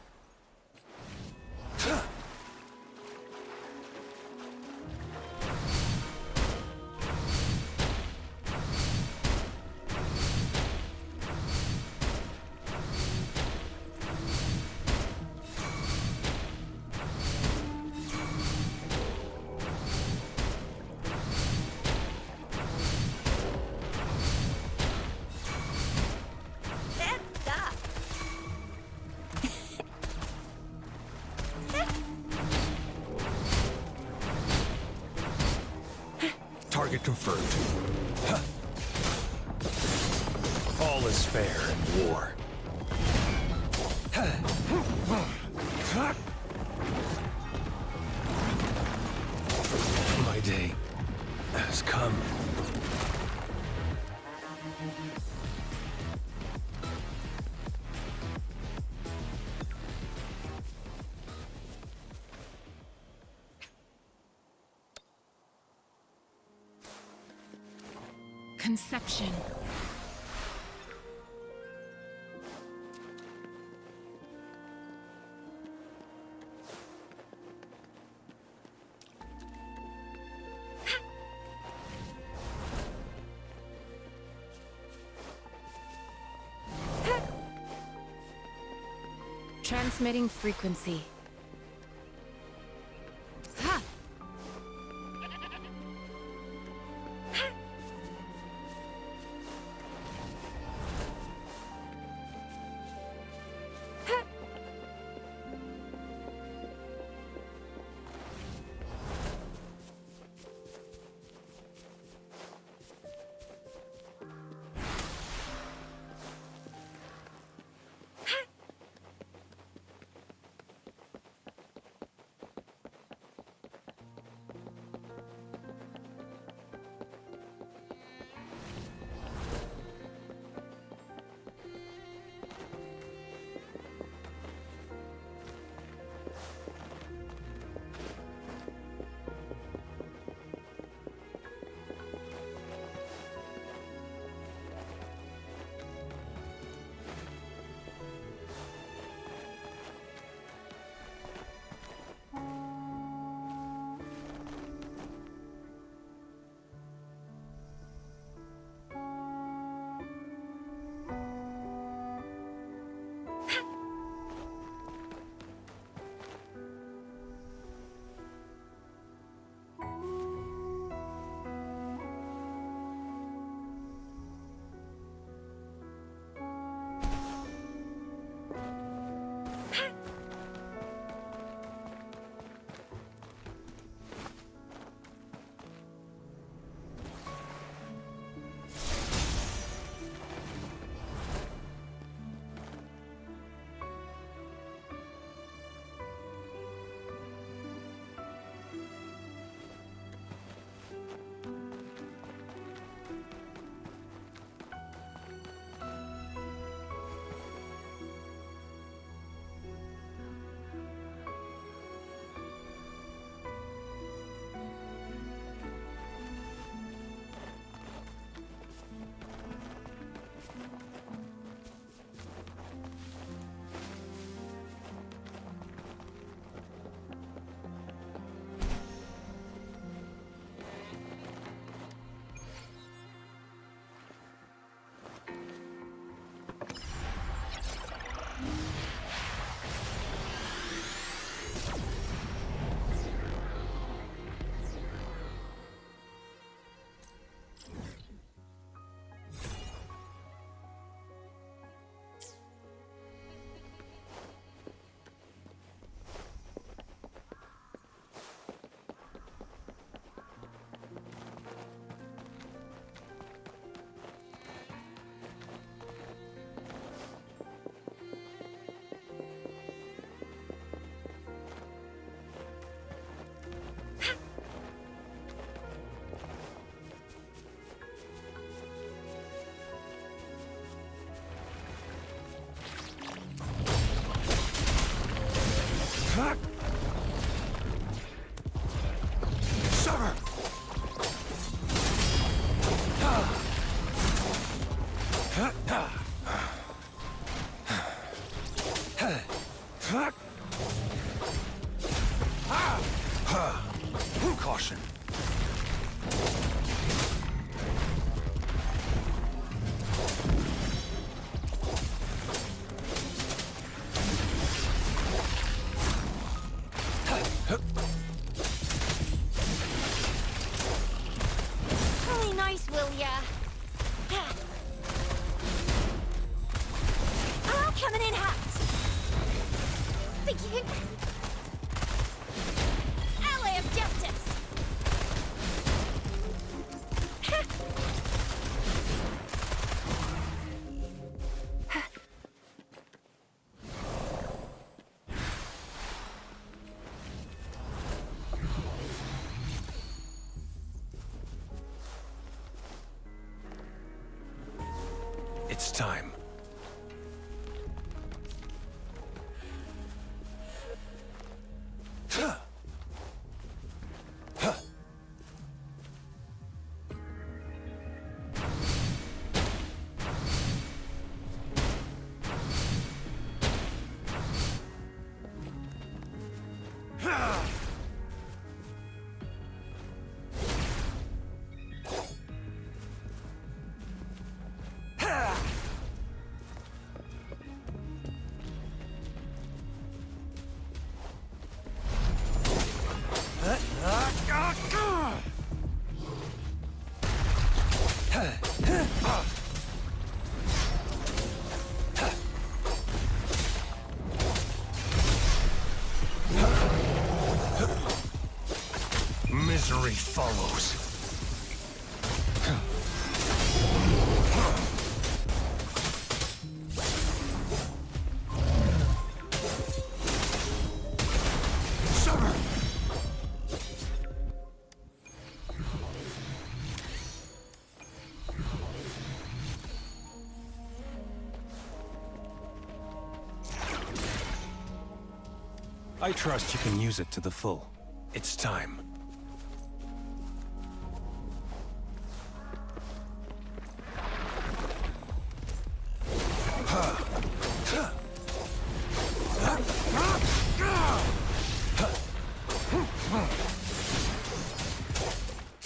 Target confirmed. Huh. All is fair in war. My day has come. Conception. Transmitting frequency. Caution. Really nice, will ya? I'm coming in hot. Thank you. Ally of justice. It's time. Misery follows. I trust you can use it to the full. It's time.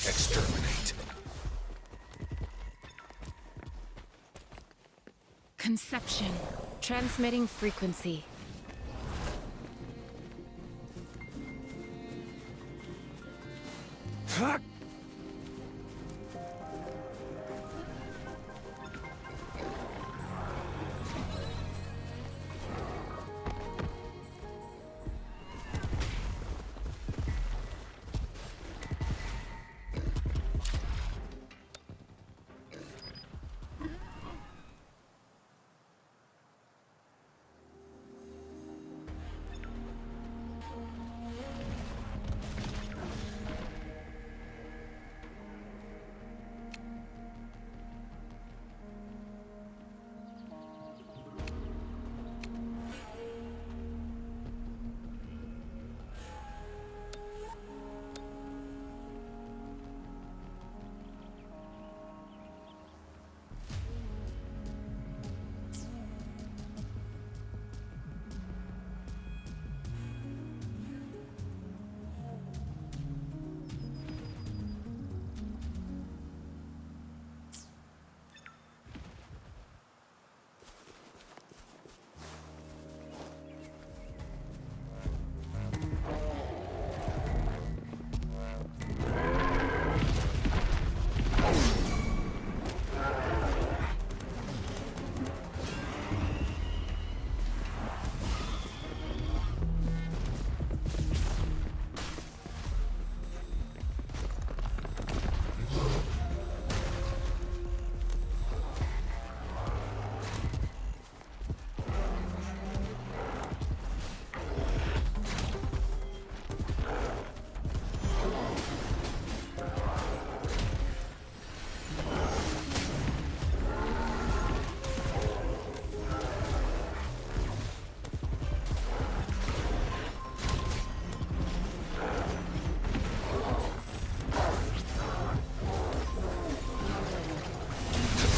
Exterminate. Conception. Transmitting frequency.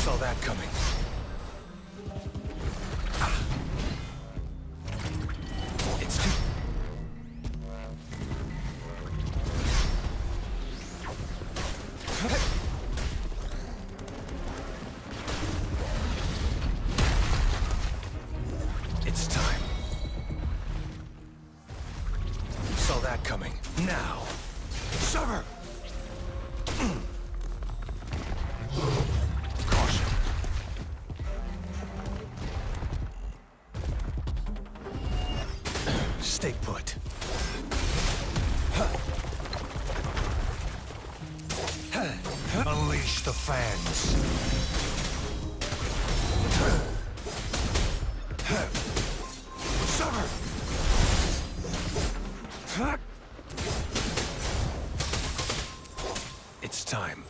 Saw that coming. It's too... It's time. Saw that coming. Now. Sever! Caution. Stay put. Unleash the fans. Sever! It's time.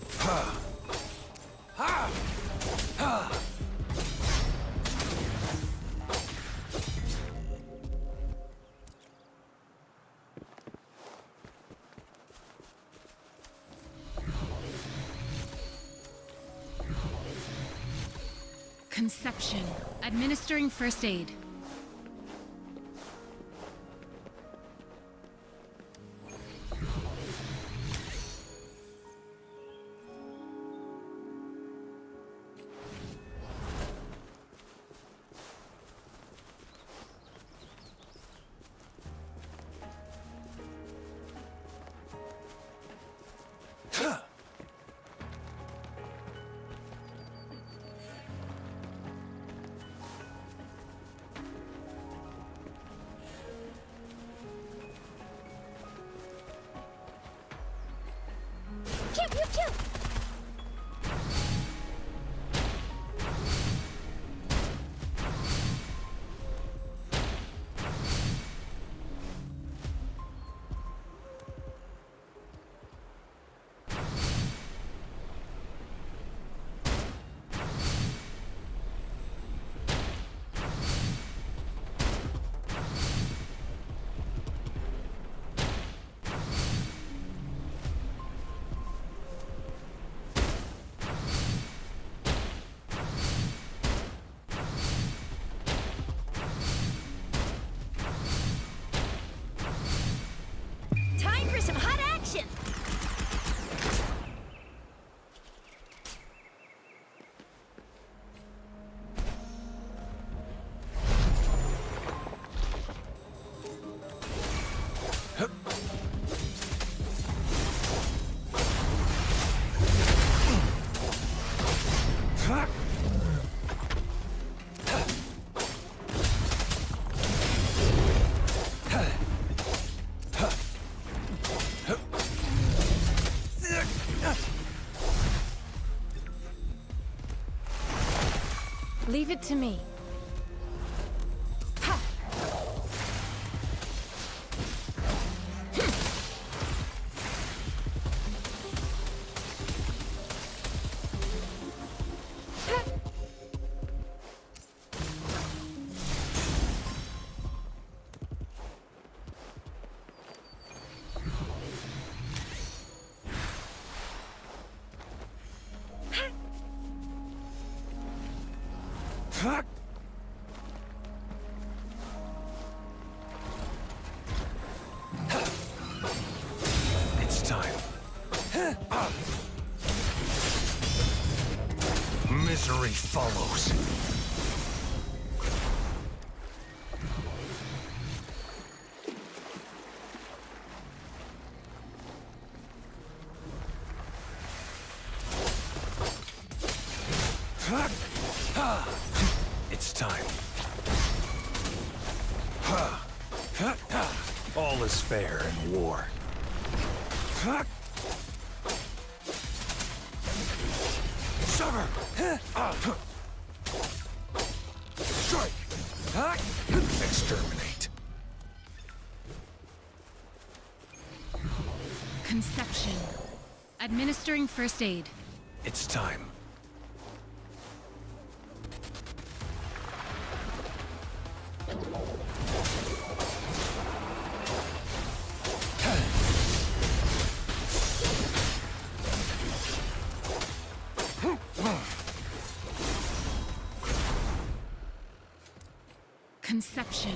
Conception. Administering first aid. Pew, pew, pew! Time for some hot action! Leave it to me. It's time. Misery follows. It's time. All is fair in war. Sever! Strike! Exterminate. Conception. Administering first aid. It's time. Conception.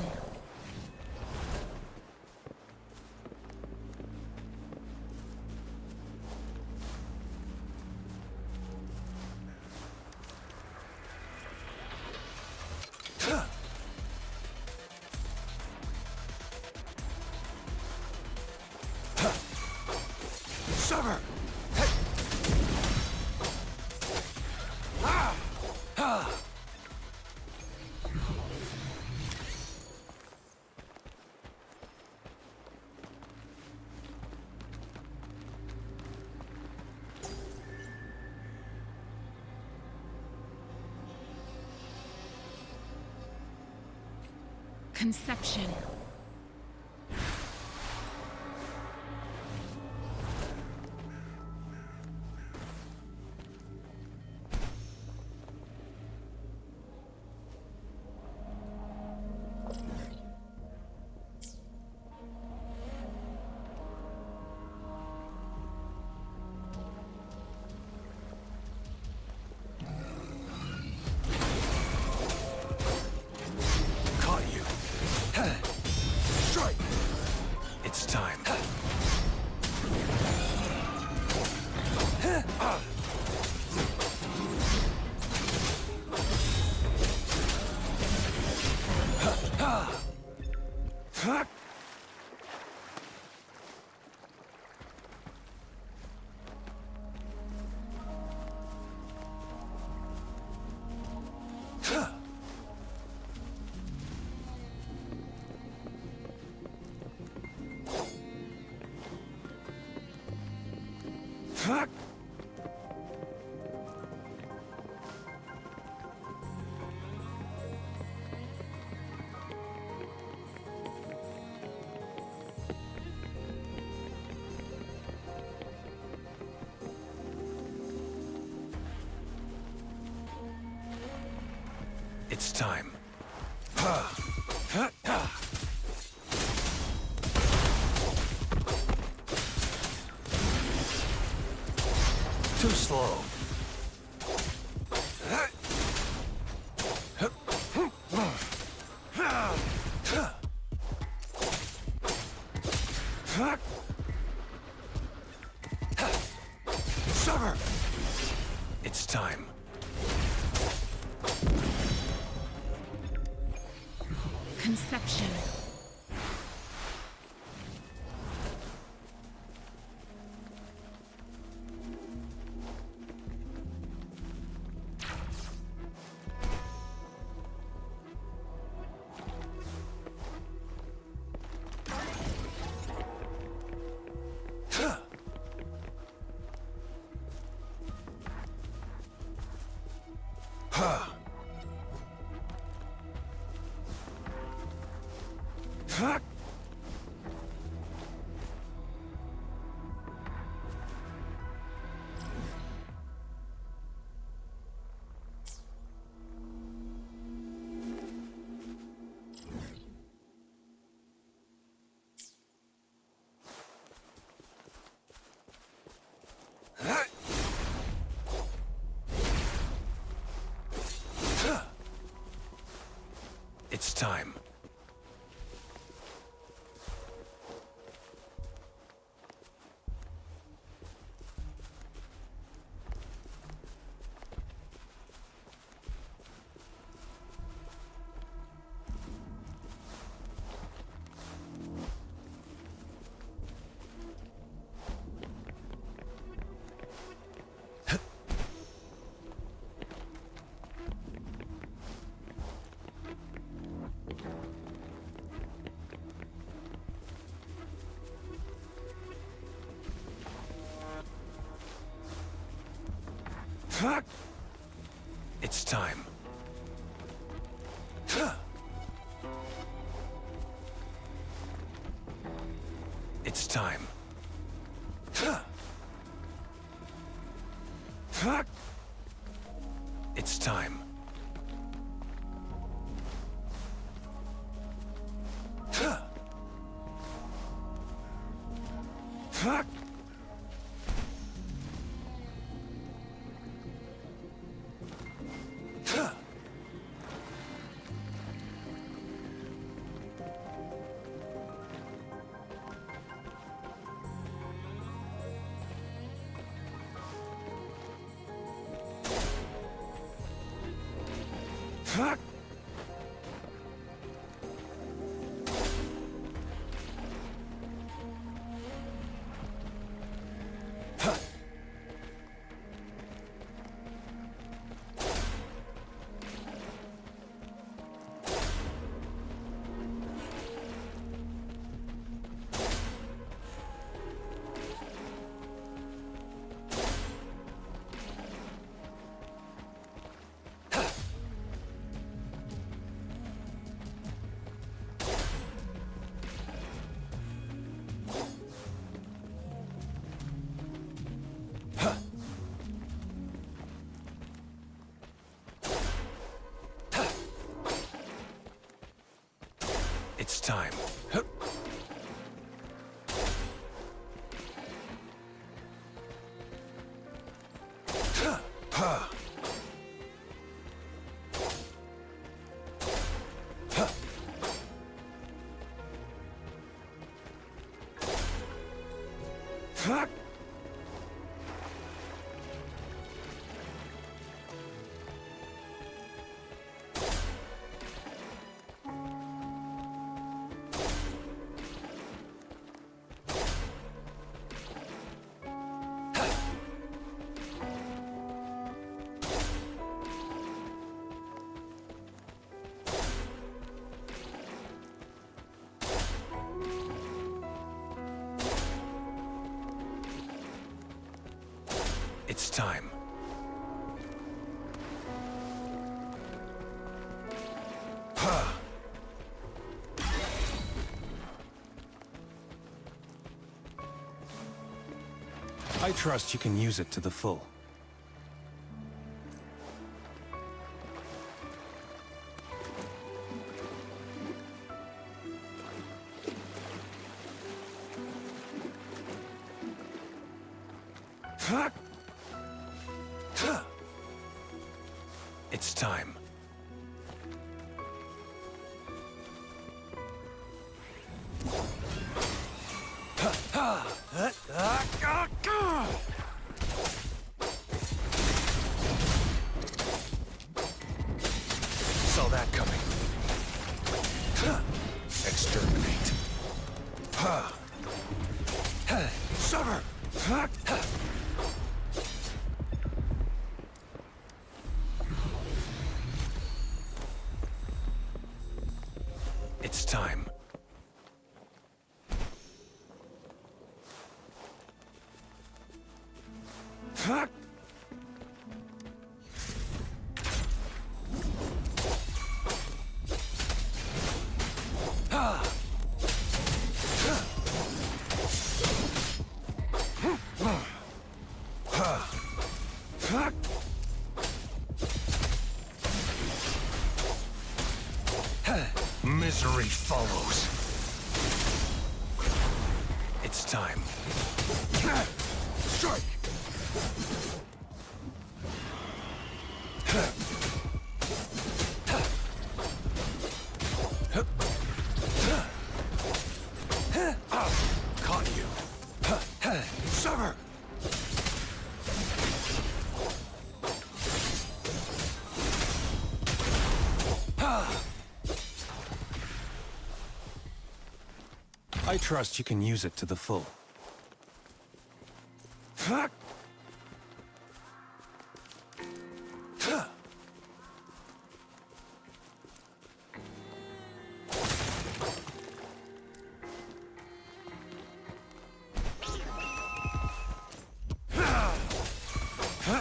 Sever! Conception. It's time. Too slow. Sugar! It's time. Conception. It's time. It's time. It's time. It's time. It's time. time. I trust you can use it to the full. It's time. Saw that coming. Exterminate. Sever! It's time. Misery follows. It's time. Strike! Caught you. Sever! I trust you can use it to the full.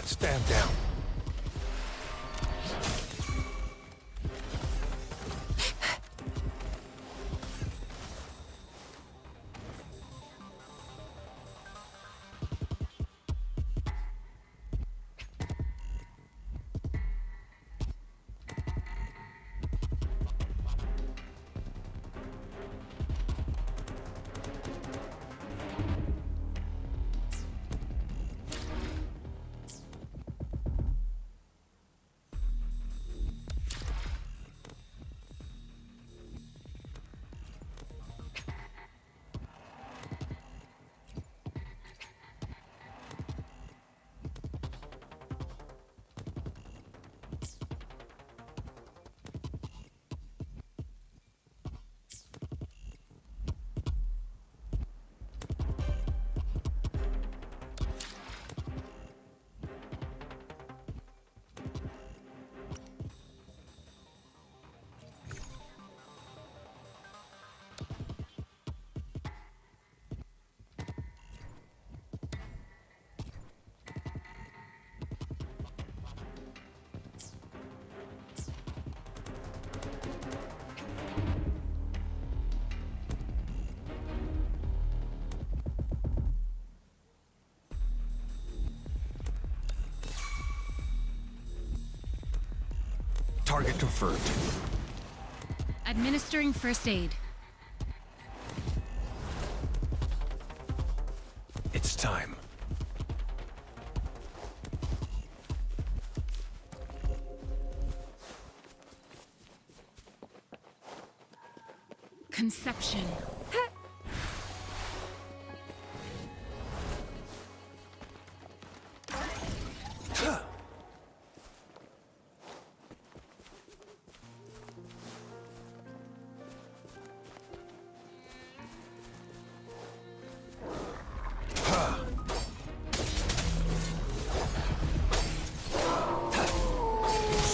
Stand down. Target confirmed. Administering first aid. It's time. Conception.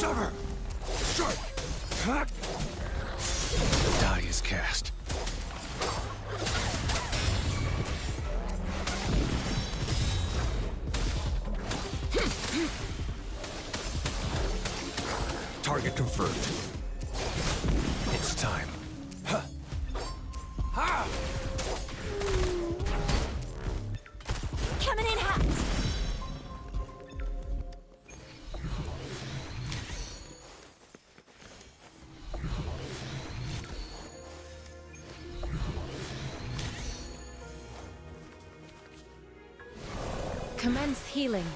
Sever! Strike! The die is cast. Target confirmed. It's time. Huh. Ha! Coming in hot. Commence healing.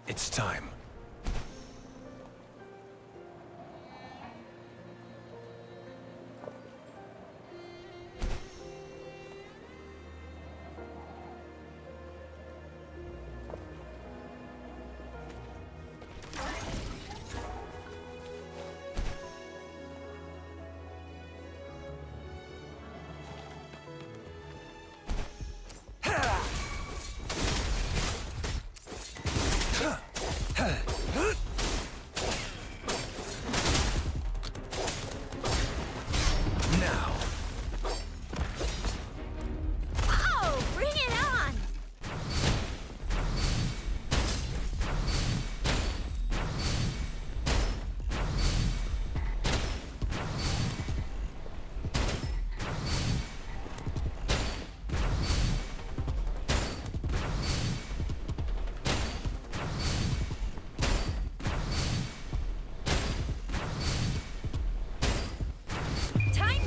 It's time.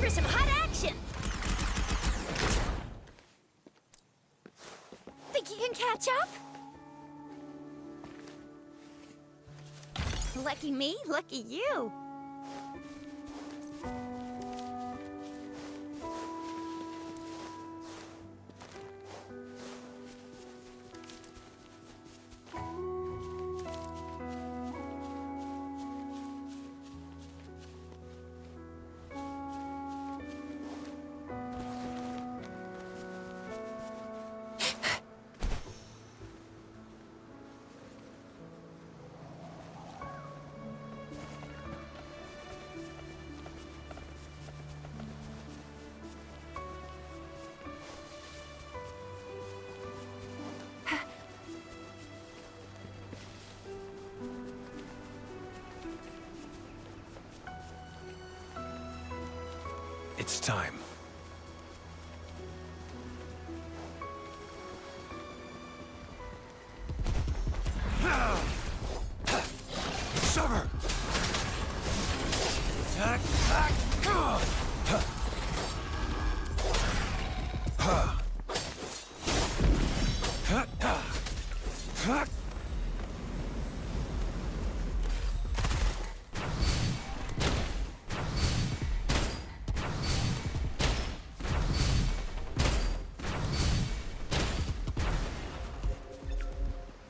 For some hot action! Think you can catch up? Lucky me, lucky you. It's time. Sever! Attack!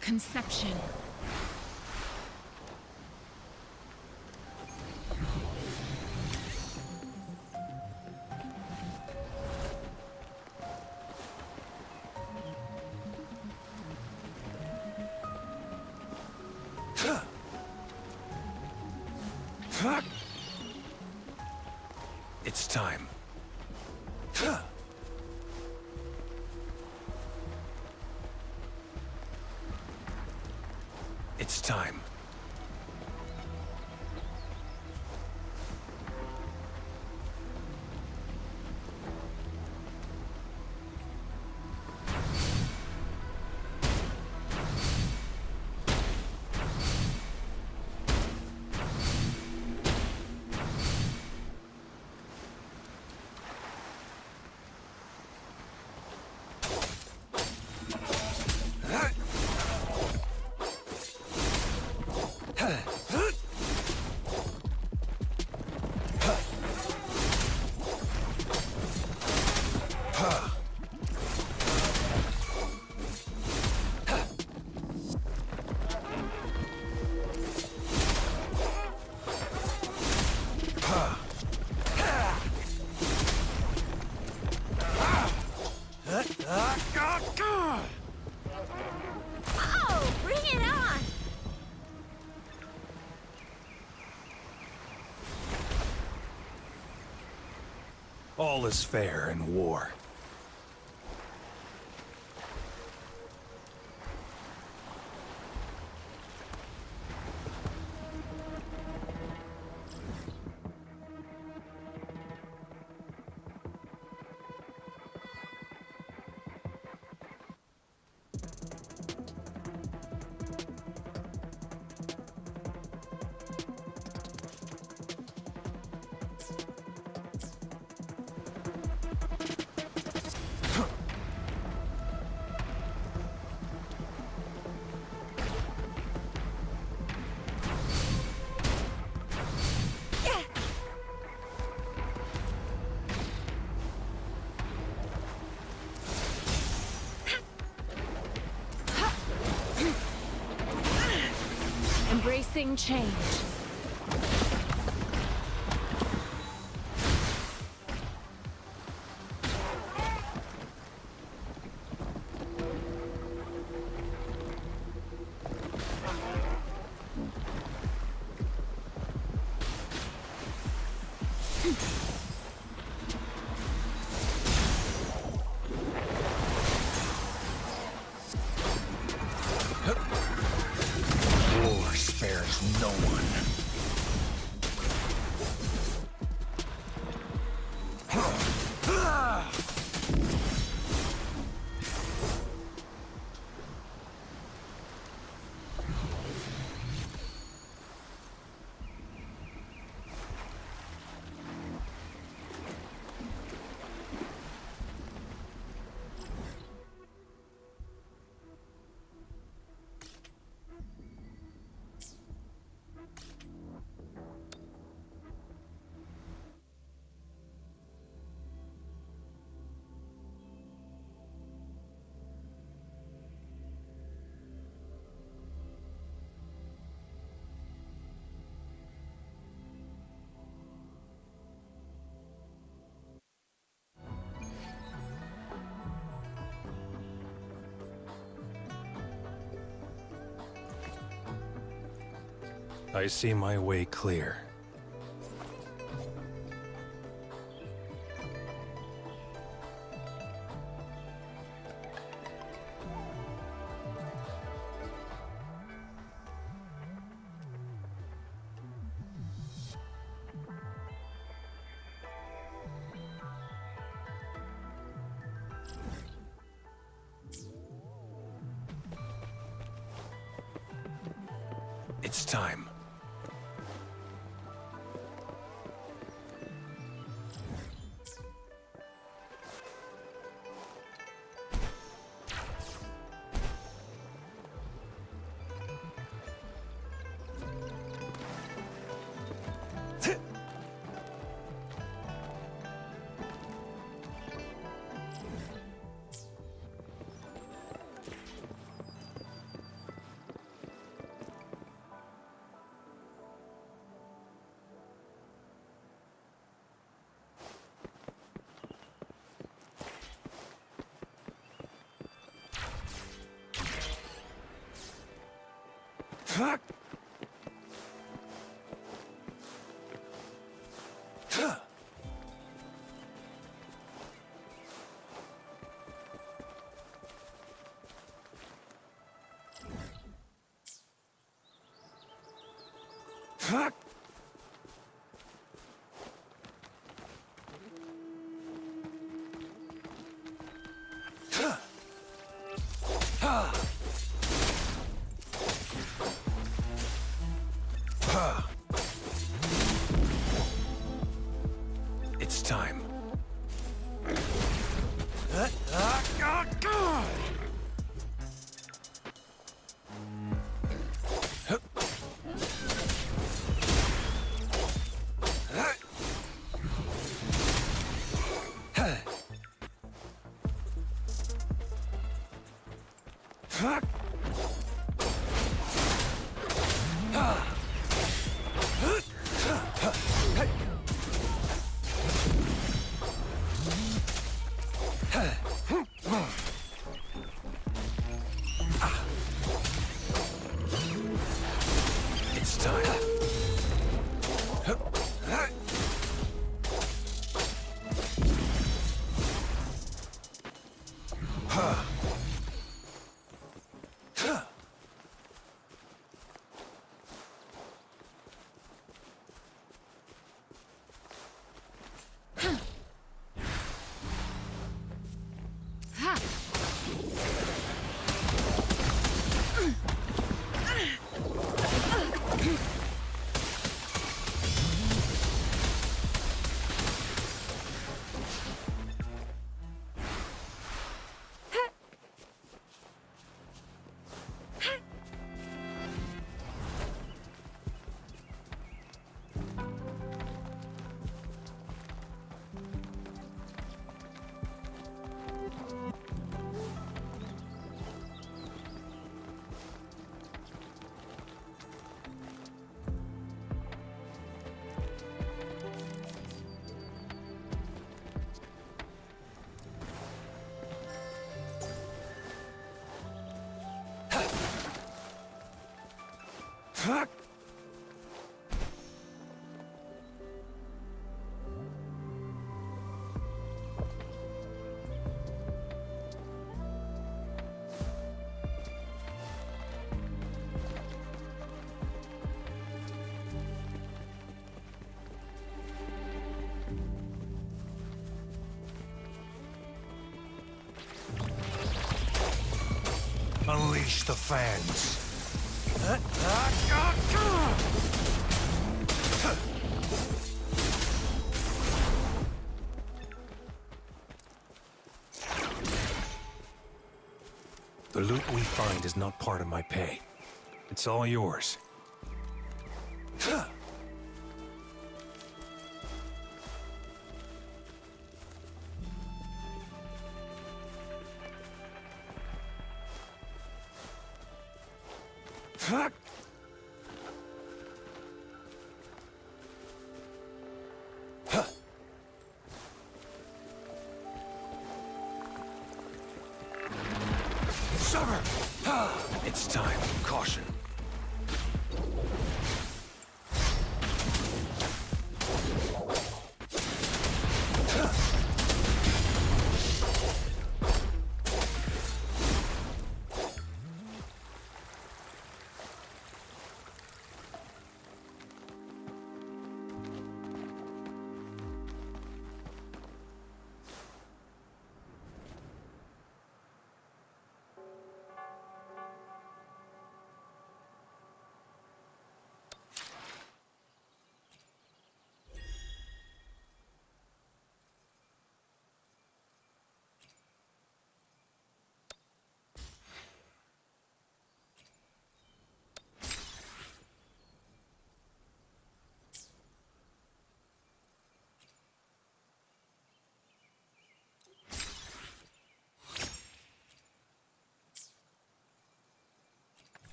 Conception. It's time. It's time. Oh, bring it on! All is fair in war. Embracing change. War spares no one. I see my way clear. It's time. Fuck! Fuck! It's time. It's time. Fuck! Unleash the fans. The loot we find is not part of my pay. It's all yours. Fuck! Summer! It's time. Caution.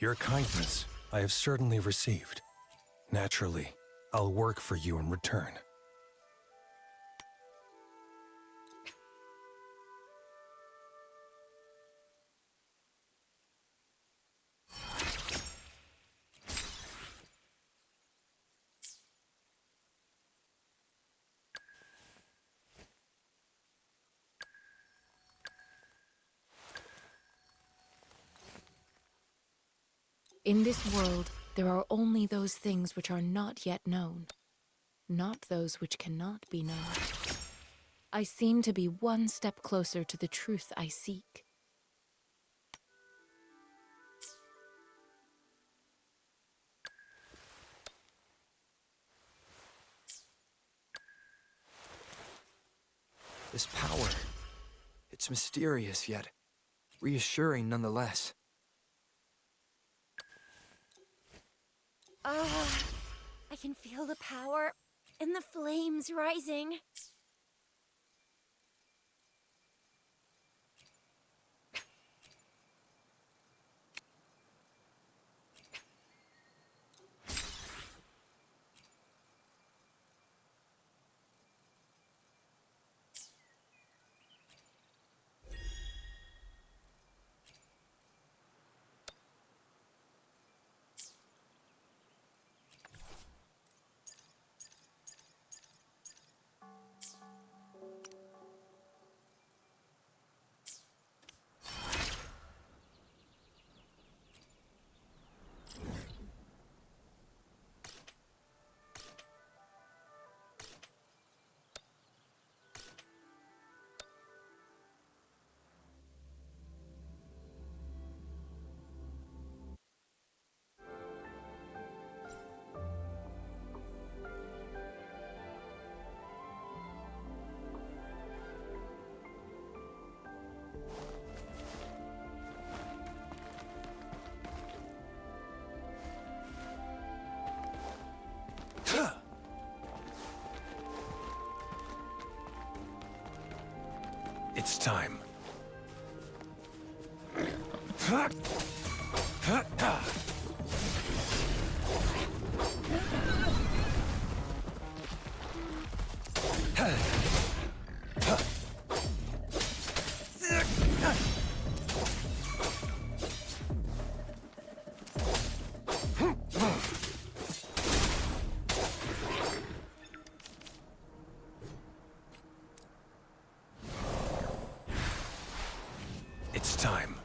Your kindness I have certainly received. Naturally, I'll work for you in return. In this world, there are only those things which are not yet known, not those which cannot be known. I seem to be one step closer to the truth I seek. This power, it's mysterious yet reassuring nonetheless. I can feel the power and the flames rising. It's time. It's time.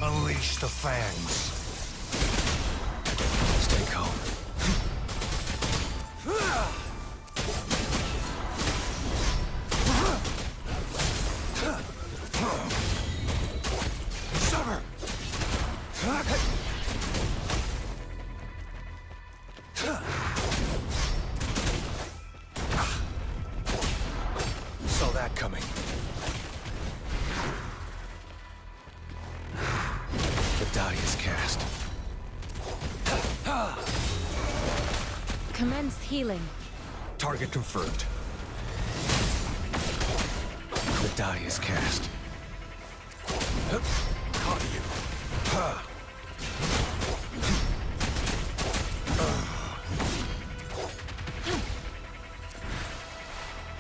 Unleash the fangs. Stay calm. Sever. Saw that coming. The die is cast. Commence healing. Target confirmed. The die is cast. Caught you.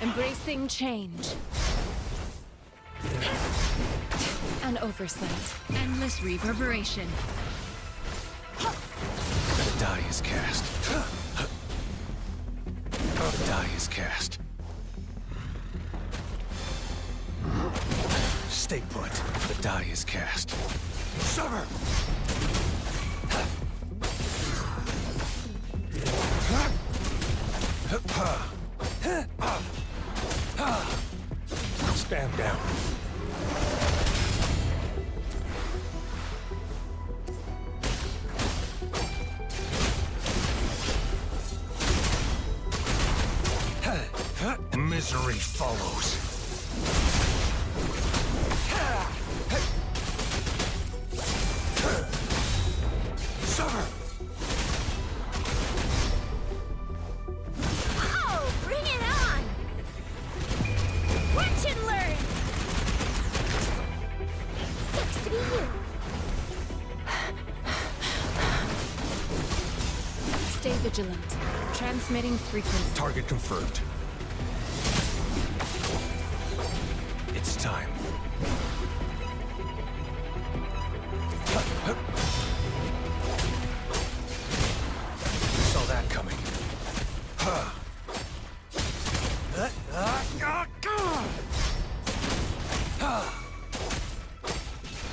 Embracing change. An oversight. Endless reverberation. The die is cast. The die is cast. Stay put. The die is cast. Sever. Spam down. Misery follows. Summer! Oh, bring it on! Watch and learn! Sucks to be you. Stay vigilant. Transmitting frequency. Target confirmed. It's time. Saw that coming.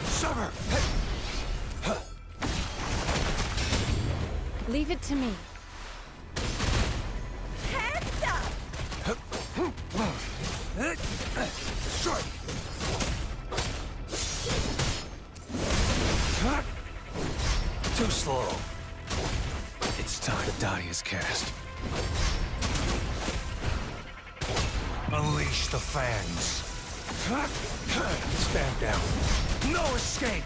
Summer! Leave it to me. Heads up! Strike! Too slow. It's time. The die is cast. Unleash the fangs. Spam down. No escape!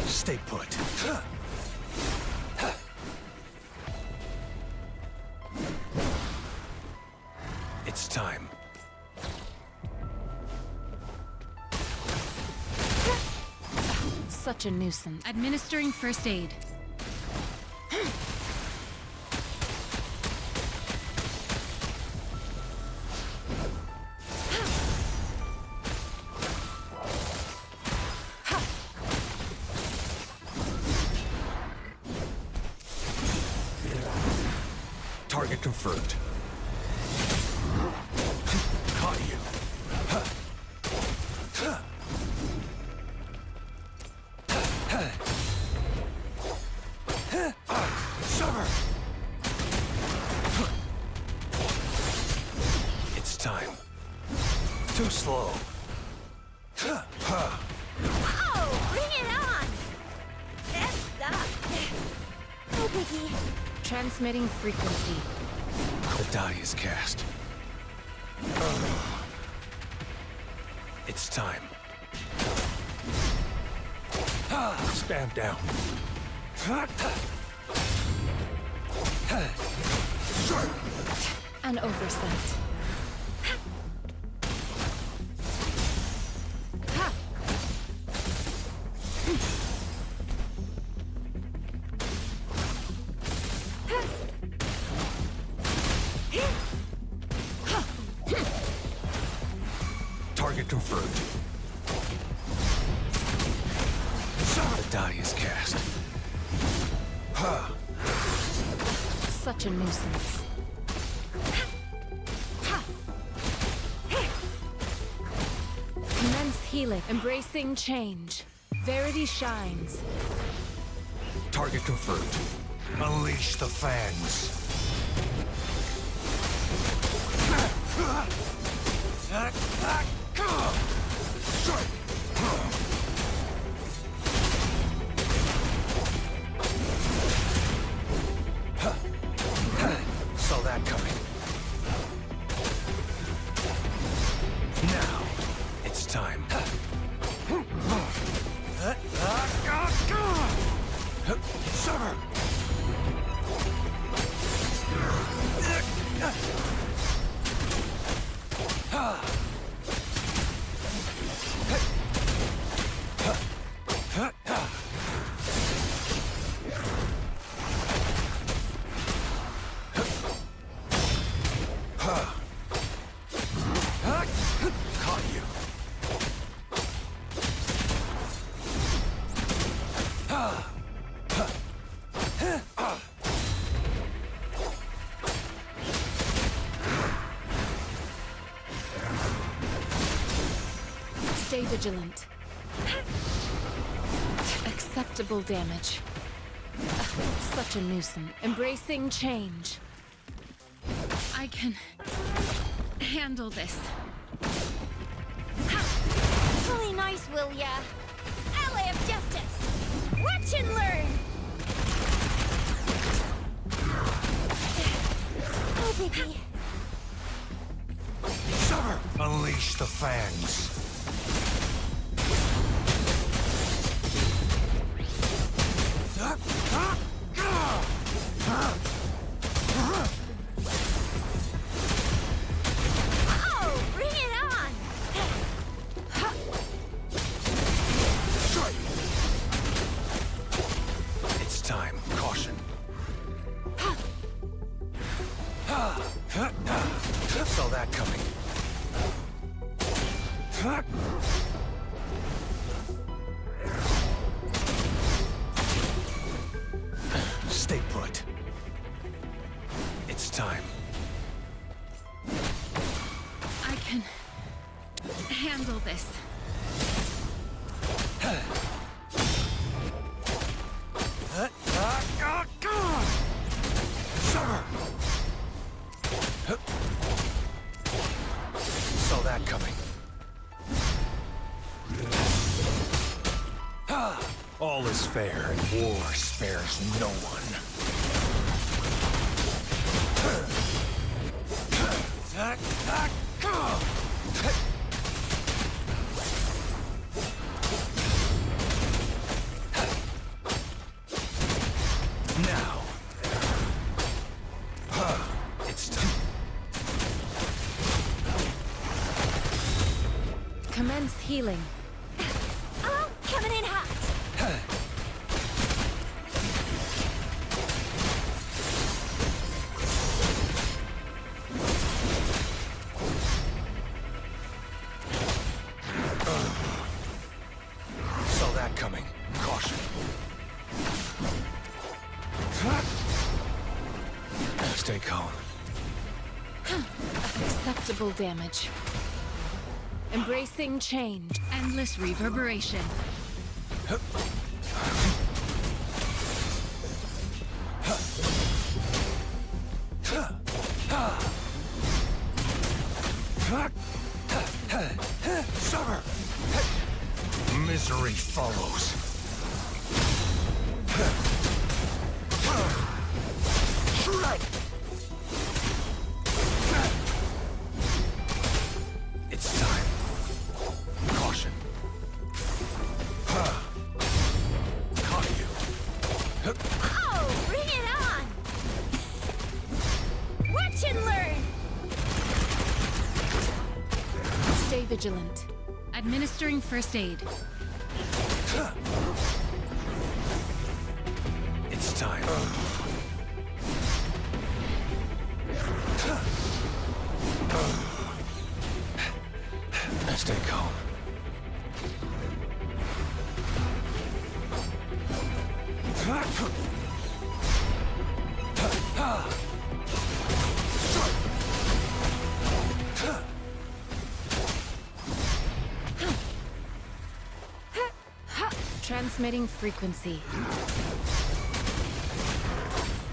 Stay put. It's time. Such a nuisance. Administering first aid. Target confirmed. Caught you. Summer! It's time. Too slow. Oh, bring it on! Heads up! No biggie. Transmitting frequency. The die is cast. It's time. Spam down. An oversight. Target confirmed. The die is cast. Such a nuisance. Commence healing. Embracing change. Verity shines. Target confirmed. Unleash the fangs. Saw that coming. Now, it's time. Summer! Caught you. Stay vigilant. Acceptable damage. Such a nuisance. Embracing change. I can handle this. Really nice, will ya? Ally of justice! Watch and learn! Oh, biggie. Summer! Unleash the fangs. Oh, bring it on! It's time. Caution. Saw that coming. Stay put. It's time. I can handle this. Summer! Saw that coming. All is fair and war spares no one. Now. It's time. Commence healing. Oh, coming in hot! Saw that coming. Caution. Stay calm. Acceptable damage. Embracing change. Endless reverberation. Summer! Misery follows. Shred! It's time. Caution. Caught you. Oh, bring it on! Watch and learn! Stay vigilant. Administering first aid. It's time. Stay calm. Transmitting frequency.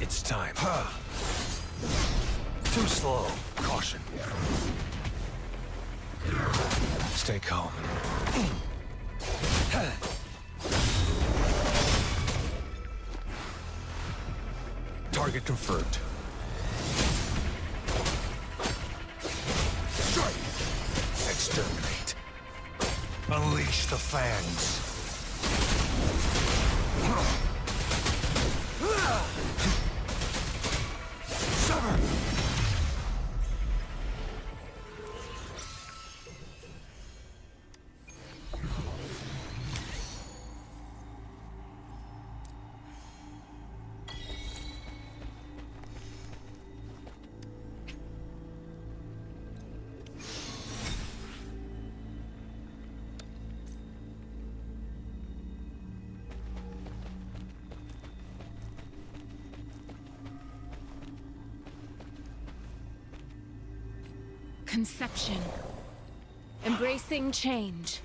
It's time. Too slow. Caution. Stay calm. Target confirmed. Strike! Exterminate. Unleash the fangs. Summer! Conception. Embracing change.